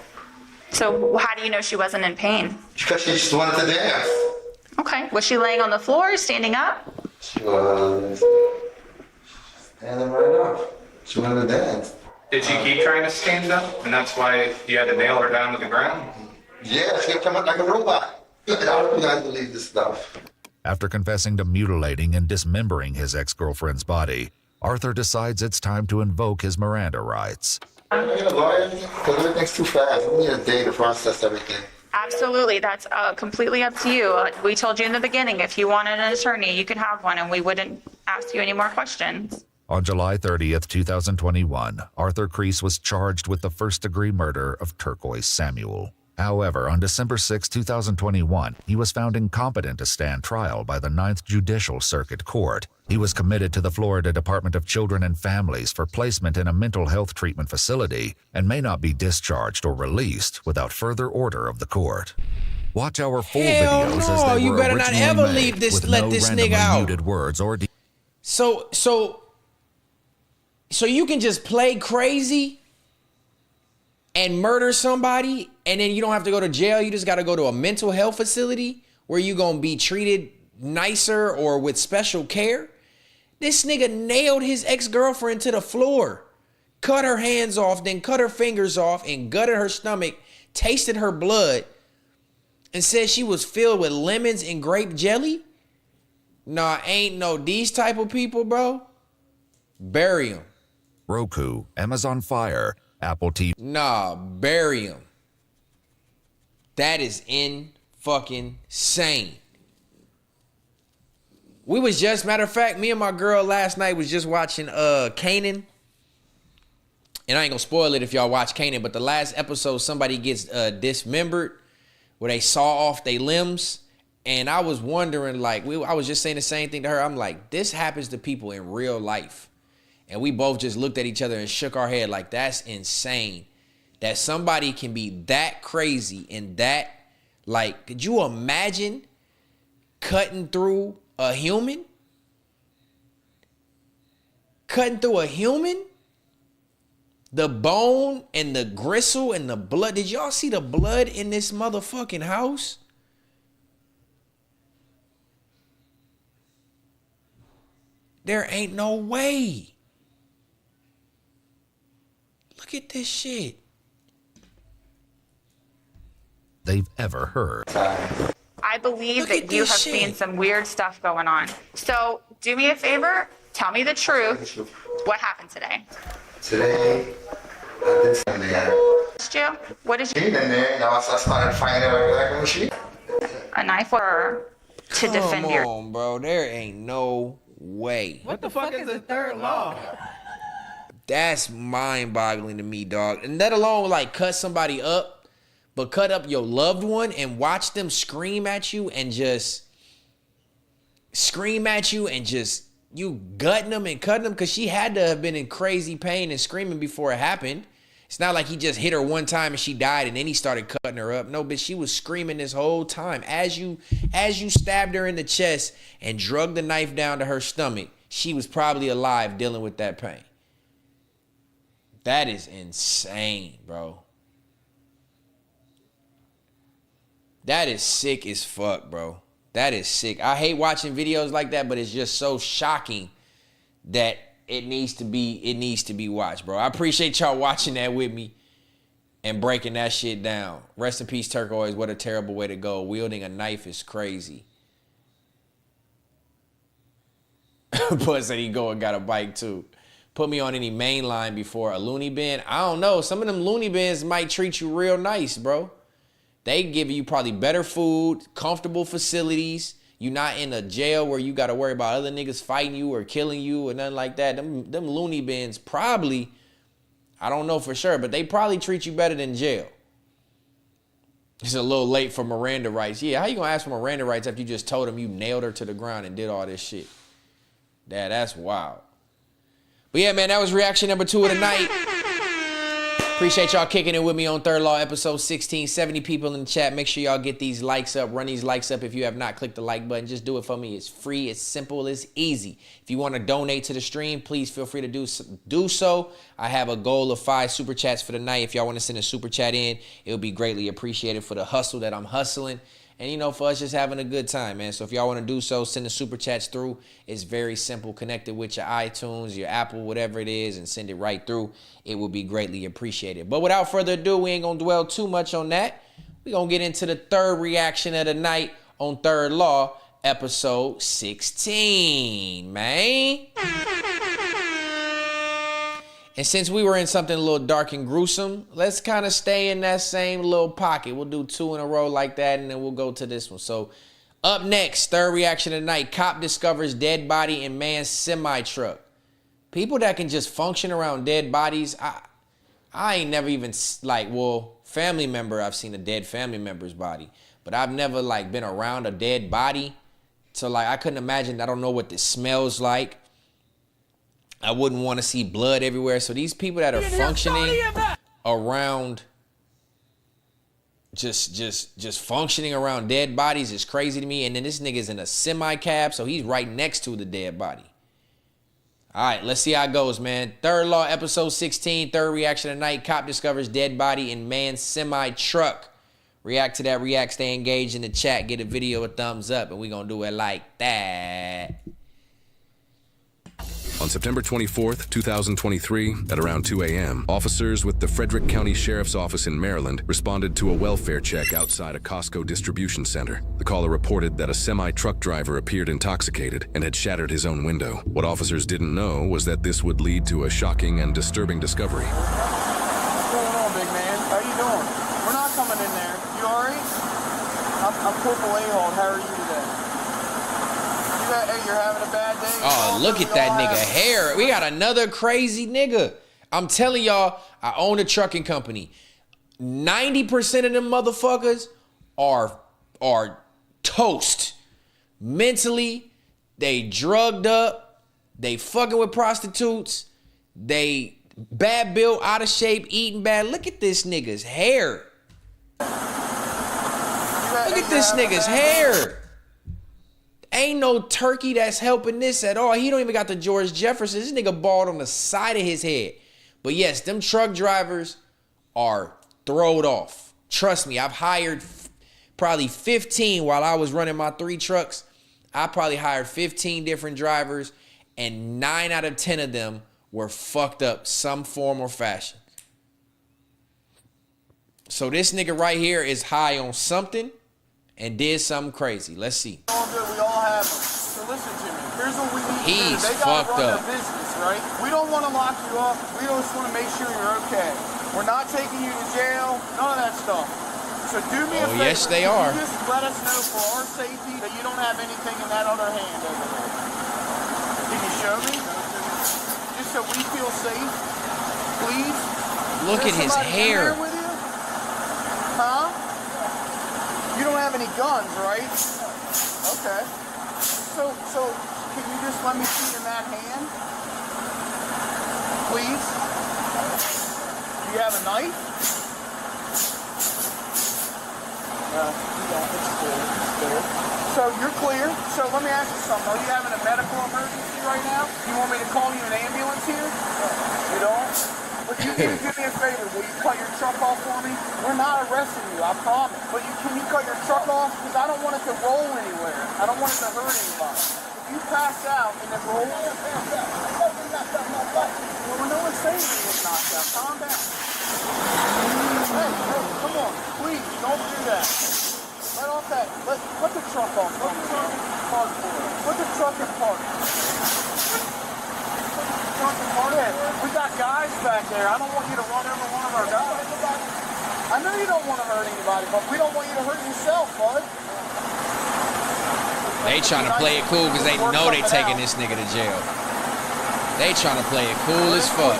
So how do you know she wasn't in pain? Because she just wanted to dance. Okay. Was she laying on the floor, standing up? She was standing right up. She wanted to dance. Did she keep trying to stand up, and that's why you had to nail her down to the ground? Yeah, she kept coming like a robot. I don't guys believe this stuff. After confessing to mutilating and dismembering his ex-girlfriend's body, Arthur decides it's time to invoke his Miranda rights. I need a lawyer because everything's too fast. I need a day to process everything. Absolutely. That's completely up to you. We told you in the beginning, if you wanted an attorney, you could have one, and we wouldn't ask you any more questions. On July 30th, 2021, Arthur Crease was charged with the first-degree murder of Turquoise Samuel. However, on December 6, 2021, he was found incompetent to stand trial by the 9th Judicial Circuit Court. He was committed to the Florida Department of Children and Families for placement in a mental health treatment facility and may not be discharged or released without further order of the court. Watch our full videos as they you were better not originally ever made leave this, with let no this randomly nigga out. muted words or So you can just play crazy and murder somebody, and then you don't have to go to jail. You just got to go to a mental health facility where you going to be treated nicer or with special care. This nigga nailed his ex-girlfriend to the floor, cut her hands off, then cut her fingers off and gutted her stomach, tasted her blood, and said she was filled with lemons and grape jelly. Nah, ain't no these type of people, bro. Bury them. Roku, Amazon Fire, Apple TV. Nah, bury him. That is fucking insane. We was just, matter of fact, me and my girl last night was just watching Kanan. And I ain't gonna spoil it if y'all watch Kanan, but the last episode, somebody gets dismembered where they saw off their limbs. And I was wondering, like, I was just saying the same thing to her. I'm like, this happens to people in real life. And we both just looked at each other and shook our head like, that's insane. That somebody can be that crazy and that, like, could you imagine cutting through a human? Cutting through a human? The bone and the gristle and the blood. Did y'all see the blood in this motherfucking house? There ain't no way. Look at this shit. They've ever heard. I believe that you have seen some weird stuff going on. So do me a favor, tell me the truth. What happened today? Today, I did something there. What did you? In there, now I started fighting her like a machine. A knife or to defend your. Come on, bro. There ain't no way. What the fuck is the third law? That's mind-boggling to me, dog. And let alone like cut somebody up, but cut up your loved one and watch them scream at you and just you gutting them and cutting them, because she had to have been in crazy pain and screaming before it happened. It's not like he just hit her one time and she died and then he started cutting her up. No, but she was screaming this whole time. As you stabbed her in the chest and drug the knife down to her stomach, she was probably alive dealing with that pain. That is insane, bro. That is sick as fuck, bro. That is sick. I hate watching videos like that, but it's just so shocking that it needs to be watched, bro. I appreciate y'all watching that with me and breaking that shit down. Rest in peace, Turquoise. What a terrible way to go. Wielding a knife is crazy. But said he go and got a bike too. Put me on any main line before a loony bin. I don't know. Some of them loony bins might treat you real nice, bro. They give you probably better food, comfortable facilities. You're not in a jail where you got to worry about other niggas fighting you or killing you or nothing like that. Them loony bins probably, I don't know for sure, but they probably treat you better than jail. It's a little late for Miranda rights. Yeah, how you gonna ask for Miranda rights after you just told him you nailed her to the ground and did all this shit? That's wild. But yeah, man, that was reaction number 2 of the night. Appreciate y'all kicking it with me on Third Law episode 16. 70 people in the chat. Make sure y'all get these likes up. Run these likes up if you have not clicked the like button. Just do it for me. It's free. It's simple. It's easy. If you want to donate to the stream, please feel free to do so. I have a goal of 5 super chats for the night. If y'all want to send a super chat in, it would be greatly appreciated for the hustle that I'm hustling. And, you know, for us just having a good time, man. So if y'all want to do so, send the super chats through. It's very simple. Connect it with your iTunes, your Apple, whatever it is, and send it right through. It will be greatly appreciated. But without further ado, we ain't going to dwell too much on that. We're going to get into the third reaction of the night on Third Law, episode 16, man. And since we were in something a little dark and gruesome, let's kind of stay in that same little pocket. We'll do 2 in a row like that, and then we'll go to this one. So up next, third reaction of the night, cop discovers dead body in man's semi-truck. People that can just function around dead bodies, I ain't never even, like, well, family member, I've seen a dead family member's body, but I've never, like, been around a dead body. So, like, I couldn't imagine. I don't know what this smells like. I wouldn't want to see blood everywhere. So these people that are functioning around, just functioning around dead bodies is crazy to me. And then this nigga's in a semi-cab, so he's right next to the dead body. All right, let's see how it goes, man. Third Law, episode 16, third reaction of the night. Cop discovers dead body in man's semi-truck. React to that, react, stay engaged in the chat, get a video a thumbs up, and we gonna do it like that. On September 24th, 2023, at around 2 a.m., officers with the Frederick County Sheriff's Office in Maryland responded to a welfare check outside a Costco distribution center. The caller reported that a semi-truck driver appeared intoxicated and had shattered his own window. What officers didn't know was that this would lead to a shocking and disturbing discovery. What's going on, big man? How you doing? We're not coming in there. You all right? I'm Corporal A-Hold. How are you today? Hey, you're having a bad day? Oh, look at that nigga hair. We got another crazy nigga. I'm telling y'all, I own a trucking company. 90% of them motherfuckers are toast. Mentally, they drugged up. They fucking with prostitutes. They bad built, out of shape, eating bad. Look at this nigga's hair. Look at this nigga's hair. Ain't no turkey that's helping this at all. He don't even got the George Jefferson. This nigga bald on the side of his head. But yes, them truck drivers are throwed off. Trust me, I've hired probably 15 while I was running my 3 trucks. I probably hired 15 different drivers, and 9 out of 10 of them were fucked up some form or fashion. So this nigga right here is high on something and did something crazy. Let's see. All good. We all have them. So listen to me. Here's what we need to do. He's They gotta fucked run up. their business, right? We don't want to lock you up. We just want to make sure you're okay. We're not taking you to jail. None of that stuff. So do me a favor. Yes, they are. You just let us know for our safety that you don't have anything in that other hand over there. Can you show me? Just so we feel safe, please. Look at his hair. With you? Huh? You don't have any guns, right? Okay. So can you just let me see in that hand? Please? Do you have a knife? Yeah, it's good. So you're clear. So let me ask you something. Are you having a medical emergency right now? You want me to call you an ambulance here? You don't? But you can do me a favor. Will you cut your truck off for me? We're not arresting you, I promise. But can you cut your truck off? Because I don't want it to roll anywhere. I don't want it to hurt anybody. If you pass out and it rolls... Well, no one's saying you was knocked out. Calm down. Hey, come on. Please, don't do that. Let off that. Put the truck off. Put the truck in park. We got guys back there. I don't want you to run over one of our guys. I know you don't want to hurt anybody, but we don't want you to hurt yourself, bud. They trying to play it cool because they know they taking this nigga to jail. They trying to play it cool as fuck.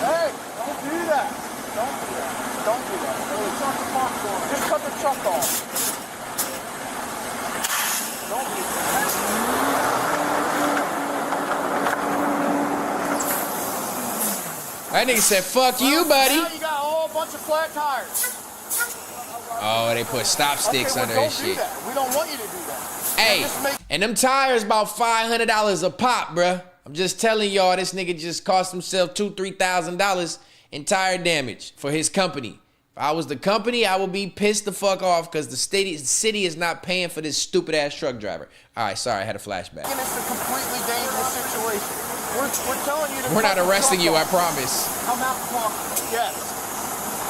Hey, don't do that. Don't do that. Don't do that. Just cut the truck off. Don't do that. That nigga said, fuck you, buddy. Now you got a whole bunch of flat tires. Oh, they put stop sticks under his shit. We don't want you to do that. Hey, and them tires about $500 a pop, bruh. I'm just telling y'all, this nigga just cost himself $2,000, $3,000 in tire damage for his company. If I was the company, I would be pissed the fuck off because the city is not paying for this stupid ass truck driver. All right, sorry, I had a flashback. It's a completely dangerous situation. We're telling you to. We're not arresting you, I promise. Come out and talk. Yes.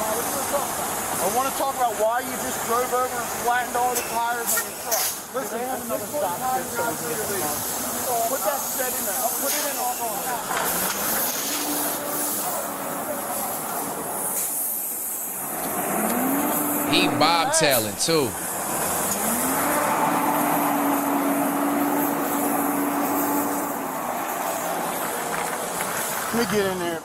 What do you want to talk about? I want to talk about why you just drove over and flattened all the tires on your truck. Listen, they have another stop. Put that set in there. I'll put it in all on. He bobtailing too. Let me get in there.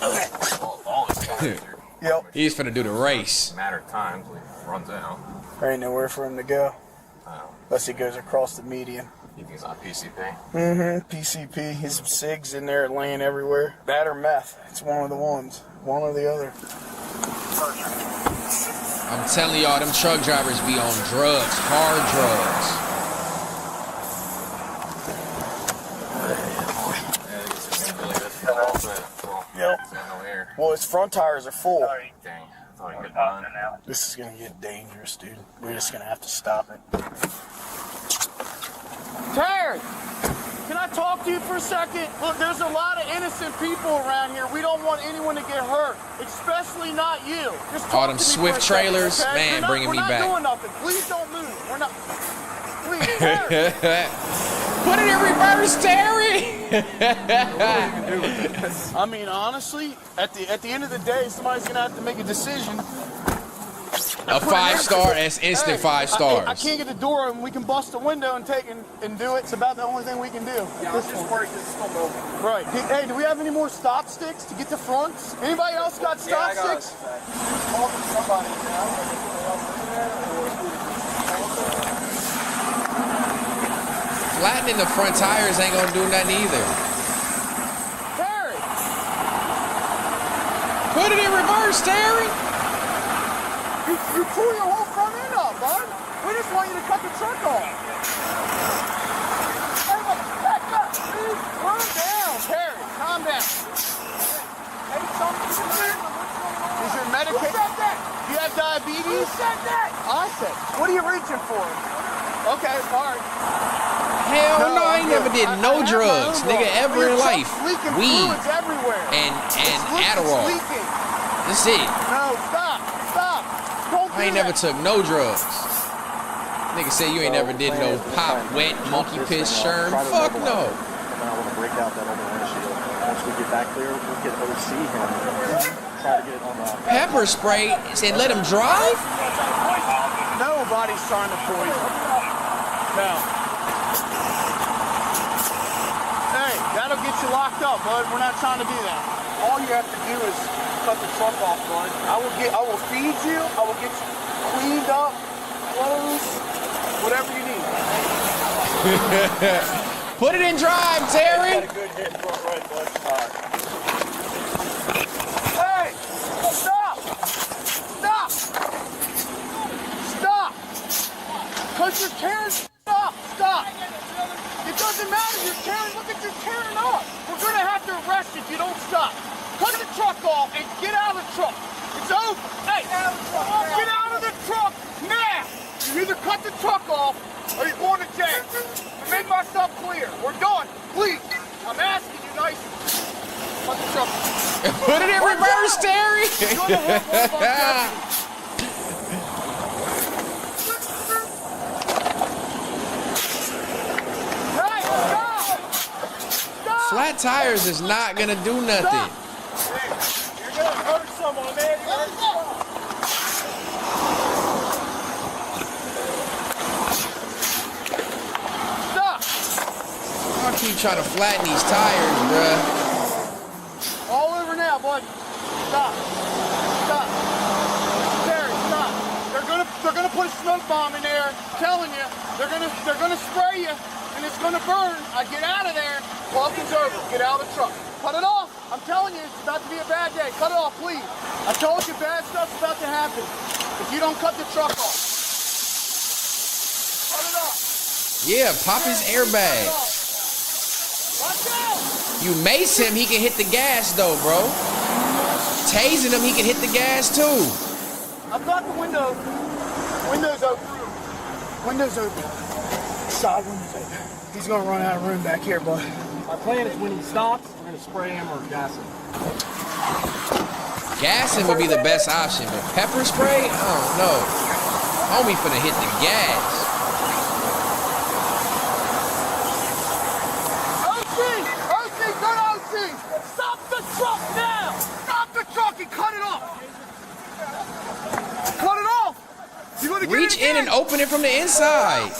Okay. Yep. He's finna do the race. Matter of time till he runs out. There ain't nowhere for him to go. Unless he goes across the median. You think he's on PCP? PCP. His cigs in there laying everywhere. That or meth. It's one of the ones. One or the other. I'm telling y'all, them truck drivers be on drugs, hard drugs. Yep. Well, his front tires are full. Dang, I thought he could run. This is gonna get dangerous, dude. We're just gonna have to stop it. Terry, can I talk to you for a second? Look, there's a lot of innocent people around here. We don't want anyone to get hurt, especially not you. Just All talk them to me Swift for a second, trailers, okay? man, bringing me back. We're not doing nothing. Please don't move. We're not. Please, Terry. Put it in reverse, Terry. I mean, honestly, at the end of the day, somebody's gonna have to make a decision. A 5-star, that's instant 5 stars. I can't get the door open. We can bust the window and take and do it. It's about the only thing we can do. Yeah, I'm just worried because it's still open. Right. Hey, do we have any more stop sticks to get the fronts? Anybody else got stop sticks? Call somebody. Flattening the front tires ain't gonna do nothing either. Terry! Put it in reverse, Terry! You pull your whole front end up, bud. We just want you to cut the truck off. Hey, back up, dude. Calm down, Terry. Calm down. Hey, something. Is your medication? Who said that? Do you have diabetes? Who said that? I said. What are you reaching for? Okay, all right. Hell no, I ain't never did no drugs, nigga, ever in life. Weed and Adderall. That's it. No, stop. I ain't never took no drugs. Nigga say you ain't never did no pop, wet, monkey piss, sherm. Fuck no. I want to break out that other windshield. Once we get back there, we'll get OC him. Try to get it on the pepper spray and let him drive? Nobody's trying to poison. No. Hey, that'll get you locked up, bud. We're not trying to do that. All you have to do is cut the truck off, bud. I will feed you. I will get you cleaned up, clothes, whatever you need. Put it in drive, Terry. Got a good hit front right, bud. All right. Hey, stop! Stop! Stop! Because you're tearing up. Stop! It doesn't matter. You're tearing. Look at you tearing up. We're gonna have to arrest you if you don't stop. Cut the truck off and get out of the truck. It's over. Hey, get out of the truck now. You either cut the truck off or you're going to jail. Make myself clear. We're done. Please. I'm asking you nicely. Cut the truck off. Put it in reverse, Terry. You're gonna have one of our deputies. Flat tires is not gonna do nothing. You're gonna hurt someone, man. Stop! I keep trying to flatten these tires, bruh. All over now, bud. Stop. Stop. Terry, stop. They're gonna put a smoke bomb in there. I'm telling you, they're gonna spray you. And it's gonna burn. I get out of there. Walking's over. Get out of the truck. Cut it off. I'm telling you, it's about to be a bad day. Cut it off, please. I told you bad stuff's about to happen. If you don't cut the truck off. Cut it off. Yeah, pop his airbag. Watch out. You mace him, he can hit the gas though, bro. tasing him, he can hit the gas too. I've got the window. Windows open. Windows open. Side windows open. He's gonna run out of room back here, bud. My plan is when he stops, we're gonna spray him or gas him. Gassing would be the best option, but pepper spray? I don't know. Homie finna hit the gas. OC, go to OC. Stop the truck now. Stop the truck and cut it off. Cut it off. You gonna reach in and open it from the inside.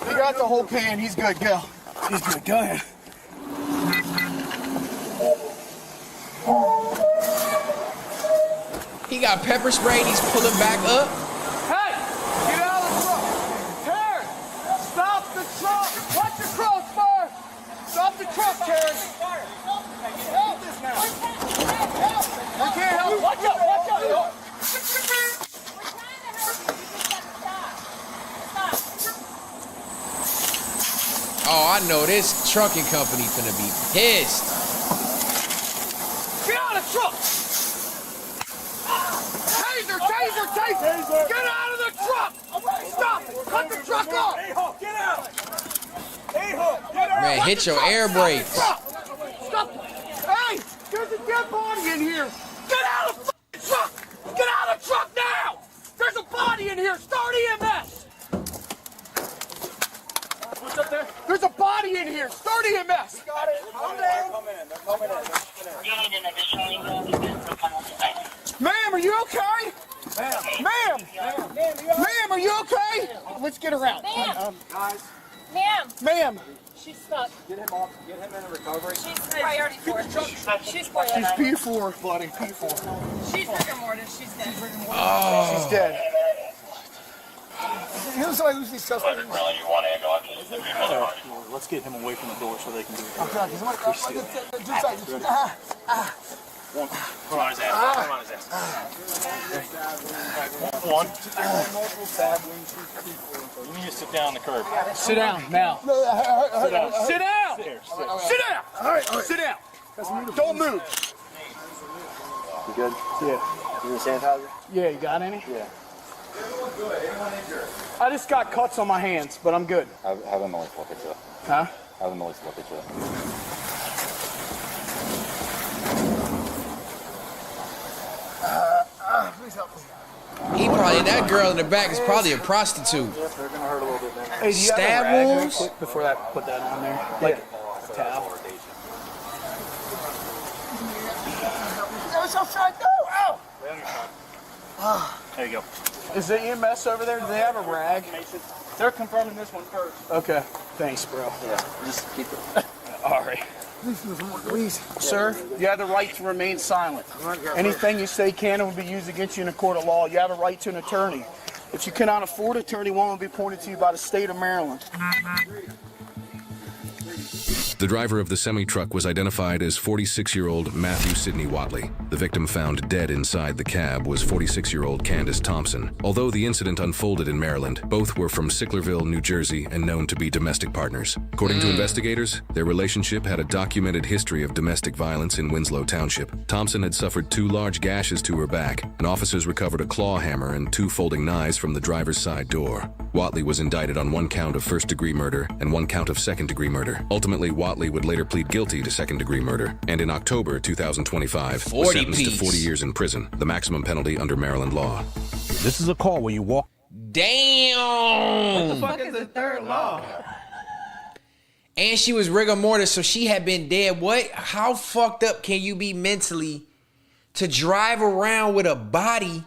He got the whole can. He's good. Go. He's good. Go ahead. He got pepper spray and he's pulling back up. Hey, get out of the truck. Terry, stop the truck. Watch your crossbar. Stop the truck, Terry. Help this now. We can't help. Watch out. Watch out. Oh, I know this trucking company finna be pissed. Get out of the truck. Taser! Get out of the truck! Stop it! Cut the truck off! A-Hook, get out! A-Hook, get out! Man, hit your air brakes. Stop! Hey! There's a dead body in here! Get out of the truck! Get out of the truck now! There's a body in here! Start EMS! What's up there? There's a body in here! Start EMS! Got it! They're coming in. Ma'am, are you okay? Ma'am, are you okay? Let's get her out. Guys. Ma'am. She's stuck. Get him off. Get him into recovery. She's priority 4. She's P4, buddy. P4. She's rigor mortis. She's dead. Oh. She's dead. Who's these suspects? Let's get him away from the door so they can do it. I'm sorry. Come on his ass. Come on his ass. One. You need to sit down on the curb. Sit down now. Sit down. Sit down. Sit down. All right. Sit down. Don't move. You good? Yeah. You need sanitizer? Yeah. You got any? Yeah. I just got cuts on my hands, but I'm good. Have a noise look at you. Huh? Have a noise look at you. Please help me. That girl in the back is probably a prostitute. Yep, they're gonna hurt a little bit, man. Hey, do you Stab have a rag real wounds? quick before that? Put that on there. Like a towel. There you go. Is the EMS over there? Do they have a rag? They're confirming this one first. Okay. Thanks, bro. Yeah, just keep it. All right. Please, sir, you have the right to remain silent. Anything you say can and will be used against you in a court of law. You have a right to an attorney. If you cannot afford an attorney, one will be appointed to you by the state of Maryland. The driver of the semi-truck was identified as 46-year-old Matthew Sidney Watley. The victim found dead inside the cab was 46-year-old Candace Thompson. Although the incident unfolded in Maryland, both were from Sicklerville, New Jersey, and known to be domestic partners. According to investigators, their relationship had a documented history of domestic violence in Winslow Township. Thompson had suffered 2 large gashes to her back, and officers recovered a claw hammer and 2 folding knives from the driver's side door. Watley was indicted on 1 count of first-degree murder and 1 count of second-degree murder. Ultimately, Watley would later plead guilty to second-degree murder, and in October 2025 was sentenced to 40 years in prison, the maximum penalty under Maryland law. This is a call where you walk. Damn! What the fuck is the third law? And she was rigor mortis, so she had been dead. What? How fucked up can you be mentally to drive around with a body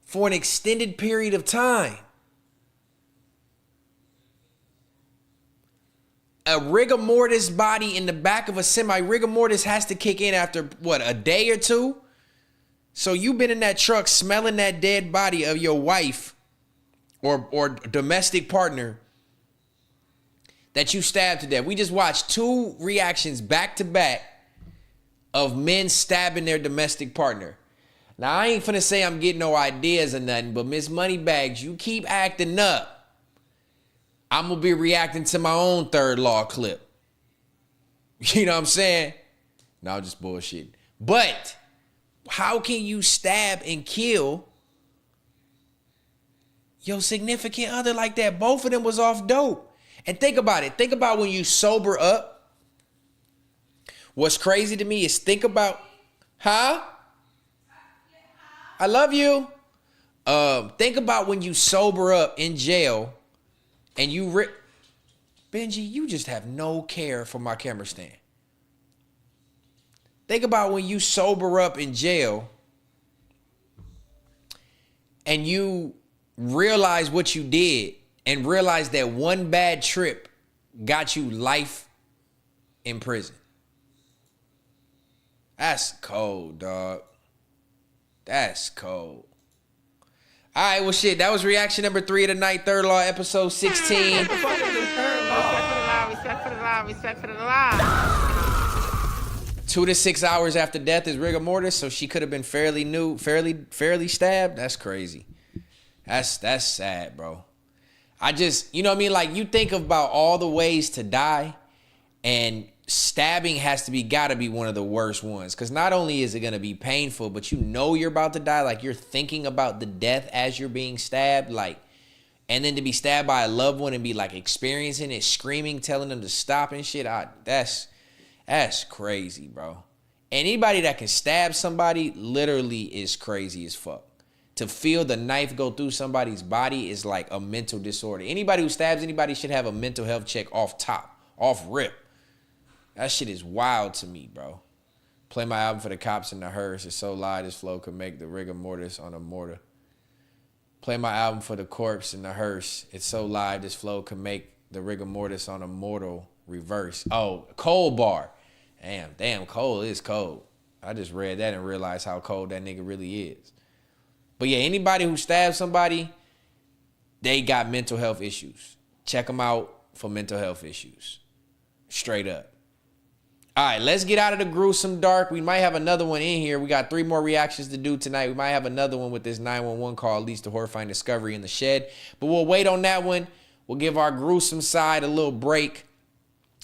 for an extended period of time? A rigor mortis body in the back of a semi. Rigor mortis has to kick in after, what, a day or 2? So you've been in that truck smelling that dead body of your wife or domestic partner that you stabbed to death. We just watched 2 reactions back to back of men stabbing their domestic partner. Now, I ain't finna say I'm getting no ideas or nothing, but Miss Moneybags, you keep acting up, I'm gonna be reacting to my own third law clip. You know what I'm saying? No, just bullshit. But how can you stab and kill your significant other like that? Both of them was off dope. And think about it. Think about when you sober up. What's crazy to me is think about, I love you. Think about when you sober up in jail and you Benji, you just have no care for my camera stand. Think about when you sober up in jail and you realize what you did and realize that one bad trip got you life in prison. That's cold, dog. That's cold. All right, well, shit, that was reaction number 3 of the night, Third Law, episode 16. Respect for the law. Respect for the law. 2 to 6 hours after death is rigor mortis, so she could have been fairly stabbed. That's crazy. That's sad, bro. I just, you know what I mean? Like, you think about all the ways to die, and stabbing gotta be one of the worst ones. Because not only is it gonna be painful, but you know you're about to die. Like, you're thinking about the death as you're being stabbed. Like, and then to be stabbed by a loved one and be like experiencing it, screaming, telling them to stop and shit. That's crazy, bro. Anybody that can stab somebody literally is crazy as fuck. To feel the knife go through somebody's body is like a mental disorder. Anybody who stabs anybody should have a mental health check off rip. That shit is wild to me, bro. Play my album for the cops and the hearse. It's so loud this flow could make the rigor mortis on a mortar. Play my album for the corpse and the hearse. It's so live this flow could make the rigor mortis on a mortal reverse. Oh, cold bar. Damn, cold is cold. I just read that and realized how cold that nigga really is. But yeah, anybody who stabs somebody, they got mental health issues. Check them out for mental health issues. Straight up. All right, let's get out of the gruesome dark. We might have another one in here. We got 3 more reactions to do tonight. We might have another one with this 911 call leads to horrifying discovery in the shed. But we'll wait on that one. We'll give our gruesome side a little break.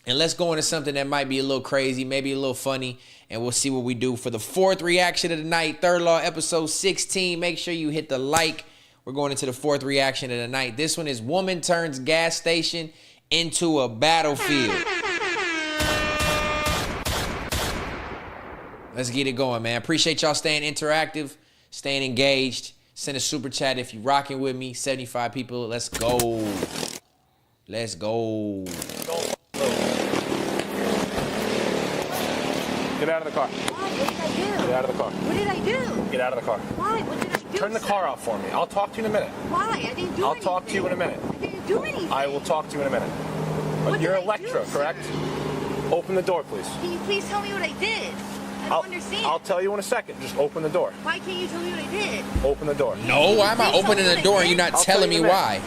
And let's go into something that might be a little crazy, maybe a little funny. And we'll see what we do for the 4th reaction of the night. Third Law, episode 16. Make sure you hit the like. We're going into the 4th reaction of the night. This one is woman turns gas station into a battlefield. Let's get it going, man. Appreciate y'all staying interactive, staying engaged. Send a super chat if you rocking with me. 75 people. Let's go. Let's go. Get out of the car. Why? What did I do? Get out of the car. What did I do? Get out of the car. Why? What did I do? Turn the car off for me. I'll talk to you in a minute. Why? I didn't do anything. I'll talk to you in a minute. I didn't do anything. I will talk to you in a minute. What You're did I Electra, do, correct? sir? Open the door, please. Can you please tell me what I did? I don't understand. I'll tell you in a second. Just open the door. Why can't you tell me what I did? Open the door. No, why am I opening the door and you're not telling me why?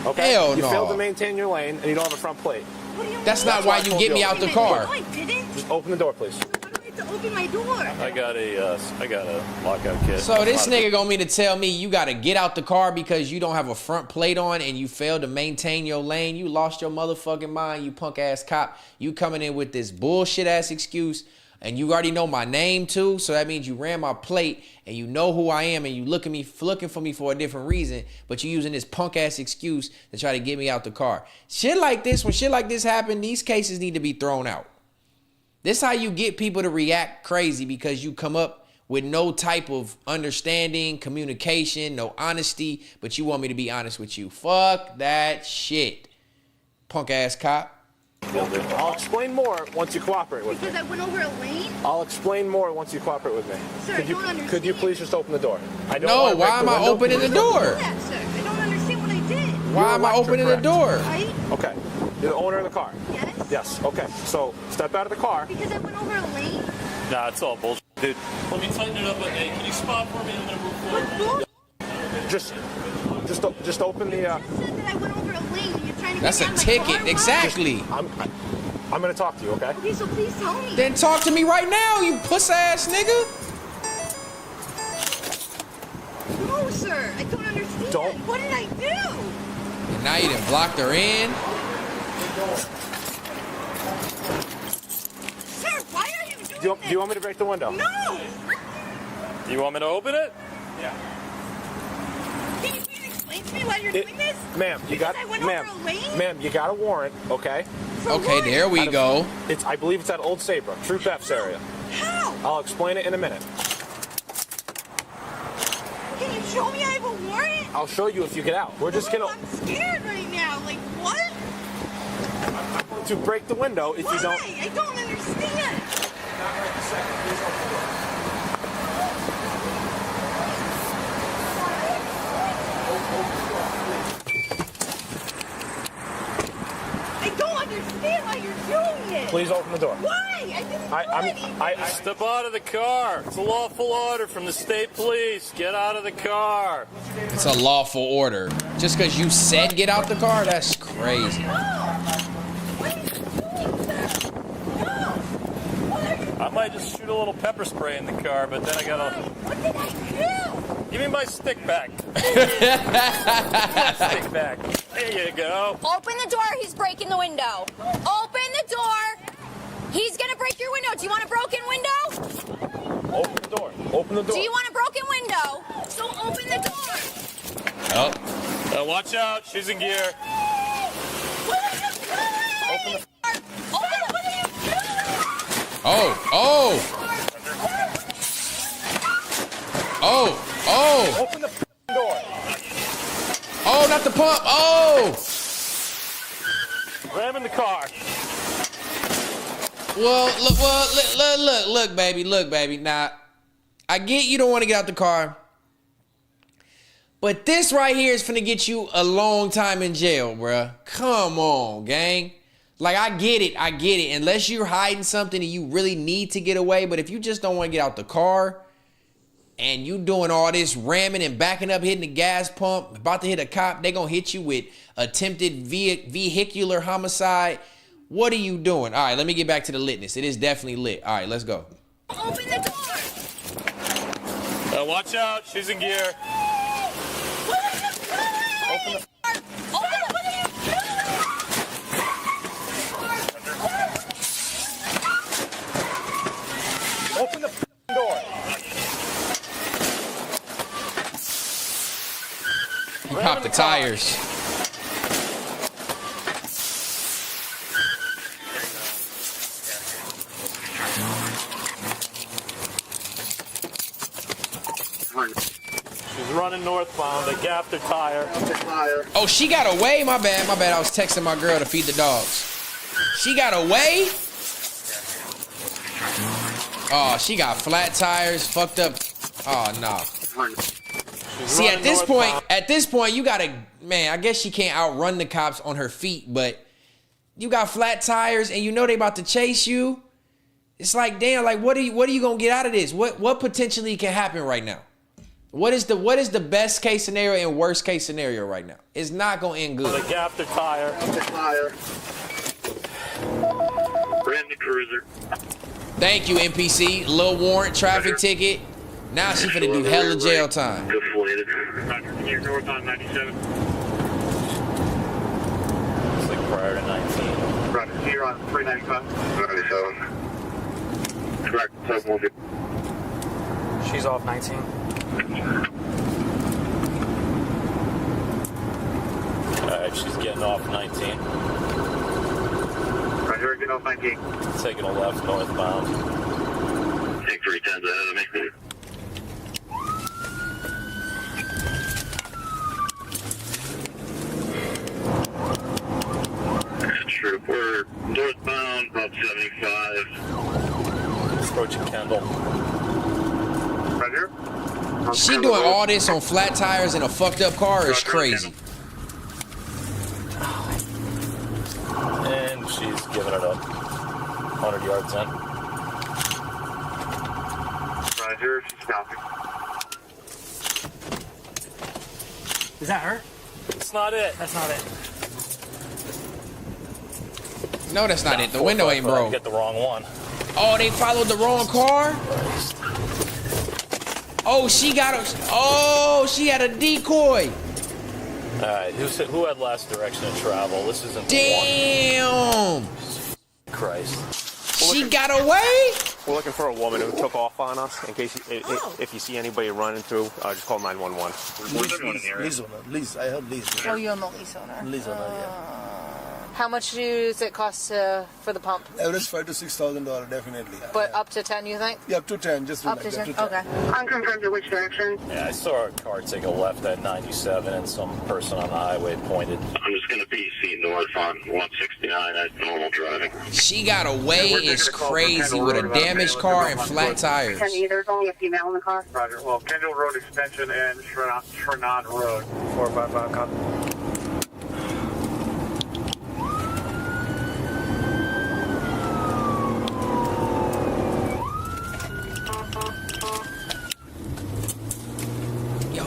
Okay? Hell You no. failed to maintain your lane and you don't have a front plate. What do you That's mean? not why you get me out the car. No, I didn't. Just open the door, please. To open my door. I got a lockout kit. So this nigga gonna mean to tell me you gotta get out the car because you don't have a front plate on and you failed to maintain your lane. You lost your motherfucking mind, you punk ass cop. You coming in with this bullshit ass excuse and you already know my name too. So that means you ran my plate and you know who I am and you looking for me for a different reason, but you using this punk ass excuse to try to get me out the car. Shit like this, when shit like this happen, these cases need to be thrown out. This how you get people to react crazy because you come up with no type of understanding, communication, no honesty, but you want me to be honest with you. Fuck that shit, punk ass cop. I'll explain more once you cooperate with me. Because I went over a lane? I'll explain more once you cooperate with me. Sir, I don't understand. Could you please just open the door? I don't No, want to break why am the I window. opening the door? Yeah, sir. I don't understand what I did. Why am I opening the door? Right? Okay. You're the owner of the car? Yes. Yes. Okay. So step out of the car. Because I went over a lane? Nah, it's all bullshit, dude. Let me tighten it up a day. Can you spot for me? I'm gonna move forward. Just open the. You said that I went over a lane and you're trying to That's get a me out of my ticket, car? exactly. I'm gonna talk to you, okay? Okay, so please tell me. Then talk to me right now, you puss ass nigga. No, sir. I don't understand. What did I do? And now you done blocked her in. Do you want me to break the window? No! You want me to open it? Yeah. Can you please explain to me why you're doing this? Ma'am, you got, Because I went over a lane? ma'am, you got a warrant, okay? Okay, there we go. I believe it's at Old Saybrook, Troop F's area. How? I'll explain it in a minute. Can you show me I have a warrant? I'll show you if you get out. We're just gonna I'm scared right now. Like, what? to break the window if you don't. I don't understand. I don't understand why you're doing it. Please open the door. Why? I didn't do anything. Step out of the car. It's a lawful order from the state police. Get out of the car. It's a lawful order. Just because you said get out the car, that's crazy. I might just shoot a little pepper spray in the car, but then I gotta. What did I do? Give me my stick back. Stick back. There you go. Open the door. He's breaking the window. Open the door. He's gonna break your window. Do you want a broken window? Open the door. Open the door. Do you want a broken window? So open the door. Oh. Watch out. She's in gear. Open the Oh, oh. Oh, oh. Open the door. Oh, not the pump. Oh. Ram in the car. Well, look, baby. Now, I get you don't want to get out the car. But this right here is finna get you a long time in jail, bruh. Come on, gang. Like, I get it. Unless you're hiding something and you really need to get away. But if you just don't want to get out the car and you doing all this ramming and backing up, hitting the gas pump, about to hit a cop, they going to hit you with attempted vehicular homicide. What are you doing? All right, let me get back to the litness. It is definitely lit. All right, let's go. Open the door. Watch out. She's in gear. Open the Open the door. He popped the tires. She's running northbound. They gapped her tire. Oh, she got away? My bad. I was texting my girl to feed the dogs. She got away? Oh, she got flat tires, fucked up. Oh, no. See, at this point, you gotta, man, I guess she can't outrun the cops on her feet, but you got flat tires and you know they about to chase you. It's like, damn, like, what are you gonna get out of this? What potentially can happen right now? What is the best case scenario and worst case scenario right now? It's not gonna end good. They gapped her tire. Brand new cruiser. Thank you, NPC. Little warrant, traffic ticket. Now she finna do hella jail time. Deflated. You're north on 97. It's like prior to 19. Right here on 395. 97. Correct. 712. She's off 19. Alright, she's getting off 19. Right here, getting off 19. Taking a left northbound. Take 310s ahead of me. Troop, we're northbound, about 75. Approaching Kendall. Right here? She doing all this on flat tires in a fucked up car is crazy. And she's giving it up. 100 yards in. Roger, she's stopping. Is that her? It's not it. That's not it. No, that's not it. The window ain't broke. Get the wrong one. Oh, they followed the wrong car? Oh, she had a decoy. Alright, who had last direction of travel? This isn't Damn. Christ. She got away? We're looking for a woman who took off on us. In case if you see anybody running through, just call 911. Lease. I heard lease. Oh, you're the lease owner. Lease owner, yeah. How much does it cost for the pump? Average $5,000 to $6,000, definitely. But up to 10, you think? Yeah, up to 10. Just up to 10. Okay. Unconfirmed to which direction? Yeah, I saw a car take a left at 97 and some person on the highway pointed. I'm just going to be north on 169 at normal driving. She got away is crazy with a damaged car and flat tires. There's only a female in the car. Roger. Well, Kendall Road Extension and Shrenod Road. 455 copy.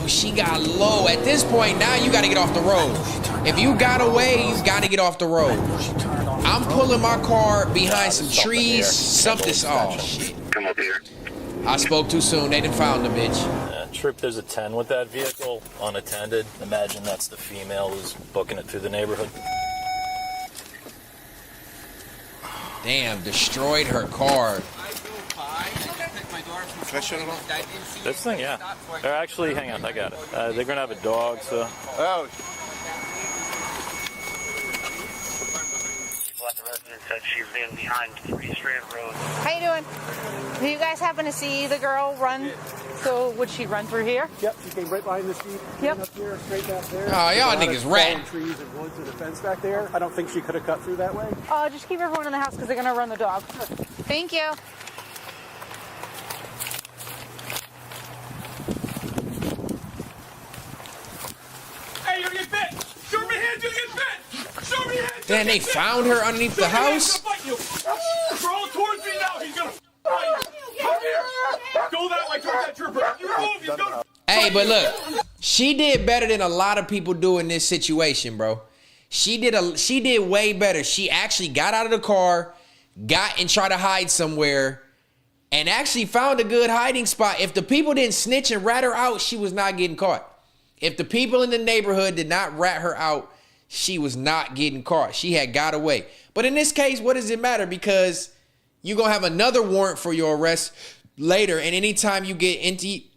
She got low. At this point, now you got to get off the road. If you got away, you got to get off the road. I'm pulling my car behind some trees. Something's off. Shit. Come up here. I spoke too soon. They done found the bitch. Trip, there's a 10 with that vehicle, unattended. Imagine that's the female who's booking it through the neighborhood. Damn, destroyed her car. This thing, yeah. They're actually, hang on, I got it. They're gonna have a dog, so. Oh. The resident said she's in behind 3 Strand Road. How you doing? Do you guys happen to see the girl run? So would she run through here? Yep, she came right behind this street. Yep. Up here, straight back there. Oh, y'all niggas rat. Trees and woods and a fence back there. I don't think she could have cut through that way. Just keep everyone in the house because they're gonna run the dog. Thank you. Hey, you're gonna get bit! Show me hands, you're gonna get bit! Show me hands! Then they found her underneath the house? Crawl towards me now, he's gonna bite you! Come here! Go that way towards that trooper! You move, he's gonna... Hey, but look, she did better than a lot of people do in this situation, bro. She did way better. She actually got out of the car, got and tried to hide somewhere, and actually found a good hiding spot. If the people didn't snitch and rat her out, she was not getting caught. If the people in the neighborhood did not rat her out, she was not getting caught. She had got away. But in this case, what does it matter? Because you're going to have another warrant for your arrest later. And anytime you get any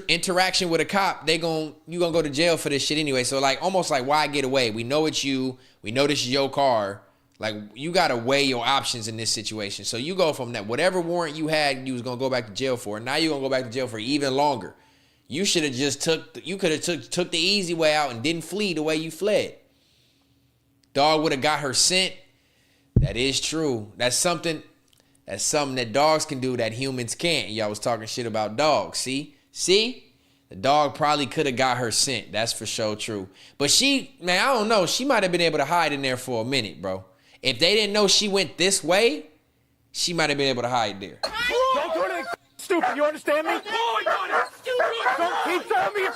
interaction with a cop, you're going to go to jail for this shit anyway. So like, almost like, why get away? We know it's you. We know this is your car. Like, you got to weigh your options in this situation. So you go from that, whatever warrant you had, you was going to go back to jail for. Now you're going to go back to jail for even longer. You should have just took the easy way out and didn't flee the way you fled. Dog would have got her scent. That is true. That's something that dogs can do that humans can't. Y'all was talking shit about dogs. See? The dog probably could have got her scent. That's for sure true. But I don't know. She might have been able to hide in there for a minute, bro. If they didn't know she went this way, she might have been able to hide there. Don't do anything stupid, you understand me? Boy, don't keep telling me you're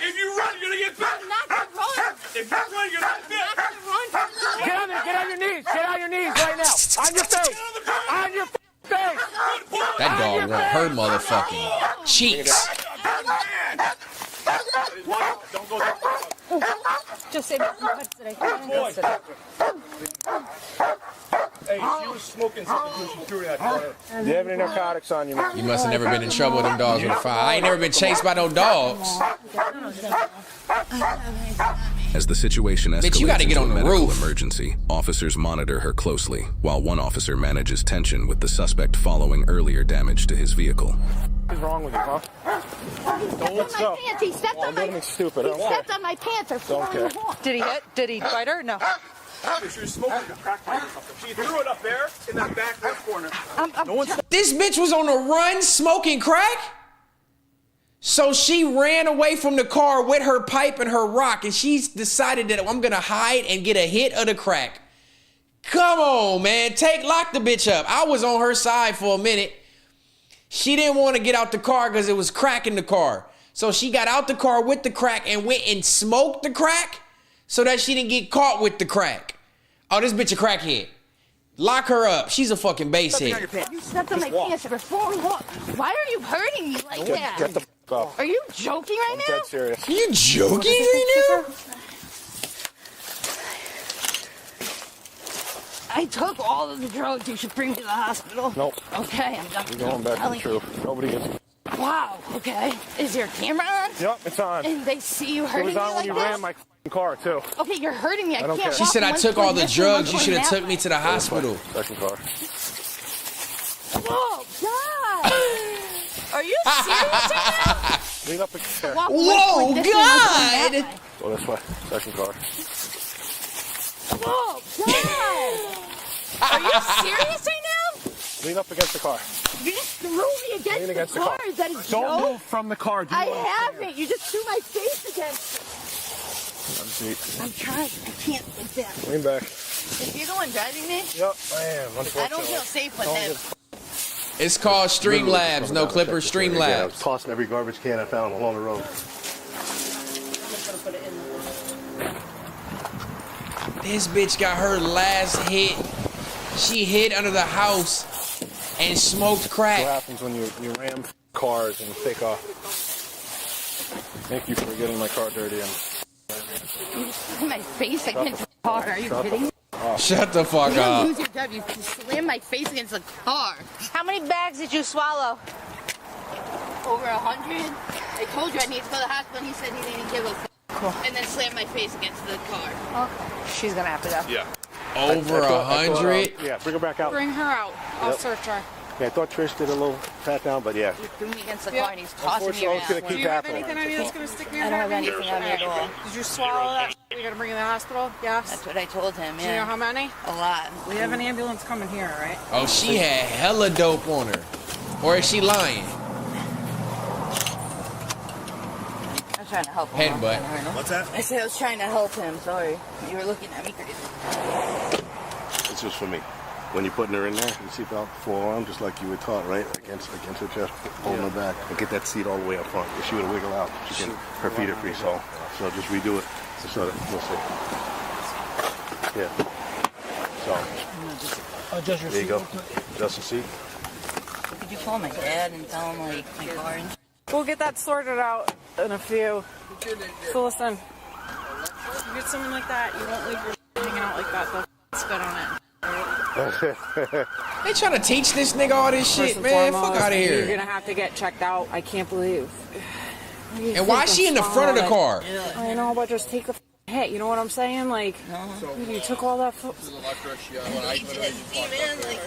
if you run, you're gonna get bit. I'm not gonna run. If you run, you're not bit. Get on there, get on your knees. Get on your knees right now. On your face. On your face. That dog want her motherfucking cheeks. Don't go there. Just say boy. Hey, she was smoking something when she threw that corner. Do you have any narcotics on you, man? You must have never been in trouble with them dogs with a fire. I ain't never been chased by no dogs. As the situation escalates you gotta get into on a the medical roof. emergency, officers monitor her closely, while one officer manages tension with the suspect following earlier damage to his vehicle. What's wrong with you, huh? Let's go. He stepped on my pants. Stupid. He stepped on my pants. Don't care. Did he bite her? No. She was smoking a crack pipe or something. She threw it up there in that back left corner. This bitch was on the run smoking crack? So she ran away from the car with her pipe and her rock, and she's decided that I'm gonna hide and get a hit of the crack. Come on, man. Lock the bitch up. I was on her side for a minute. She didn't want to get out the car because it was crack in the car. So she got out the car with the crack and went and smoked the crack so that she didn't get caught with the crack. Oh, this bitch a crackhead. Lock her up. She's a fucking basehead. You stepped on my pants before we walk. Why are you hurting me like that? Get the f*** up. Are you joking right now? I'm dead serious. Are you joking right now? I took all of the drugs. You should bring me to the hospital. Nope. Okay, I'm done. You're going back to the truth. Nobody gets. Wow, okay. Is your camera on? Yep, it's on. And they see you hurting me It was on when like you this? ran my car, too. Okay, you're hurting me. I don't can't care. She said I took all the drugs. You should have took me to the hospital. Second car. Whoa, God! Are you serious right now? Lean up the chair. Whoa, God! Go this way. Second car. Whoa, God! Are you serious right now? Lean up against the car. You just threw me against the car. Is that a joke? Don't move from the car. I haven't. You just threw my face against it. Have a seat. I'm trying. I can't like that. Lean back. Is he the one driving me? Yep, I am. I don't feel safe with him. It's called Streamlabs. No Clipper, Streamlabs. Tossing every garbage can I found along the road. This bitch got her last hit. She hid under the house and smoked crack. What happens when you ram cars and take off? Thank you for getting my car dirty. And You just threw my face against the car. Are you kidding me? Shut the fuck You up. lose your job. You slammed my face against the car. How many bags did you swallow? Over 100. I told you I need to go to the hospital, and he said he didn't give a f. Cool. And then slammed my face against the car. Okay. She's gonna have to go. yeah. Over 100? Yeah, bring her back out. Bring her out. I'll Yep. search her. Yeah, I thought Trish did a little pat down, but yeah. He threw me against the car, and he's tossing me Unfortunately, around. it's gonna Do keep you have happening. anything on you that's gonna stick in your I don't have head? anything on me at all. Did you swallow that? We gotta bring you to the hospital? Yes. That's what I told him, Do you know yeah. how many? A lot. We have an ambulance coming here, right? Oh, she had hella dope on her. Or is she lying? I was trying to help him. Headbutt. What's that? I said I was trying to help him. Sorry. You were looking at me crazy. It's just for me. When you're putting her in there, you seatbelt, forearm, just like you were taught, right? Against her chest, holding her back, and get that seat all the way up front. If she were to wiggle out, her feet are free. So just redo it. So that we'll see. Yeah. So. Adjust your There you seat go. real quick. Adjust the seat. Could you call my dad and tell him like my car and We'll get that sorted out in a few. So listen, you get something like that, you won't leave your hanging out like that. They'll spit on it. They trying to teach this nigga all this First shit, and man. foremost, Fuck out of You're here. gonna have to get checked out. I can't believe. And why is she in the front of the car? I know, but just take a hit. You know what I'm saying? Like, you took all that. man, like,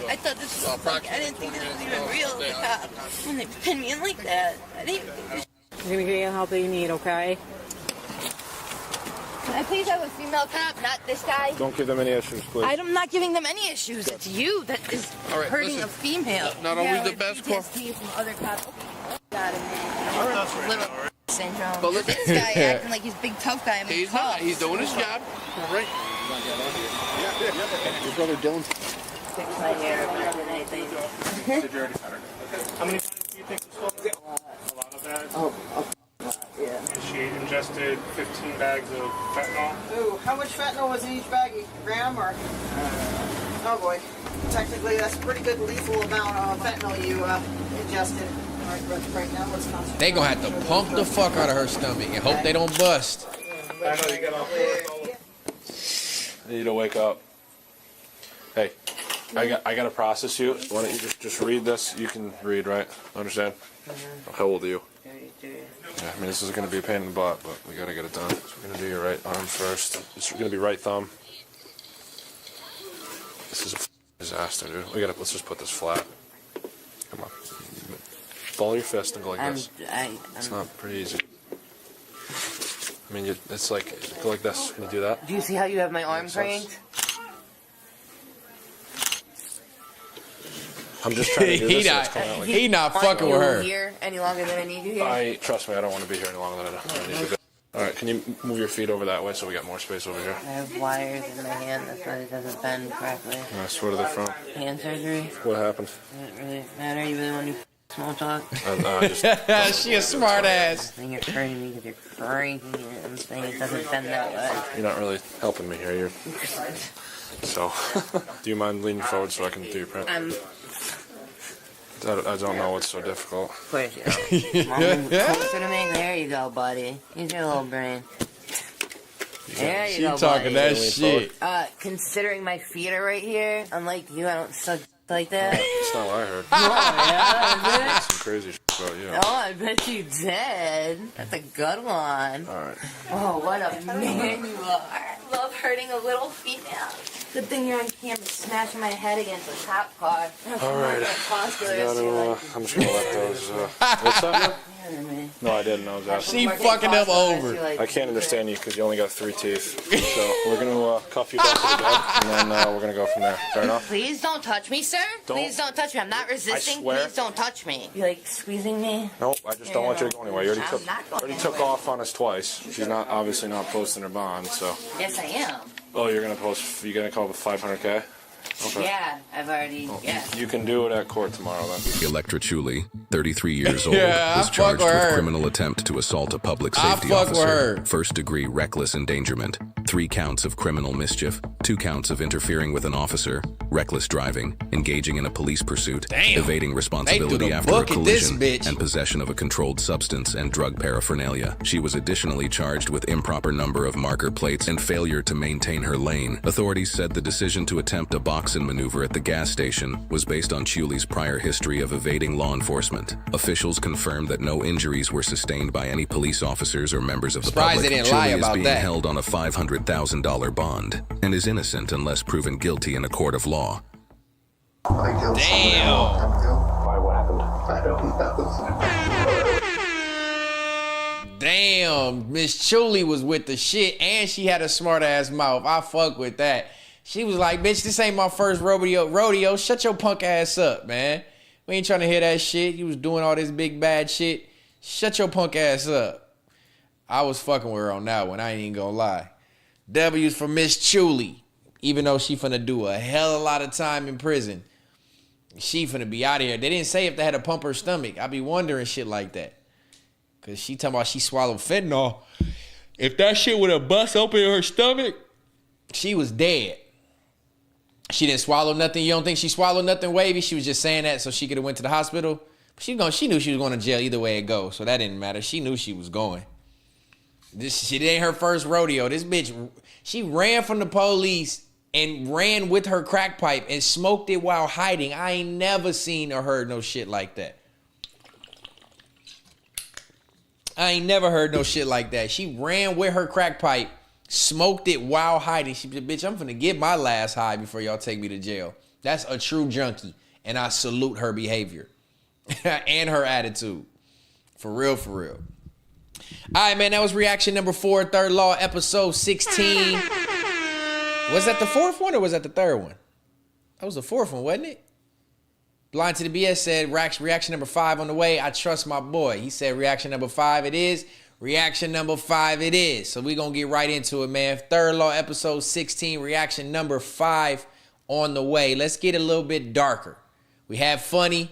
I thought this was like, I didn't think this was even real. The cop, when they pinned me in like that, I didn't think this. You're gonna get the help that you need, okay? Can I please have a female cop, not this guy? Don't give them any issues, please. I'm not giving them any issues. It's you that is hurting a female. Not always the best call. PTSD from other cops. Got him, man. Little syndrome. But Look look- at this guy acting like he's big tough guy. He's not. He's doing his job. All right. Your brother Dylan. Fix my hair more than anything. How many times do you think this was? A lot of bags. Yeah. She ingested 15 bags of fentanyl. Ooh, how much fentanyl was in each baggie? Gram or? Oh boy. Technically, that's a pretty good lethal amount of fentanyl you ingested. All right, now let's concentrate. They gonna have to pump the fuck out of her stomach and hope they don't bust. I know you get off. I need to wake up. Hey, I gotta process you. Why don't you just read this? You can read, right? Understand? How old are you? Yeah, I mean, this is going to be a pain in the butt, but we got to get it done. So we're going to do your right arm first. This is going to be right thumb. This is a disaster, dude. Let's just put this flat. Come on. Ball your fist and go like this. It's not pretty easy. I mean, it's like, go like this. Can you do that? Do you see how you have my arm trained? I'm just trying to do this. He not fucking with her. Here any longer than I need you here? Trust me, I don't want to be here any longer than I need to be. All right, can you move your feet over that way so we got more space over here? I have wires in my hand. That's why it doesn't bend correctly. Nice. What are they from? Hand surgery. What happened? Doesn't really matter. You really want to do small talk? She a smart ass. I think you're hurting me because you're cranking it. I'm saying it doesn't bend that way. You're not really helping me here. So, do you mind leaning forward so I can do your print? I don't know what's so difficult. Of course you don't. Come on, closer to me. There you go, buddy. Use your little brain. There you She go, talking buddy. that shit. Considering my feet are right here, unlike you, I don't suck like that. That's not what I heard. Oh, yeah, Some crazy shit about you. oh, I bet you did. That's a good one. All right. Oh, what a man you are. I love hurting a little female. Good thing you're on camera smashing my head against a cop car. All right. I'm just gonna let those. What's that? No, I didn't. I was asking. She fucking them over. I can't understand you because you only got 3 teeth. So we're gonna cuff you back to the bed, and then we're gonna go from there. Fair enough. Please don't touch me, sir. Don't. Please don't touch me. I'm not resisting. I swear. Please don't touch me. You like squeezing me? Nope, I just don't want you to go anywhere. You already I'm not going already took off on us twice. She's not obviously not posting her bond, so. Yes, I am. Oh, you're gonna post. You're gonna call it 500K. Okay. Yeah, I've already. Well, Yeah. You can do it at court tomorrow then. Electra Chuli, 33 years old, Yeah, was I fuck charged with with her. criminal attempt to assault a public I safety fuck with officer, her. first-degree reckless endangerment, 3 counts of criminal mischief, 2 counts of interfering with an officer, reckless driving, engaging in a police pursuit, evading responsibility the after a book at this collision, bitch. and possession of a controlled substance and drug paraphernalia. She was additionally charged with improper number of marker plates and failure to maintain her lane. Authorities said the decision to attempt a boxing maneuver at the gas station was based on Chuli's prior history of evading law enforcement. Officials confirmed that no injuries were sustained by any police officers or members of the Surprised public. they didn't lie Chuli is about being that. held on a $500,000 bond and is innocent unless proven guilty in a court of law. Damn. Why? What happened? I don't know. Damn, Miss Chuli was with the shit, and she had a smart ass mouth. I fuck with that. She was like, bitch, this ain't my first rodeo. Shut your punk ass up, man. We ain't trying to hear that shit. You was doing all this big bad shit. Shut your punk ass up. I was fucking with her on that one. I ain't even gonna lie. W's for Miss Chuli. Even though she finna do a hell of a lot of time in prison. She finna be out of here. They didn't say if they had to pump her stomach. I be wondering shit like that. Cause she talking about she swallowed fentanyl. If that shit would have bust open her stomach, she was dead. She didn't swallow nothing. You don't think she swallowed nothing, Wavy? She was just saying that so she could have went to the hospital. But she knew she was going to jail either way it goes, so that didn't matter. She knew she was going. She ain't her first rodeo. This bitch, she ran from the police and ran with her crack pipe and smoked it while hiding. I ain't never seen or heard no shit like that. I ain't never heard no shit like that. She ran with her crack pipe, smoked it while hiding. She said, bitch, I'm finna get my last high before y'all take me to jail. That's a true junkie. And I salute her behavior and her attitude. For real, for real. All right, man, that was reaction number 4, Third Law, episode 16. Was that the 4th one or was that the 3rd one? That was the 4th one, wasn't it? Blind to the BS said reaction number 5 on the way. I trust my boy. He said reaction number 5 it is. Reaction number 5 it is. So we're going to get right into it, man. Third Law, episode 16, reaction number 5 on the way. Let's get a little bit darker. We had funny.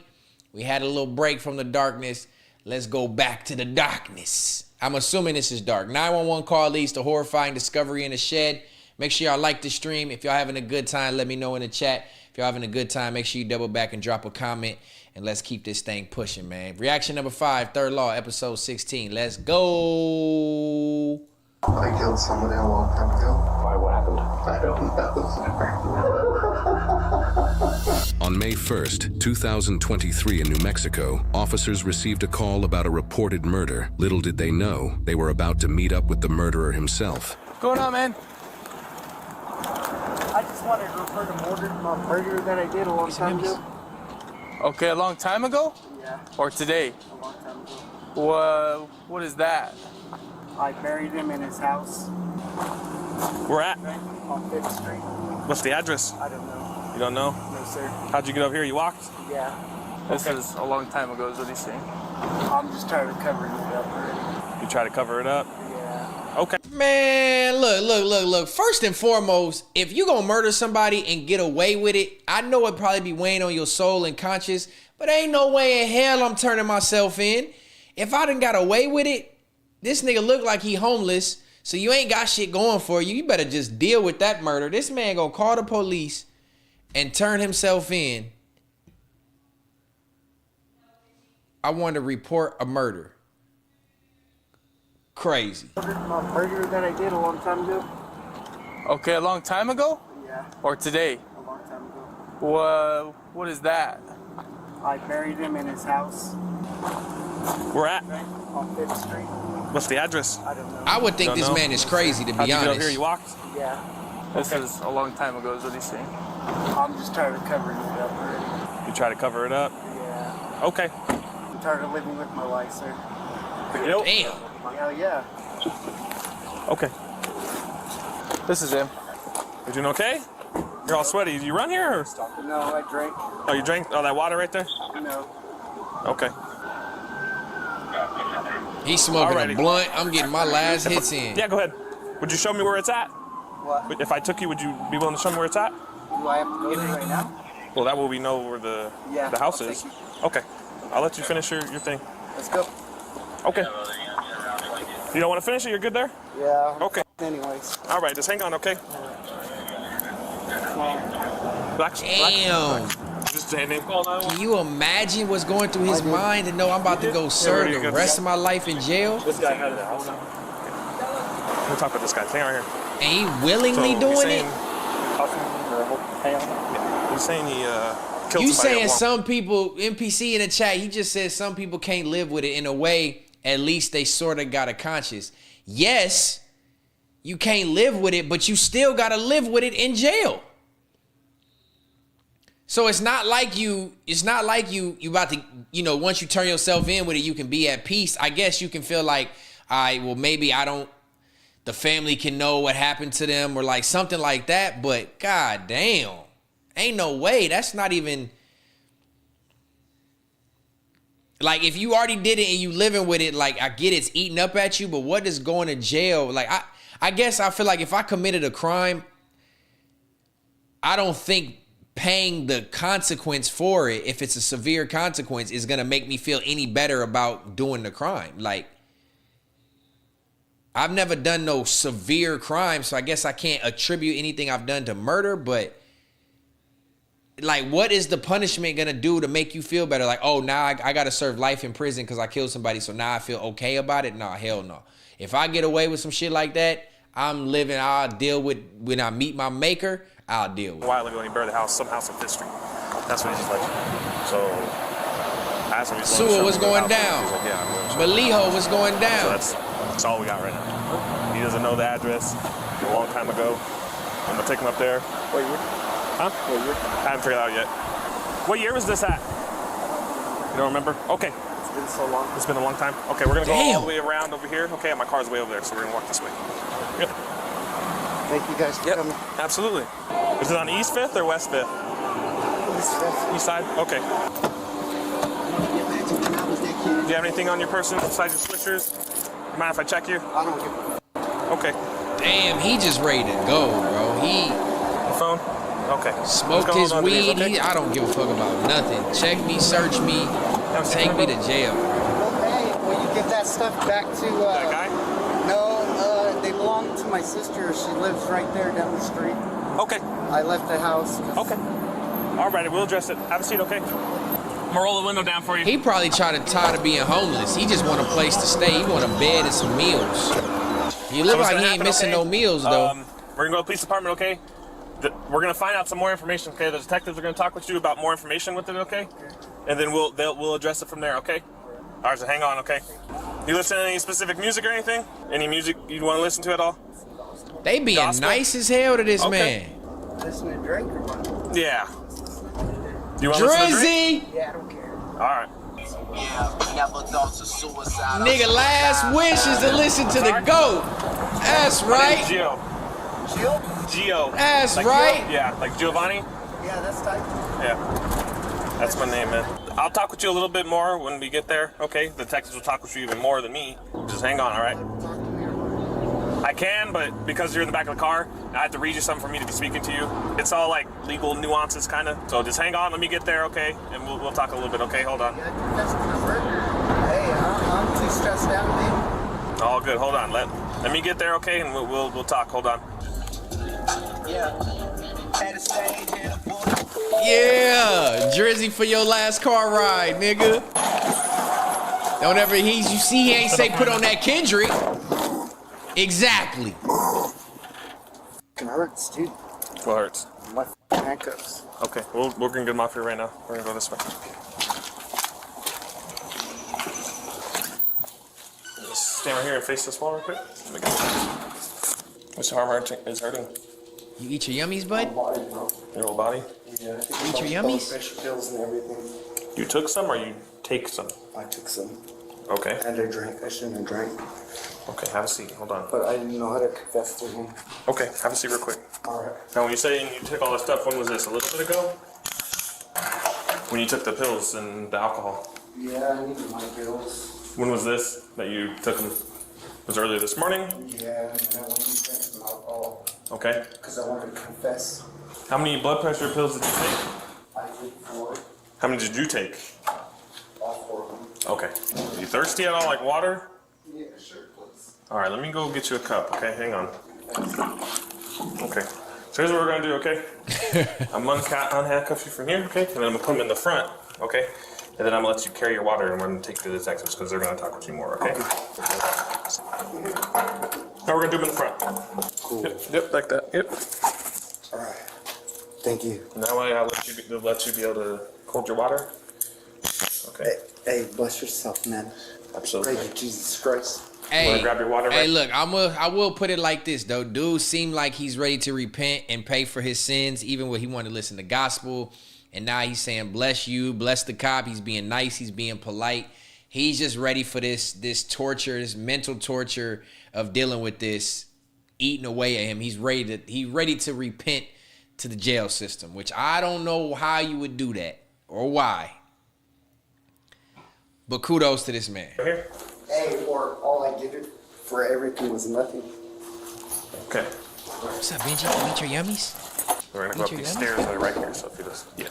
We had a little break from the darkness. Let's go back to the darkness. I'm assuming this is dark. 911 call leads to horrifying discovery in a shed. Make sure y'all like the stream. If y'all having a good time, let me know in the chat. If y'all having a good time, make sure you double back and drop a comment. And let's keep this thing pushing, man. Reaction number 5, Third Law, episode 16. Let's go. I killed somebody a long time ago. Why? What happened? I don't know. On May 1st, 2023 in New Mexico, officers received a call about a reported murder. Little did they know, they were about to meet up with the murderer himself. What's going on, man? I just wanted to report a murder that I did a long time ago. Okay, a long time ago? Yeah. Or today? A long time ago. What is that? I buried him in his house. Where at? On 5th Street. What's the address? I don't know. You don't know? No, sir. How'd you get up here? You walked? Yeah. This is a long time ago, is what he's saying. I'm just trying to cover it up already. You try to cover it up? Yeah. Okay. Man, look. First and foremost, if you gonna murder somebody and get away with it, I know it probably be weighing on your soul and conscience, but ain't no way in hell I'm turning myself in. If I done got away with it, this nigga look like he homeless, so you ain't got shit going for you. You better just deal with that murder. This man gonna call the police and turn himself in. I want to report a murder. Crazy. Murder that I did a long time ago. Okay, a long time ago? Yeah. Or today? A long time ago. Well, what is that? I buried him in his house. Where at? On 5th Street. What's the address? I don't know. I would think this man is crazy, to be How'd you honest. get here? You walked? Yeah. This is a long time ago, is what he's saying. I'm just tired of covering it up already. You try to cover it up? Yeah. Okay. I'm tired of living with my wife, sir. Damn. Hell yeah. Okay. This is him. You doing okay? You're all sweaty. You run here? Or? No, I drank. Oh, you drank all that water right there? No. Okay. He's smoking a blunt. I'm getting my last hits in. Yeah, go ahead. Would you show me where it's at? What? If I took you, would you be willing to show me where it's at? Do I have to go there right now? Well, that way we know where the house is. Okay. I'll let you finish your thing. Let's go. Okay. You don't want to finish it? You're good there? Yeah. Okay. Anyways. All right, just hang on, okay? Relax. Damn. Just say name. Can you imagine what's going through his mind to know I'm about to go serve the rest of my life in jail? This guy had the house. We'll talk about this guy. Hang on here. And he willingly doing it? Yeah. He's saying he killed You somebody. saying some people, NPC in the chat, he just said some people can't live with it. In a way, at least they sort of got a conscience. Yes, you can't live with it, but you still got to live with it in jail. So it's not like you about to, once you turn yourself in with it, you can be at peace. I guess you can feel like, all right, well, maybe the family can know what happened to them or like something like that. But god damn, ain't no way. That's not even, like, if you already did it and you living with it, like, I get it's eating up at you, but what is going to jail? Like, I guess I feel like if I committed a crime, I don't think paying the consequence for it, if it's a severe consequence, is going to make me feel any better about doing the crime. Like, I've never done no severe crime, so I guess I can't attribute anything I've done to murder, but like, what is the punishment going to do to make you feel better? Like, oh, now I got to serve life in prison because I killed somebody, so now I feel okay about it? Nah, hell no. If I get away with some shit like that, I'll deal with, when I meet my maker, I'll deal with it. A while ago when he buried the house, some house on 5th Street. That's what he's like. So I asked him, Sewell, what's going down? He's like, yeah, Maliho, what's going down? So that's all we got right now. He doesn't know the address. A long time ago. I'm gonna take him up there. What year? Huh? What year? I haven't figured it out yet. What year was this at? You don't remember? Okay. It's been so long. It's been a long time. Okay, we're gonna go all the way around over here. Okay, my car's way over there, so we're gonna walk this way. Yep. Thank you guys for coming. Absolutely. Is it on East 5th or West 5th? East 5th. East side? Okay. Do you have anything on your person besides your switchers? Mind if I check you? I don't give a Okay. Damn, he just ready to go, bro. The phone? Okay. Smoked his weed. Okay? I don't give a fuck about nothing. Check me, search me, take me to jail. Hey, will you give that stuff back to that guy? No, they belong to my sister. She lives right there down the street. Okay. I left the house. Okay. All right, we'll address it. Have a seat, okay? I'm gonna roll the window down for you. He probably tired of being homeless. He just want a place to stay. He want a bed and some meals. He look like he ain't missing no meals though. We're gonna go to the police department, okay? We're gonna find out some more information, okay? The detectives are gonna talk with you about more information with it, okay? And then we'll address it from there, okay? All right, so hang on, okay? You listen to any specific music or anything? Any music you want to listen to at all? They being nice as hell to this man. Listen to Drake or what? Yeah. Do you want to listen to Drake? Yeah, I don't care. All right. Nigga, last wish is to listen to the GOAT. That's right. Gio. Gio. That's like right. Yeah, like Giovanni. Yeah, that's tight. Yeah. That's my name, man. I'll talk with you a little bit more when we get there, okay? The detectives will talk with you even more than me. Just hang on, all right? I can, but because you're in the back of the car, I have to read you something for me to be speaking to you. It's all like legal nuances, kind of. So just hang on, let me get there, okay? And we'll talk a little bit, okay? Hold on. Hey, I'm too stressed out, man. All good. Hold on. Let me get there, okay? And we'll talk. Hold on. Yeah, Drizzy for your last car ride, nigga. Don't ever, you see he ain't say put on that Kendrick. Exactly. It hurts, dude. What hurts? My handcuffs. Okay, we're gonna get them off here right now. We're gonna go this way. Just stand right here and face this wall real quick. Which arm is hurting? You eat your yummies, bud? Your whole body? Yeah. You eat your yummies? Pills and everything. You took some or you take some? I took some. Okay. And I drank. I shouldn't have drank. Okay, have a seat. Hold on. But I didn't know how to confess to him. Okay, have a seat real quick. Alright. Now, when you say you took all this stuff, when was this? A little bit ago? When you took the pills and the alcohol? Yeah, I needed my pills. When was this that you took them? Was it earlier this morning? Yeah, and I wanted to drink some alcohol. Okay. Because I wanted to confess. How many blood pressure pills did you take? I took 4. How many did you take? All 4 of them. Okay. Are you thirsty at all, like water? Yeah, sure, please. All right, let me go get you a cup, okay? Hang on. Okay. So here's what we're gonna do, okay? I'm gonna unhandcuff you from here, okay? And then I'm gonna put them in the front, okay? And then I'm gonna let you carry your water, and we're gonna take you to the detectives because they're gonna talk with you more, okay? Now we're gonna do them in the front. Cool. Yep, like that. Yep. All right. Thank you. And that way I'll let you be able to hold your water. Okay. Hey, bless yourself, man. Absolutely. Praise you, Jesus Christ. Hey, grab your water, hey, right? look, I will put it like this though. Dude seemed like he's ready to repent and pay for his sins, even when he wanted to listen to gospel. And now he's saying, bless you, bless the cop. He's being nice, he's being polite. He's just ready for this torture, this mental torture of dealing with this eating away at him. He's ready to repent to the jail system, which I don't know how you would do that or why. But kudos to this man. Hey, or all I did for everything was nothing. Okay. What's up, Benji? You eat your yummies? We're gonna go up these stairs that are right here, so if you just, yeah.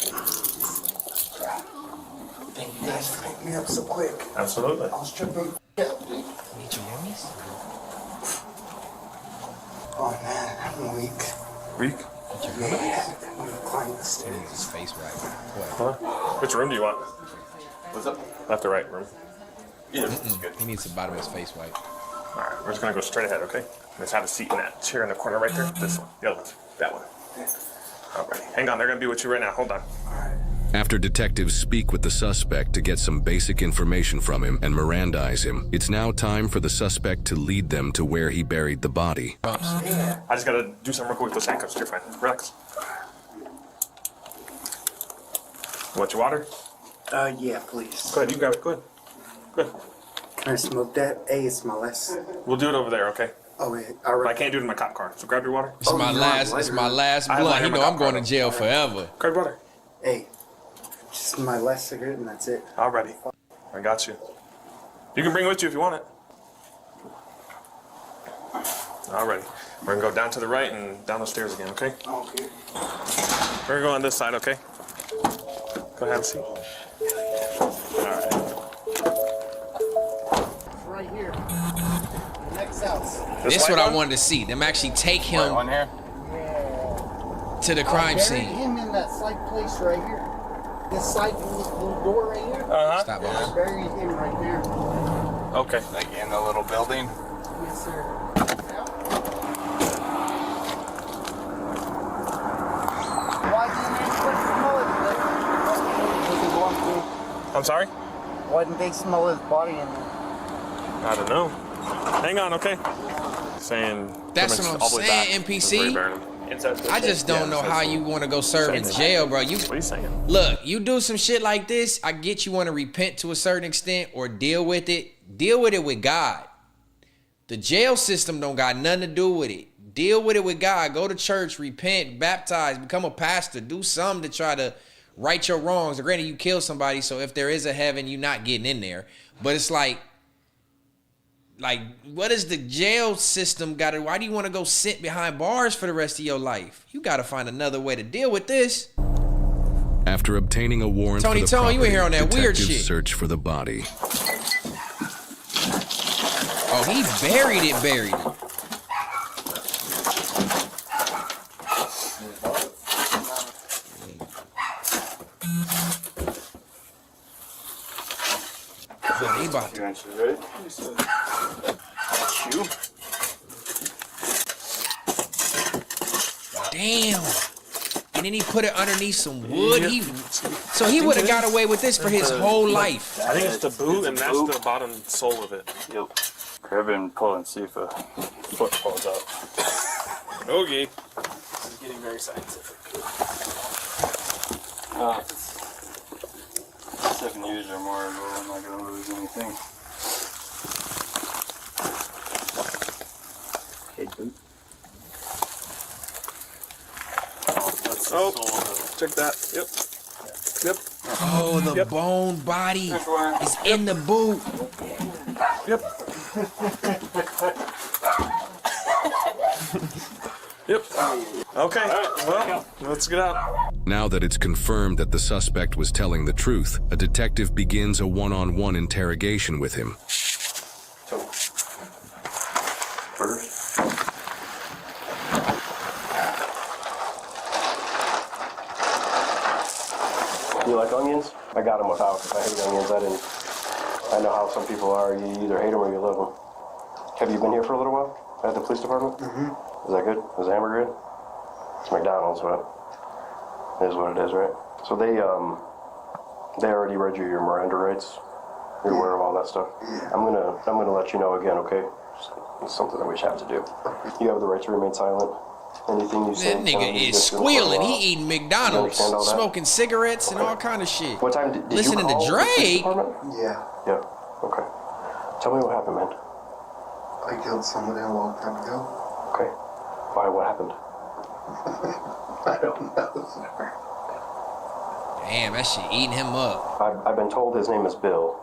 Thank you guys for picking me up so quick. Absolutely. I was tripping. You eat your yummies? Oh man, I'm weak. Weak? Yeah, I'm gonna climb the stairs. His face right. Huh? Which room do you want? What's up? Left or right room? Yeah, that's good. He needs the bottom of his face wipe. All right, we're just gonna go straight ahead, okay? Just have a seat in that chair in the corner right there. This one, the other one, that one. All right, hang on. They're gonna be with you right now. Hold on. After detectives speak with the suspect to get some basic information from him and Mirandize him, it's now time for the suspect to lead them to where he buried the body. I just gotta do something real quick with those handcuffs. You're fine. Relax. Want your water? Yeah, please. Go ahead. You grab it. Go ahead. Good. Can I smoke that? Hey, it's my last. We'll do it over there, okay? Oh, wait. But I can't do it in my cop car. So grab your water. It's my last blunt. You know I'm going to jail forever. Grab your water. Hey, just my last cigarette and that's it. Alrighty. I got you. You can bring it with you if you want it. Alrighty. We're gonna go down to the right and down the stairs again, okay? Okay. We're gonna go on this side, okay? Go have a seat. Alright. Right here. The next house. This is what I wanted to see. Them actually take him Yeah. to the crime Bury scene. him in that side place right here. This side little door right here. Uh-huh. Stop, boss. Bury him right there. Okay. Like in the little building? Yes, sir. Why didn't they smell it? I'm sorry? Why didn't they smell his body in there? I don't know. Hang on, okay? Saying That's what I'm saying, NPC. I just don't know how you want to go serve in jail, bro. What are you saying? Look, you do some shit like this, I get you want to repent to a certain extent or deal with it. Deal with it with God. The jail system don't got nothing to do with it. Deal with it with God. Go to church, repent, baptize, become a pastor. Do something to try to right your wrongs. Granted, you killed somebody, so if there is a heaven, you're not getting in there. But it's like, what is the jail system got to, why do you want to go sit behind bars for the rest of your life? You got to find another way to deal with this. After obtaining a warrant Tony for the Tone, property, you in here on that weird detectives shit. search for the body. Oh, he buried it. He about to. Damn. And then he put it underneath some wood. So he would have got away with this for his whole life. I think it's the boot, and that's the bottom sole of it. Yep. Grab it and pull and see if a foot falls out. Okay. This is getting very scientific. 7 years or more ago, I'm not going to lose anything. Okay, boot. Oh, check that. Yep. Yep. Oh, the bone body is in the boot. Yep. Yep. Okay. Well, let's get out. Now that it's confirmed that the suspect was telling the truth, a detective begins a one-on-one interrogation with him. You like onions? I got them without because I hate onions. I know how some people are. You either hate them or you love them. Have you been here for a little while at the police department? Mm-hmm. Is that good? Is the hamburger good? It's McDonald's, but it is what it is, right? So they already read you your Miranda rights. You're aware of all that stuff. Yeah. I'm gonna let you know again, okay? It's something that we have to do. You have the right to remain silent. Anything you say. That nigga is squealing. He eating McDonald's, smoking cigarettes, and all kind of shit. What time did listening you call to Drake? Yeah. Yeah. Okay. Tell me what happened, man. I killed somebody a long time ago. Okay. Why? What happened? I don't know, sir. Damn, that shit eating him up. I've been told his name is Bill,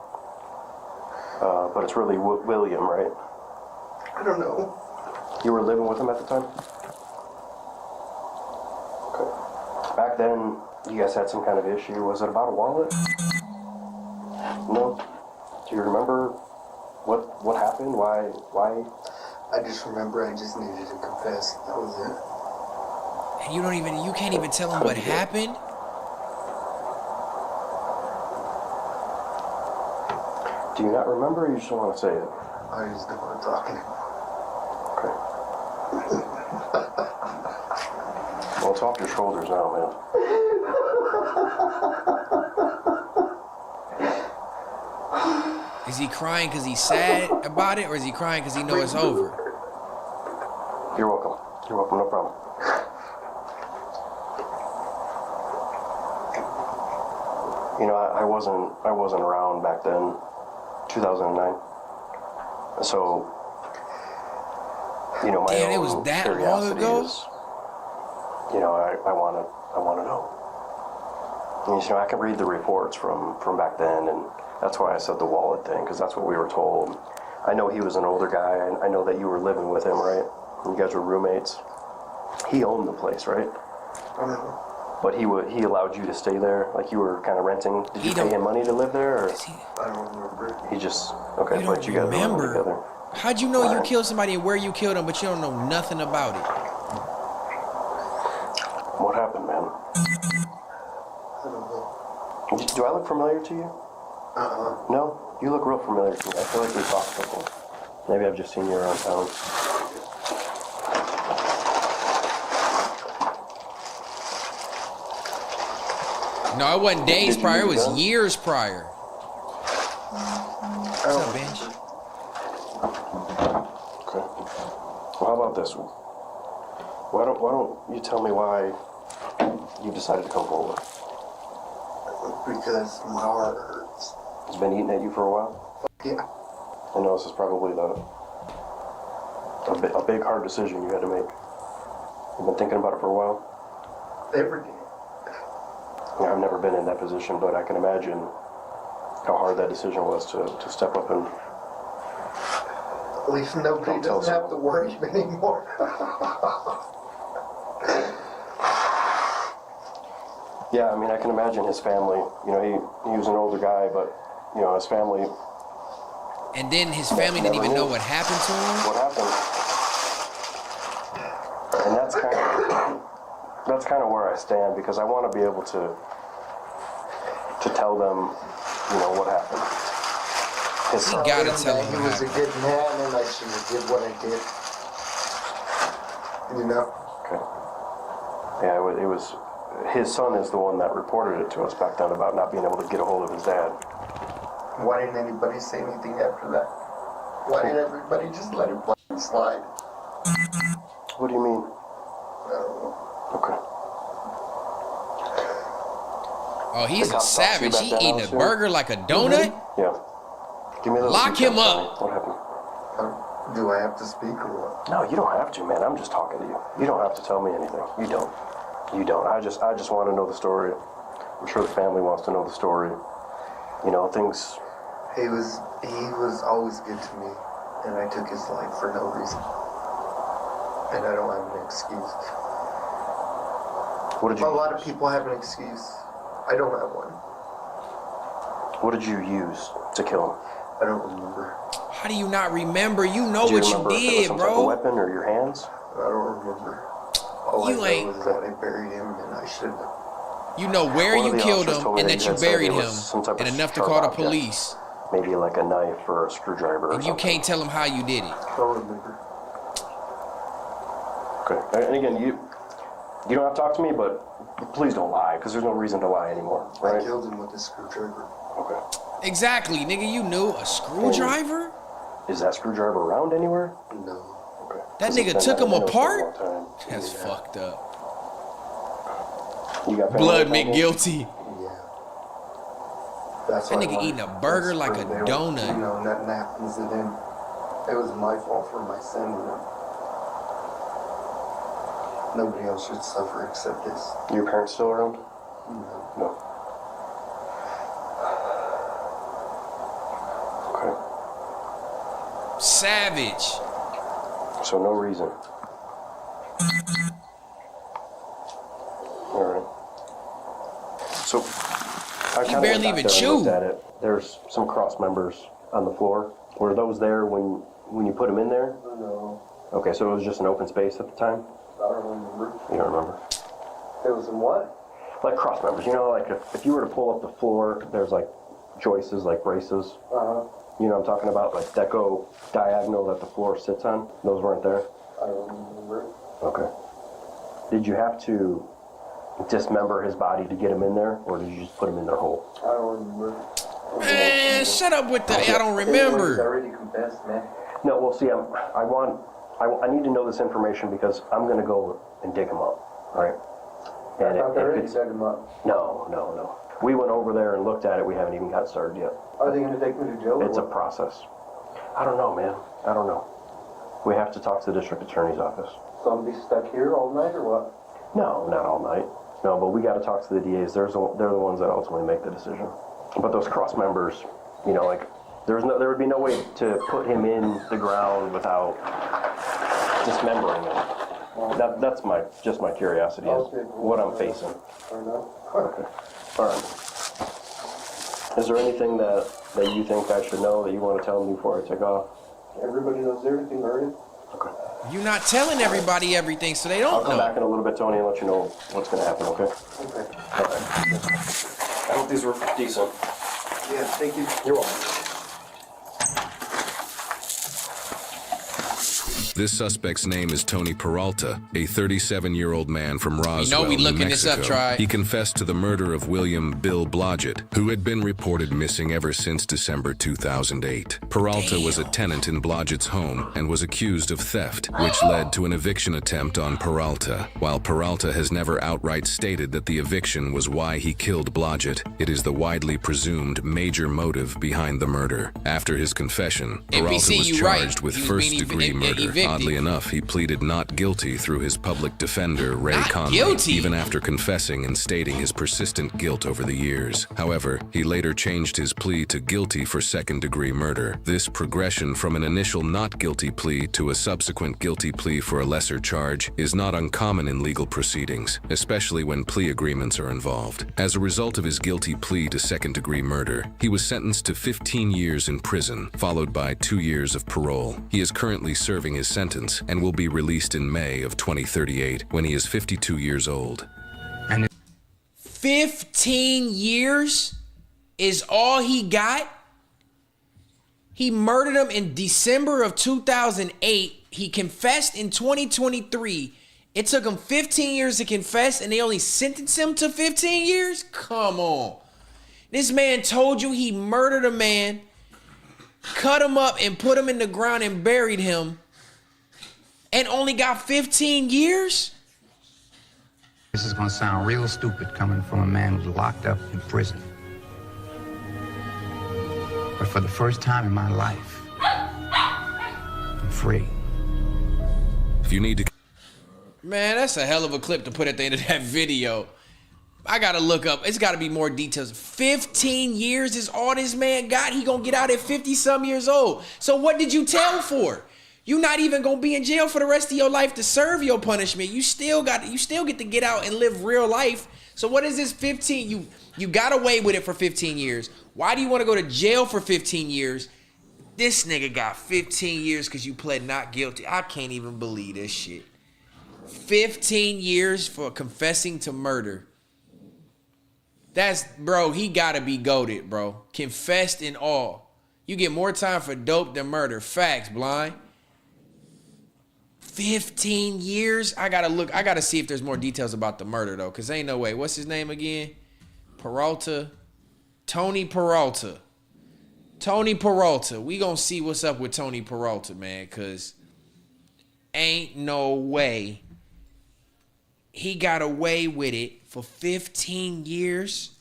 but it's really William, right? I don't know. You were living with him at the time? Okay. Back then, you guys had some kind of issue. Was it about a wallet? No? Do you remember what happened? Why? I just remember I just needed to confess. That was it. And you can't even tell him what happened? Do you not remember or you just don't want to say it? I just don't want to talk anymore. Well, it's off your shoulders now, man. Is he crying because he's sad about it, or is he crying because he knows it's over? You're welcome. You're welcome, no problem. You know, I wasn't around back then, 2009. So, you know, my Damn, own it was that long curiosity ago? is, you know, I want to know. And, you know, I can read the reports from back then, and that's why I said the wallet thing, because that's what we were told. I know he was an older guy, and I know that you were living with him, right? You guys were roommates. He owned the place, right? But he allowed you to stay there, like you were kind of renting. Did you pay him money to live there, or? I don't remember. He just okay, You but don't you guys were living remember? together. How'd you know you killed somebody and where you killed him, but you don't know nothing about it? What happened, man? I don't know. Do I look familiar to you? No? You look real familiar to me. I feel like we talked before. Maybe I've just seen you around town. No, it wasn't days Did you prior, it use was a gun? years prior. What's up, Bench? Okay. Well, how about this one? Why don't you tell me why you decided to come forward? Because my heart hurts. It's been eating at you for a while? Yeah. I know this is probably a big hard decision you had to make. You've been thinking about it for a while? Every day. Yeah, I've never been in that position, but I can imagine how hard that decision was to step up and... At least nobody doesn't have to worry anymore. Yeah, I mean, I can imagine his family. You know, he was an older guy, but, you know, his family... And then his family didn't even know what happened to him? What happened? And that's kind of where I stand, because I want to be able to tell them, you know, what happened. His son. gotta tell him He was a good man, and I should have did what I did. You know? Okay. Yeah, it was his son is the one that reported it to us back then about not being able to get a hold of his dad. Why didn't anybody say anything after that? Why did everybody just let it slide? What do you mean? I don't know. Okay. Oh, he's a Cop talked to you savage. back He then, eating a Allison? burger like a donut? Yeah. Give me those Lock him details, up. Tony. What happened? Do I have to speak or what? No, you don't have to, man. I'm just talking to you. You don't have to tell me anything. You don't. You don't. I just want to know the story. I'm sure the family wants to know the story. You know, things. He was always good to me, and I took his life for no reason. And I don't have an excuse. What did you? A lot of people have an excuse. I don't have one. What did you use to kill him? I don't remember. How do you not remember? You know Do you what you remember if it was did, some type of bro. weapon or your hands? I don't remember. All You I ain't- know is that I buried him, and I shouldn't have. You know where One of you the killed officers him told me and that that you you had said buried it was him some type and of enough to sharp call the object. police. Maybe like a knife or a screwdriver or And you something. can't tell him how you did it. I don't remember. Okay. And again, you don't have to talk to me, but please don't lie, because there's no reason to lie anymore, I right? killed him with a screwdriver. Okay. Exactly, nigga. You knew a screwdriver? Is that screwdriver around anywhere? No. Okay. That 'Cause nigga it's took been him in there for a apart? long time. That's fucked up. You got family Blood family? McGuilty. Yeah. That's That why I nigga wanted eating a burger this like for a them. donut. You know, nothing happens to them. It was my fault for my sin, you know. Nobody else should suffer except this. Your parents still around? No. No. Okay. Savage. So no reason. All right. So I You kind of barely went back even there and chew. looked at it. There's some cross members on the floor. Were those there when you put them in there? No. Okay, so it was just an open space at the time? I don't remember. You don't remember? It was in what? Like cross members. You know, like if you were to pull up the floor, there's like joists, like braces. Uh-huh. You know what I'm talking about? Like that go diagonal that the floor sits on. Those weren't there? I don't remember. Okay. Did you have to dismember his body to get him in there, or did you just put him in there whole? I don't remember. Man, shut up with that. I don't He's remember. already confessed, man. No, well, see, I need to know this information because I'm going to go and dig him up, all right? And I thought they if already it's- dug him up. No. We went over there and looked at it. We haven't even got started yet. Are they going to take me to jail? It's a process. I don't know, man. I don't know. We have to talk to the district attorney's office. So I'm be stuck here all night or what? No, not all night. No, but we got to talk to the DAs. They're the ones that ultimately make the decision. But those cross members, you know, like there would be no way to put him in the ground without dismembering him. That's just my curiosity is what I'm facing. Fair enough. Okay. All right. Is there anything that you think I should know that you want to tell me before I take off? Everybody knows everything already. Okay. You're not telling everybody everything, so they I'll don't come know. back in a little bit, Tony, and let you know what's going to happen, okay? Okay. All right. I hope these were decent. Yeah, thank you. You're welcome. This suspect's name is Tony Peralta, a 37-year-old man from Roswell, we New looking this up, Mexico. Tri. He confessed to the murder of William Bill Blodgett, who had been reported missing ever since December 2008. Peralta was a tenant in Blodgett's home and was accused of theft, which led to an eviction attempt on Peralta. While Peralta has never outright stated that the eviction was why he killed Blodgett, it is the widely presumed major motive behind the murder. After his confession, Peralta was you right. charged with He was being first-degree murder. evicted. Oddly enough, he pleaded not guilty through his public defender, Ray Not Conley, guilty? even after confessing and stating his persistent guilt over the years. However, he later changed his plea to guilty for second-degree murder. This progression from an initial not guilty plea to a subsequent guilty plea for a lesser charge is not uncommon in legal proceedings, especially when plea agreements are involved. As a result of his guilty plea to second-degree murder, he was sentenced to 15 years in prison, followed by 2 years of parole. He is currently serving his sentence and will be released in May of 2038 when he is 52 years old. 15 years is all he got? He murdered him in December of 2008. He confessed in 2023. It took him 15 years to confess, and they only sentenced him to 15 years? Come on. This man told you he murdered a man, cut him up and put him in the ground and buried him, and only got 15 years? This is gonna sound real stupid coming from a man who's locked up in prison. But for the first time in my life, I'm free. If you need to... Man, that's a hell of a clip to put at the end of that video. I gotta look up. It's gotta be more details. 15 years is all this man got. He gonna get out at 50-some years old. So what did you tell for? You not even gonna be in jail for the rest of your life to serve your punishment. You still get to get out and live real life. So what is this 15? You got away with it for 15 years. Why do you want to go to jail for 15 years? This nigga got 15 years because you pled not guilty. I can't even believe this shit. 15 years for confessing to murder. Bro, he gotta be goated, bro. Confessed in all. You get more time for dope than murder. Facts, blind. 15 years? I gotta see if there's more details about the murder, though, because ain't no way. What's his name again? Peralta? Tony Peralta. Tony Peralta. We gonna see what's up with Tony Peralta, man, because ain't no way he got away with it for 15 years.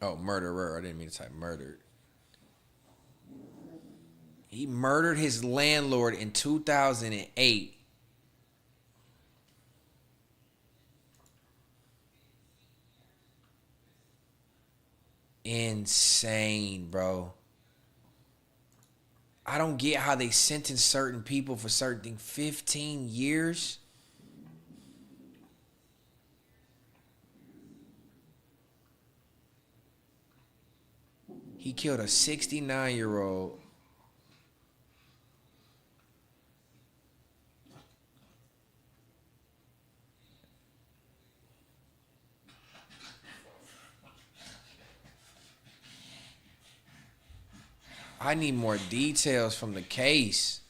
Oh, murderer. I didn't mean to type murdered. He murdered his landlord in 2008. Insane, bro. I don't get how they sentence certain people for certain things. 15 years? He killed a 69-year-old. I need more details from the case.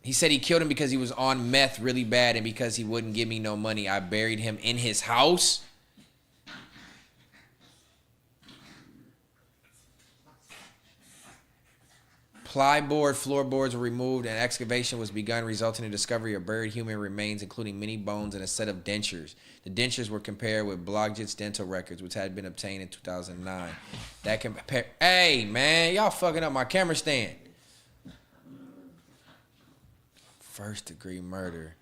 He said he killed him because he was on meth really bad and because he wouldn't give me no money. I buried him in his house. Plyboard floorboards were removed and excavation was begun, resulting in the discovery of buried human remains, including many bones and a set of dentures. The dentures were compared with Blodgett's dental records, which had been obtained in 2009. That compare. Hey, man, y'all fucking up my camera stand. First degree murder.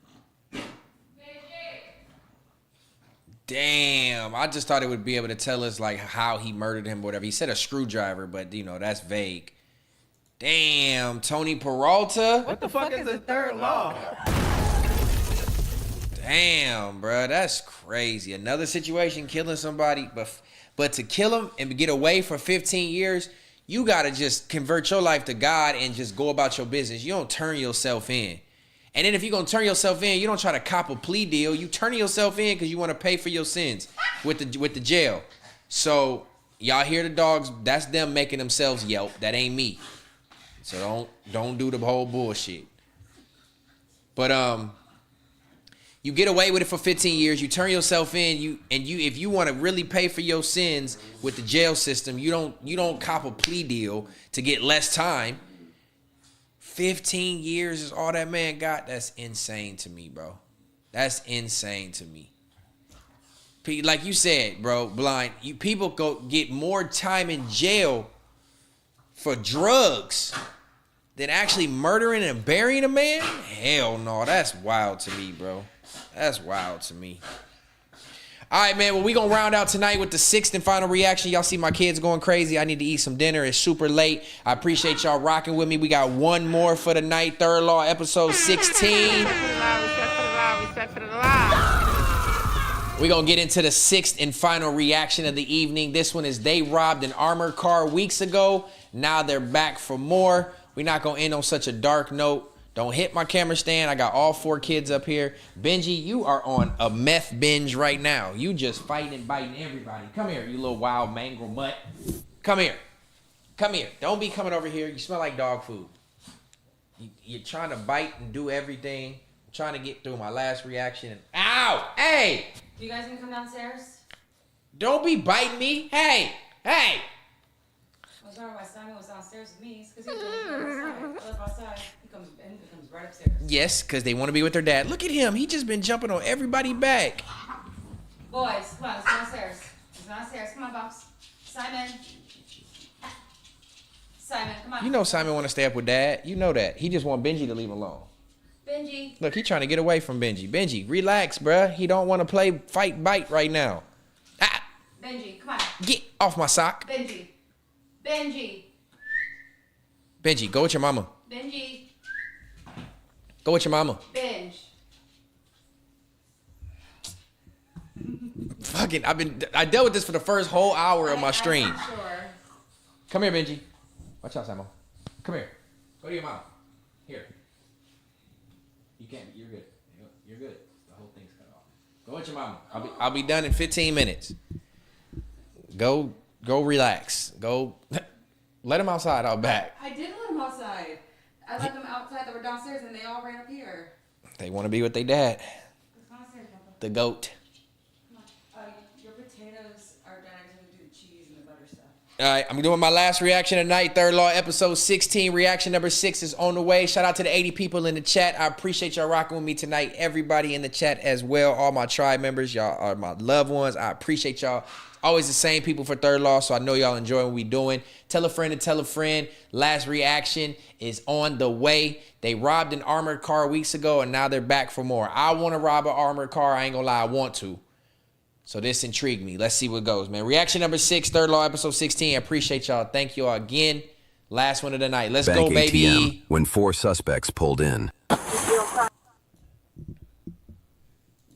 Damn, I just thought it would be able to tell us like how he murdered him, or whatever. He said a screwdriver, but you know that's vague. Damn, Tony Peralta. What the fuck is the third law? Damn, bro, that's crazy. Another situation, killing somebody, but to kill him and get away for 15 years, you gotta just convert your life to God and just go about your business. You don't turn yourself in. And then if you're gonna turn yourself in, you don't try to cop a plea deal. You turn yourself in because you want to pay for your sins with the jail. So y'all hear the dogs? That's them making themselves yelp. That ain't me. So don't do the whole bullshit. But you get away with it for 15 years. You turn yourself in. If you want to really pay for your sins with the jail system, you don't cop a plea deal to get less time. 15 years is all that man got. That's insane to me, bro. That's insane to me. Like you said, bro, blind. People go get more time in jail for drugs than actually murdering and burying a man? Hell no, that's wild to me, bro. That's wild to me. All right, man, well, we gonna round out tonight with the 6th and final reaction. Y'all see my kids going crazy. I need to eat some dinner. It's super late. I appreciate y'all rocking with me. We got one more for the night. Third Law, episode 16. We're going to get into the 6th and final reaction of the evening. This one is they robbed an armored car weeks ago. Now they're back for more. We're not going to end on such a dark note. Don't hit my camera stand. I got all 4 kids up here. Benji, you are on a meth binge right now. You just fighting and biting everybody. Come here, you little wild mangle mutt. Come here. Come here. Don't be coming over here. You smell like dog food. You're trying to bite and do everything. I'm trying to get through my last reaction. And, ow! Hey! You guys gonna come downstairs? Don't be biting me. Hey! Hey! I was wondering why Simon was downstairs with me. It's because he was outside. He comes right upstairs. Yes, because they want to be with their dad. Look at him. He just been jumping on everybody's back. Boys, come on, let's go downstairs. Let's go downstairs. Come on, Pops. Simon. Simon, come on. You know Simon want to stay up with dad. You know that. He just want Benji to leave him alone. Benji. Look, he trying to get away from Benji. Benji, relax, bruh. He don't want to play fight bite right now. Ah, Benji, come on. get off my sock. Benji. Benji. Benji, go with your mama. Benji. Go with your mama. Benj. Fucking, I dealt with this for the first whole hour of my stream. I'm sure. Come here, Benji. Watch out, Simon. Come here. Go to your mom. Here. You can't. You're good. You're good. The whole thing's cut off. Go with your mama. I'll be done in 15 minutes. Go relax. Go. Let him outside out back. I did let them outside. I let them outside. They were downstairs and they all ran up here. They want to be with their dad. The goat. Your potatoes are done. I just want to do the cheese and the butter stuff. All right, I'm doing my last reaction tonight. Third Law episode 16. Reaction number 6 is on the way. Shout out to the 80 people in the chat. I appreciate y'all rocking with me tonight. Everybody in the chat as well. All my tribe members. Y'all are my loved ones. I appreciate y'all. Always the same people for Third Law, so I know y'all enjoy what we doing. Tell a friend to tell a friend. Last reaction is on the way. They robbed an armored car weeks ago, and now they're back for more. I want to rob an armored car. I ain't gonna lie, I want to. So this intrigued me. Let's see what goes, man. Reaction number 6, Third Law, episode 16. I appreciate y'all. Thank y'all again. Last one of the night. Let's go, baby. ATM when 4 suspects pulled in.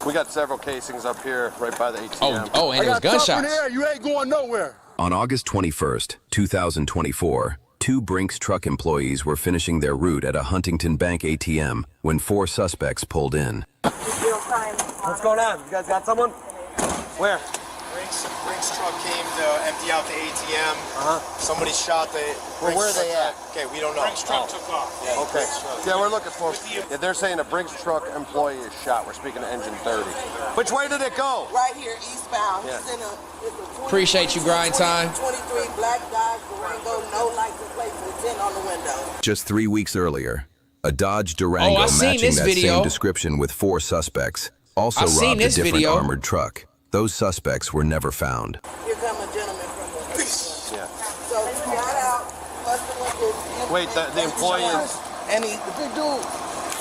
We got several casings up here right by the ATM. Oh, and it was gunshots. You ain't going nowhere. On August 21st, 2024, 2 Brinks truck employees were finishing their route at a Huntington Bank ATM when 4 suspects pulled in. What's going on? You guys got someone? Where? Brinks truck came to empty out the ATM. Somebody shot the. Well, where are they at? Okay, we don't know. Brinks truck took off. Yeah, Okay. Yeah, we're looking for. Yeah, they're saying a Brinks truck employee is shot. We're speaking to engine 30. Which way did it go? Right here, eastbound. Yeah. It's in a Appreciate you, grind time. 23 black Dodge Durango, no license plate, with 10 on the window. Just 3 weeks earlier, a Dodge Durango I seen matching this that video. same description with 4 suspects also I seen robbed a this different video. armored truck. Those suspects were never found. Here come a gentleman from the. Yeah. So we got out, busted with this. Wait, the employee is. And the big dude.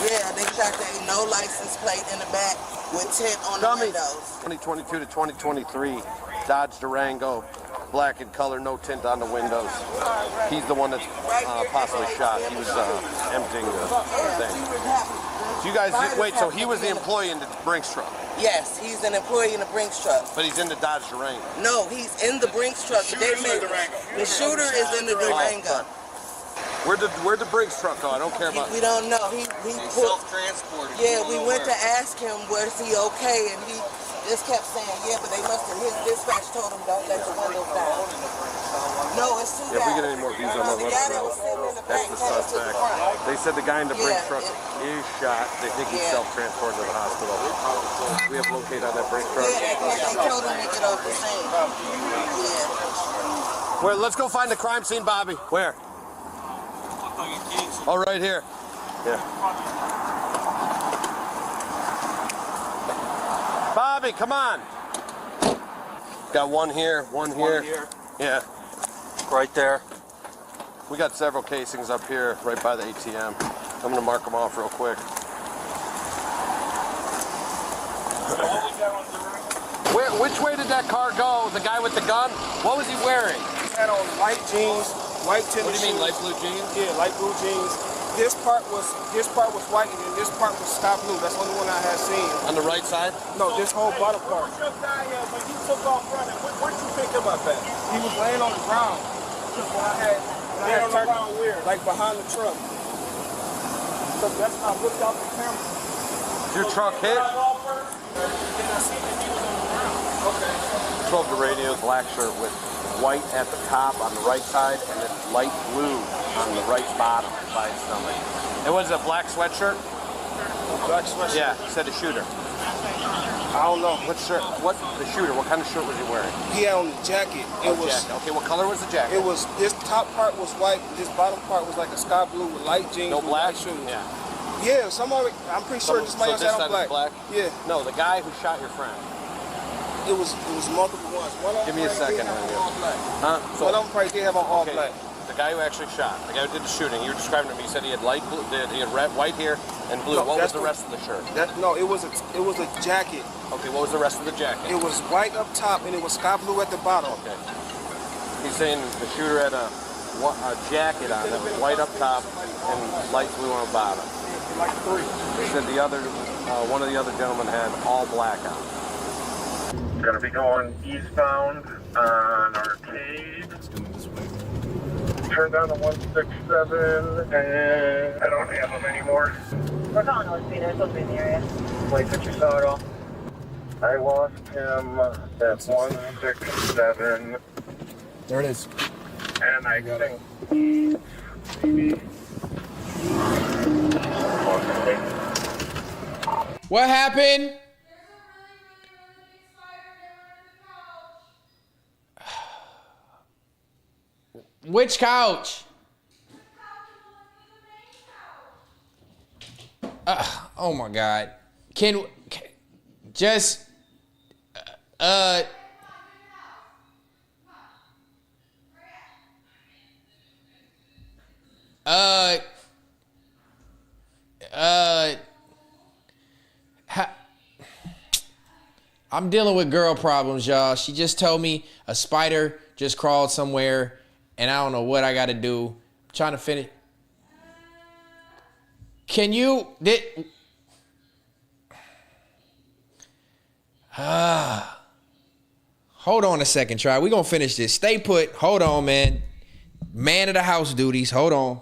Yeah, they got no license plate in the back with 10 on the windows. 2022 to 2023, Dodge Durango, black in color, no tint on the windows. He's the one that's possibly shot. He was emptying the thing. So you guys, wait, so he was the employee in the Brinks truck? Yes, he's an employee in the Brinks truck. But he's in the Dodge Durango? No, he's in the Brinks truck. The shooter is in the Durango. Where'd the Brinks truck go? I don't care about. We don't know. He self-transported. Yeah, we went to ask him, was he okay? And he just kept saying, yeah, but they must have, his dispatch told him, don't let the windows down. No, it's too Yeah, if we get any more views on that, let us know. That's the suspect. They said the guy in the Brinks truck is shot. They think he's self-transported to the hospital. We have located on that Brinks truck. Yeah, they told him to get off the scene. Yeah. Well, let's go find the crime scene, Bobby. Where? Oh, right here. Yeah. Bobby, come on. Got one here, one here. Yeah. Right there. We got several casings up here right by the ATM. I'm gonna mark them off real quick. Which way did that car go? The guy with the gun? What was he wearing? He had on white jeans, white tennis. What do you mean, light blue jeans? Yeah, light blue jeans. This part was white, and then this part was sky blue. That's the only one I had seen. On the right side? No, this whole bottom part. When he took off running, where'd you pick him up at? He was laying on the ground. When I had turned, like behind the truck. That's not looked out the camera. Is your truck hit? Okay. 12 the radio, black shirt with white at the top on the right side and then light blue on the right bottom by his stomach. It was a black sweatshirt? Black sweatshirt? Yeah, he said the shooter. I don't know. What shirt? What the shooter? What kind of shirt was he wearing? He had on the jacket. It was jacket. Okay, what color was the jacket? It was this top part was white, this bottom part was like a sky blue with light jeans. No with black? white shoes. Yeah. Yeah, I'm pretty sure this might have had on black. Yeah. No, the guy who shot your friend. It was multiple ones. One of Give me a second. all black. Huh? So, one of them probably did have on all black. The guy who actually shot, the guy who did the shooting, you were describing him. He said he had light blue, he had red, white here and blue. No, what was the rest of the shirt? No, it was a jacket. Okay, what was the rest of the jacket? It was white up top and it was sky blue at the bottom. Okay. He's saying the shooter had a jacket on that was white up top and light blue on the bottom. Like three. He said the other, one of the other gentlemen had all black on. Gonna be going eastbound on Arcade. Turn down to 167, and I don't have them anymore. We're calling OSP. They're supposed to be in the area. Wait, did you saw it all? I lost him at 167. There it is. And I think maybe. What happened? Which couch? Oh my God. Can just I'm dealing with girl problems, y'all. She just told me a spider just crawled somewhere and I don't know what I got to do. I'm trying to finish. Can you... Hold on a second, try. We're going to finish this. Stay put. Hold on, man. Man of the house duties. Hold on.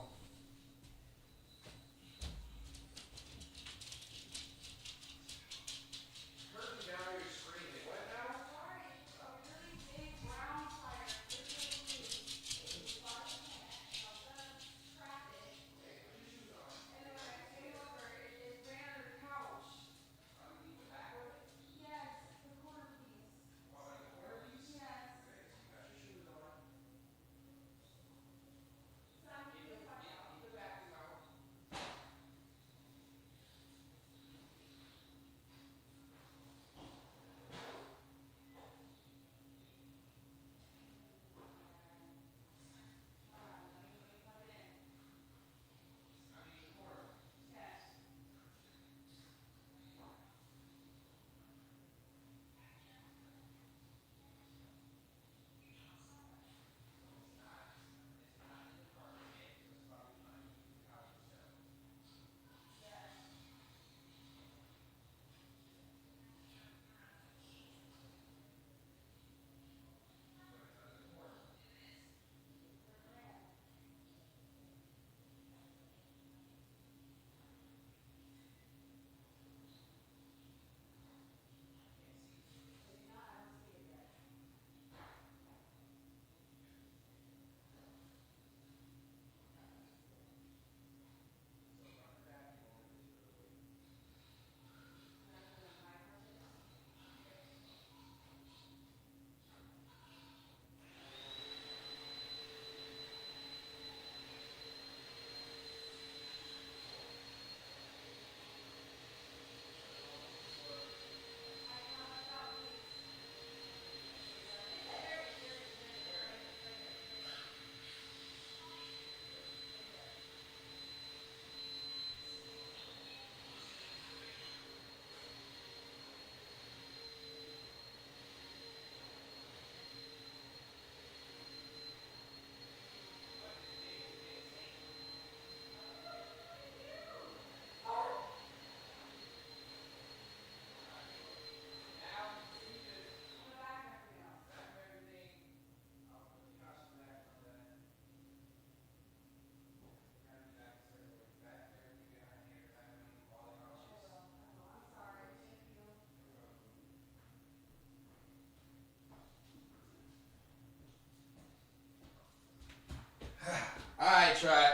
tribe.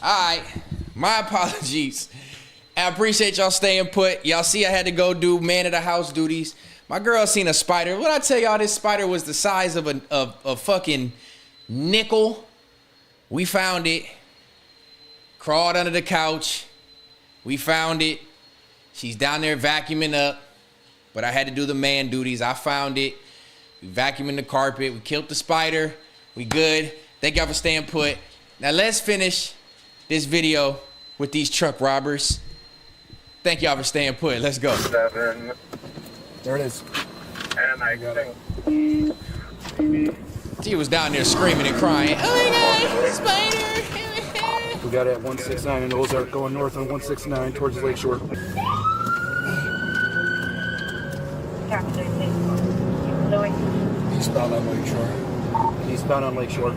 All right. My apologies. I appreciate y'all staying put. Y'all see I had to go do man of the house duties. My girl seen a spider. When I tell y'all this spider was the size of a fucking nickel. We found it. Crawled under the couch. We found it. She's down there vacuuming up. But I had to do the man duties. I found it. We vacuuming the carpet. We killed the spider. We good. Thank y'all for staying put. Now let's finish this video with these truck robbers. Thank y'all for staying put. Let's go. 7. There it is. And I got it. She was down there screaming and crying. Oh my God, spider. We got it at 169 in Ozark going north on 169 towards Lakeshore. Eastbound on Lakeshore. Eastbound on Lakeshore.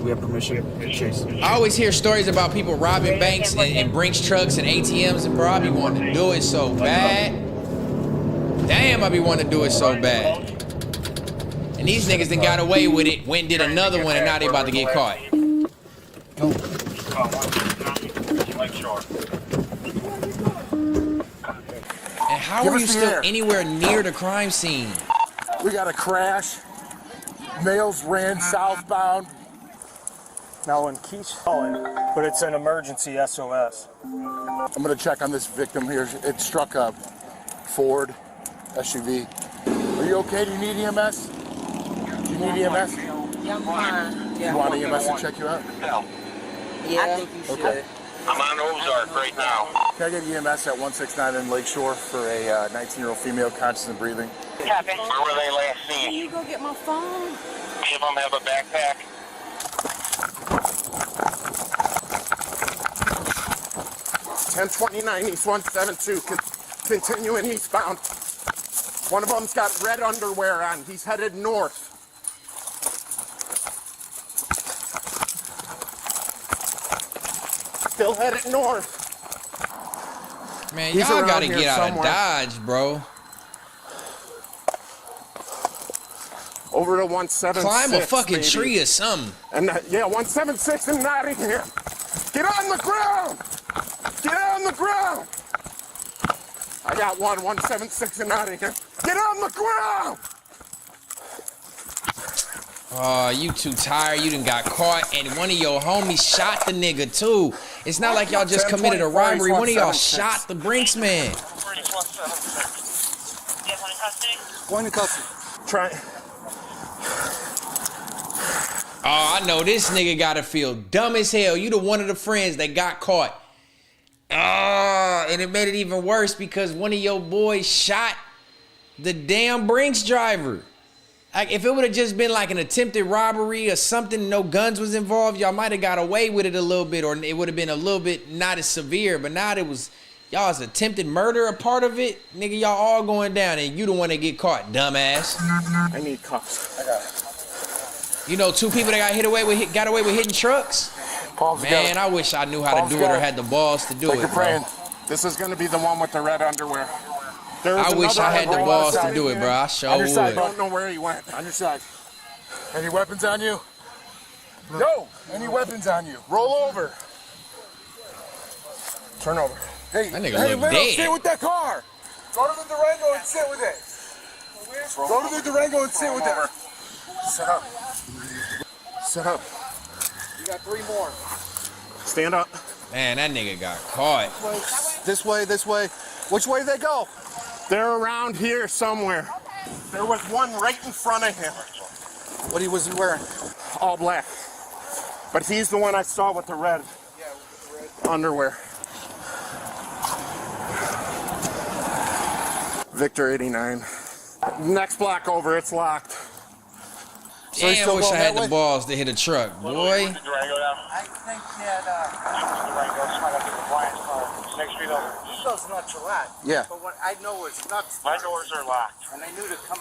We have permission to chase. I always hear stories about people robbing banks and Brinks trucks and ATMs, and bro, I be wanting to do it so bad. Damn, I be wanting to do it so bad. And these niggas done got away with it, went and did another one, and now they about to get caught. And how are you still anywhere near the crime scene? We got a crash. Males ran southbound. Now in Keys calling, but it's an emergency SOS. I'm gonna check on this victim here. It struck a Ford SUV. Are you okay? Do you need EMS? Do you need EMS? Yeah, I'm fine. You want EMS to check you out? Yeah. I think you should. Okay. I'm on Ozark right now. Can I get EMS at 169 in Lakeshore for a 19-year-old female conscious and breathing? Where were they last seen? Can you go get my phone? Any of them have a backpack? 1029 East 172, continuing eastbound. One of them's got red underwear on. He's headed north. Still headed north. Man, y'all gotta get out somewhere. of Dodge, bro. Over to 176. Climb a fucking maybe. tree or something. And yeah, 176 and not in here. Get on the ground. Get on the ground. I got 176 and not in here. Get on the ground. Oh, you too tired. You done got caught, and one of your homies shot the nigga too. It's not like y'all just committed a robbery. One of y'all shot the Brinks man. Going to custody. Try. Oh, I know this nigga gotta feel dumb as hell. You the one of the friends that got caught. Oh, and it made it even worse because one of your boys shot the damn Brinks driver. Like, if it would have just been like an attempted robbery or something, no guns was involved, y'all might have got away with it a little bit, or it would have been a little bit not as severe. But now it was y'all's attempted murder a part of it. Nigga, y'all all going down, and you the one that get caught, dumbass. I need cuffs. I got it. You know, two people that got away with hitting trucks. Paul's Man, I wish I knew how to do it or had the balls to do Take it, your bro. praying. This is gonna be the one with the red underwear. I wish I had the balls to do it, bro. I sure On your side, would. don't know where he went. On your side. Any weapons on you? No. Any weapons on you? Roll over. Turn over. Hey, That nigga hey, look Leno, dead. sit with that car. Go to the Durango and sit with it. Go to the Durango and sit with it. Sit up. Sit up. You got 3 more. Stand up. Man, that nigga got caught. This way, this way. Which way did they go? They're around here somewhere. There was one right in front of him. What was he wearing? All black. But he's the one I saw with the red underwear. Victor 89. Next block over, it's locked. So Damn, I wish I had the balls to hit a truck, boy. Durango down. I think that, Next street over. he goes nuts a lot. Yeah. But what I know is nuts. My doors are locked. And I knew to come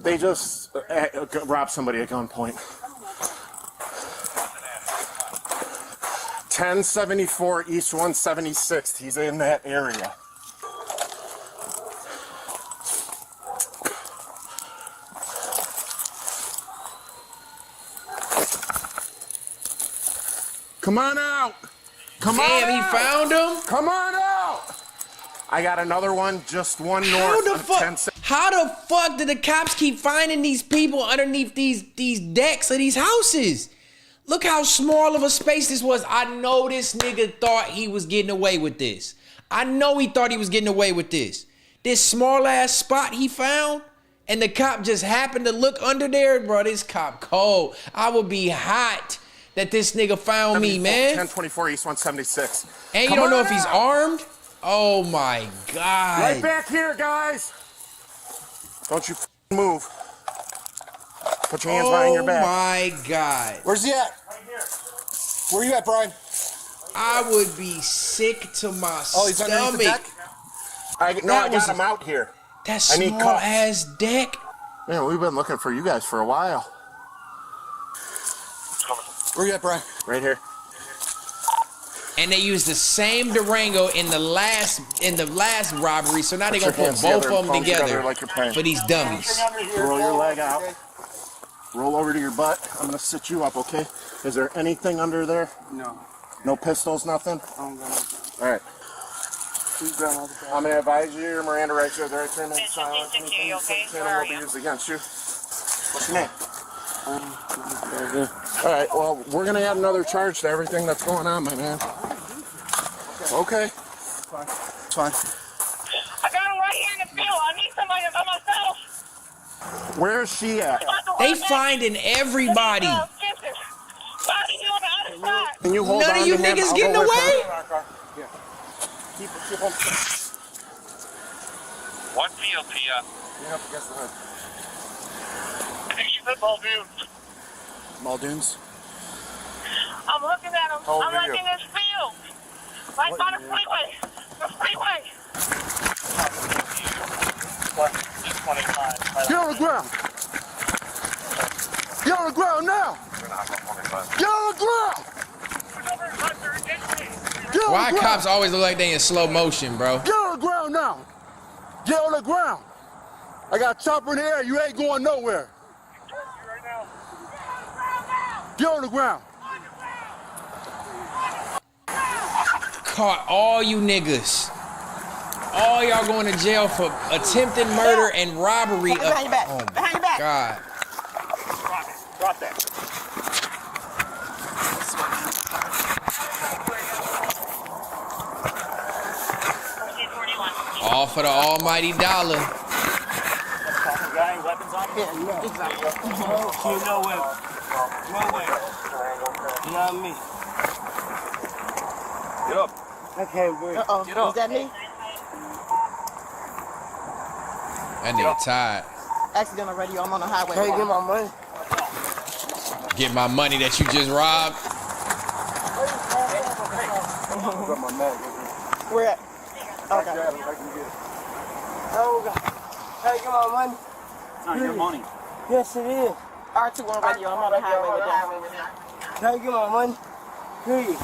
They just robbed somebody at gunpoint. 1074 East 176th. He's in that area. Come on out. Come Damn, on he out. found him? Come on out. I got another one, just one north of 10 seconds. How the fuck did the cops keep finding these people underneath these decks of these houses? Look how small of a space this was. I know this nigga thought he was getting away with this. I know he thought he was getting away with this. This small ass spot he found, and the cop just happened to look under there. Bro, this cop cold. I would be hot that this nigga found me, man. 1024 East 176. And you don't know if he's armed? Oh my God. Right back here, guys. Don't you move. Put your hands behind your back. Oh my God. Where's he at? Right here. Where you at, Brian? I would be sick to my he's underneath the stomach. deck? I got him out here. That I need small cuffs. ass deck. Man, we've been looking for you guys for a while. Where you at, Brian? Right here. And they used the same Durango in the last robbery, so now they're gonna put both of them together like you're playing. for these dummies. Roll your leg out. Roll over to your butt. I'm gonna sit you up, okay? Is there anything under there? No. No pistols, nothing? I'm gonna. All right. I'm gonna advise you your Miranda rights are there. Turn that silence. Anything you say will be used against you. What's your name? All right. Well, we're gonna add another charge to everything that's going on, my man. Okay. It's fine. I got him right here in the field. I need somebody by myself. Where's she at? They finding everybody. Can you hold None on of you to him? niggas I'll getting go with away? her. Yeah. Keep him. What field, Tia? Lean up against the hood. I think she's at Muldoon. Muldoons? I'm looking at him. How old I'm are like you? in this field. Right by the freeway. The freeway. Get on the ground. Get on the ground now. Get on the ground. Get on Why the ground. cops always look like they in slow motion, bro? Get on the ground now. Get on the ground. I got a chopper in the air. You ain't going nowhere. Get on the ground. Caught all you niggas. All y'all going to jail for attempted murder and robbery. Behind your back. Oh Behind your back. God. Drop that. All for the almighty dollar. Guy, weapons on him? Yeah, exactly. No weapon. No weapon. Not me. Get up. I can't breathe. Uh-oh. Get up. Is that me? That nigga tired. Accidental radio. I'm on the highway. Can't get my money. Get my money that you just robbed. Where at? Okay. Oh, God. Can I get my money? It's not your money. Yes, it is. R21 radio. I'm on the highway with that. Can I get my money? Please.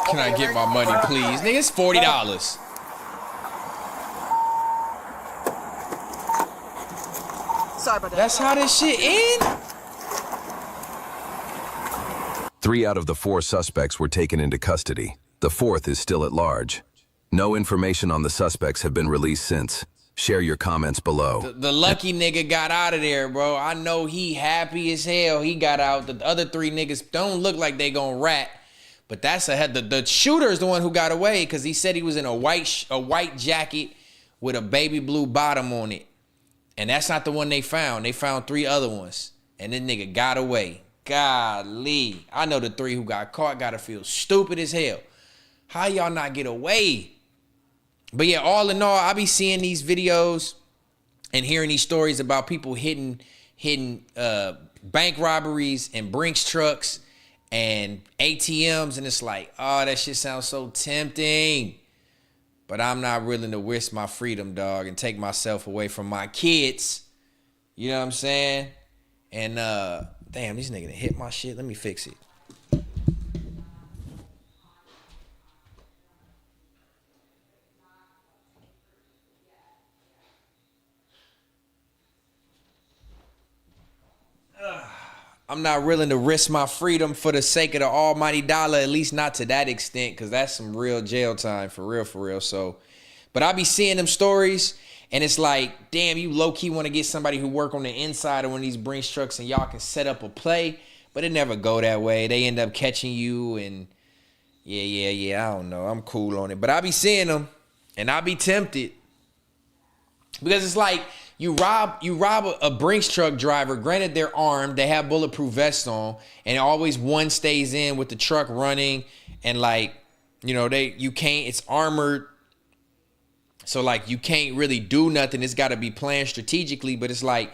Can I get my money, please? Nigga, it's $40. Sorry about that. That's how this shit end? 3 out of the 4 suspects were taken into custody. The 4th is still at large. No information on the suspects have been released since. Share your comments below. The lucky nigga got out of there, bro. I know he happy as hell he got out. The other 3 niggas don't look like they gonna rat. But that's the shooter is the one who got away because he said he was in a white jacket with a baby blue bottom on it. And that's not the one they found. They found 3 other ones. And this nigga got away. Golly. I know the 3 who got caught gotta feel stupid as hell. How y'all not get away? But yeah, all in all, I be seeing these videos and hearing these stories about people hitting bank robberies and Brinks trucks and ATMs, and it's like, oh, that shit sounds so tempting. But I'm not willing to risk my freedom, dog, and take myself away from my kids. You know what I'm saying? And damn, this nigga hit my shit. Let me fix it. I'm not willing to risk my freedom for the sake of the almighty dollar, at least not to that extent, because that's some real jail time, for real. So, but I be seeing them stories, and it's like, damn, you low-key want to get somebody who work on the inside of one of these Brinks trucks, and y'all can set up a play, but it never go that way. They end up catching you, and yeah, I don't know. I'm cool on it. But I be seeing them, and I be tempted. Because it's like, you rob a Brinks truck driver. Granted, they're armed. They have bulletproof vests on. And always one stays in with the truck running. And like, you know, you can't, it's armored. So like, you can't really do nothing. It's got to be planned strategically. But it's like,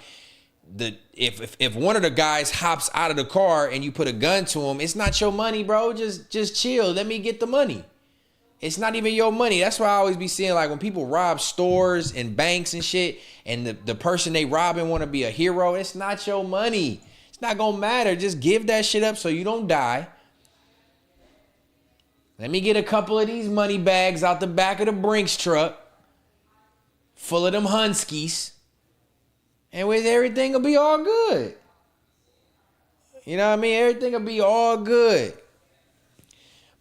if one of the guys hops out of the car and you put a gun to him, it's not your money, bro. Just chill. Let me get the money. It's not even your money. That's why I always be seeing, like, when people rob stores and banks and shit, and the person they robbing want to be a hero, it's not your money. It's not gonna matter. Just give that shit up so you don't die. Let me get a couple of these money bags out the back of the Brinks truck, full of them Hunskies, and with everything will be all good. You know what I mean? Everything will be all good.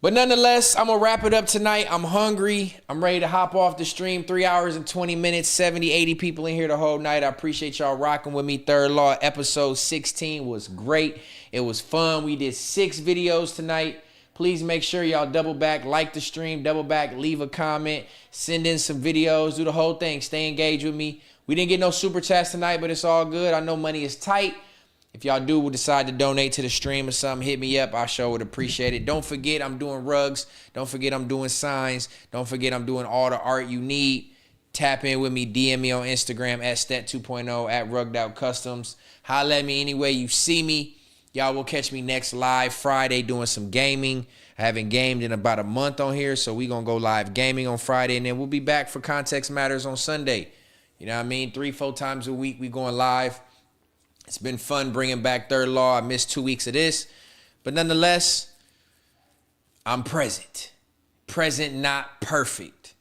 But nonetheless, I'm going to wrap it up tonight. I'm hungry. I'm ready to hop off the stream. 3 hours and 20 minutes, 70, 80 people in here the whole night. I appreciate y'all rocking with me. Third Law episode 16 was great. It was fun. We did 6 videos tonight. Please make sure y'all double back, like the stream, double back, leave a comment, send in some videos, do the whole thing. Stay engaged with me. We didn't get no super chats tonight, but it's all good. I know money is tight. If y'all do decide to donate to the stream or something, hit me up. I sure would appreciate it. Don't forget I'm doing rugs. Don't forget I'm doing signs. Don't forget I'm doing all the art you need. Tap in with me. DM me on Instagram at Stet 2.0 at Rugged Out Customs. Holla at me any way you see me. Y'all will catch me next live Friday doing some gaming. I haven't gamed in about a month on here, so we going to go live gaming on Friday, and then we'll be back for Context Matters on Sunday. You know what I mean? 3-4 times a week we going live. It's been fun bringing back Third Law. I missed 2 weeks of this. But nonetheless, I'm present. Present, not perfect.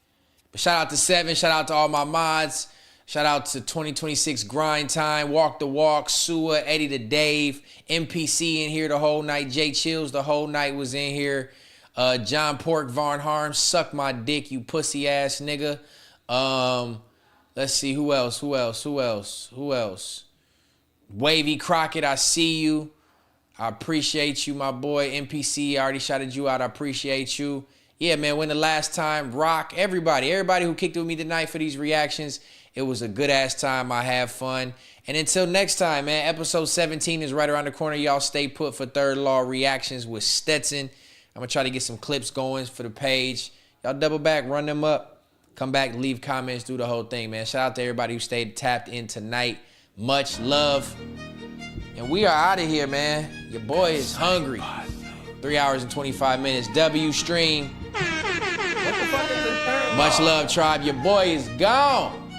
But shout out to Seven. Shout out to all my mods. Shout out to 2026 Grind Time, Walk the Walk, Sua, Eddie the Dave, MPC in here the whole night. Jay Chills the whole night was in here. John Pork, Varn Harm, suck my dick, you pussy ass nigga. Let's see, who else? Wavy Crockett, I see you. I appreciate you, my boy. NPC, I already shouted you out. I appreciate you. Yeah, man, when the last time, Rock, everybody who kicked it with me tonight for these reactions, it was a good-ass time. I have fun. And until next time, man, episode 17 is right around the corner. Y'all stay put for Third Law reactions with Stetsen. I'm going to try to get some clips going for the page. Y'all double back, run them up. Come back, leave comments, do the whole thing, man. Shout out to everybody who stayed tapped in tonight. Much love. And we are out of here, man. Your boy is hungry. 3 hours and 25 minutes. W stream. Much love, tribe. Your boy is gone.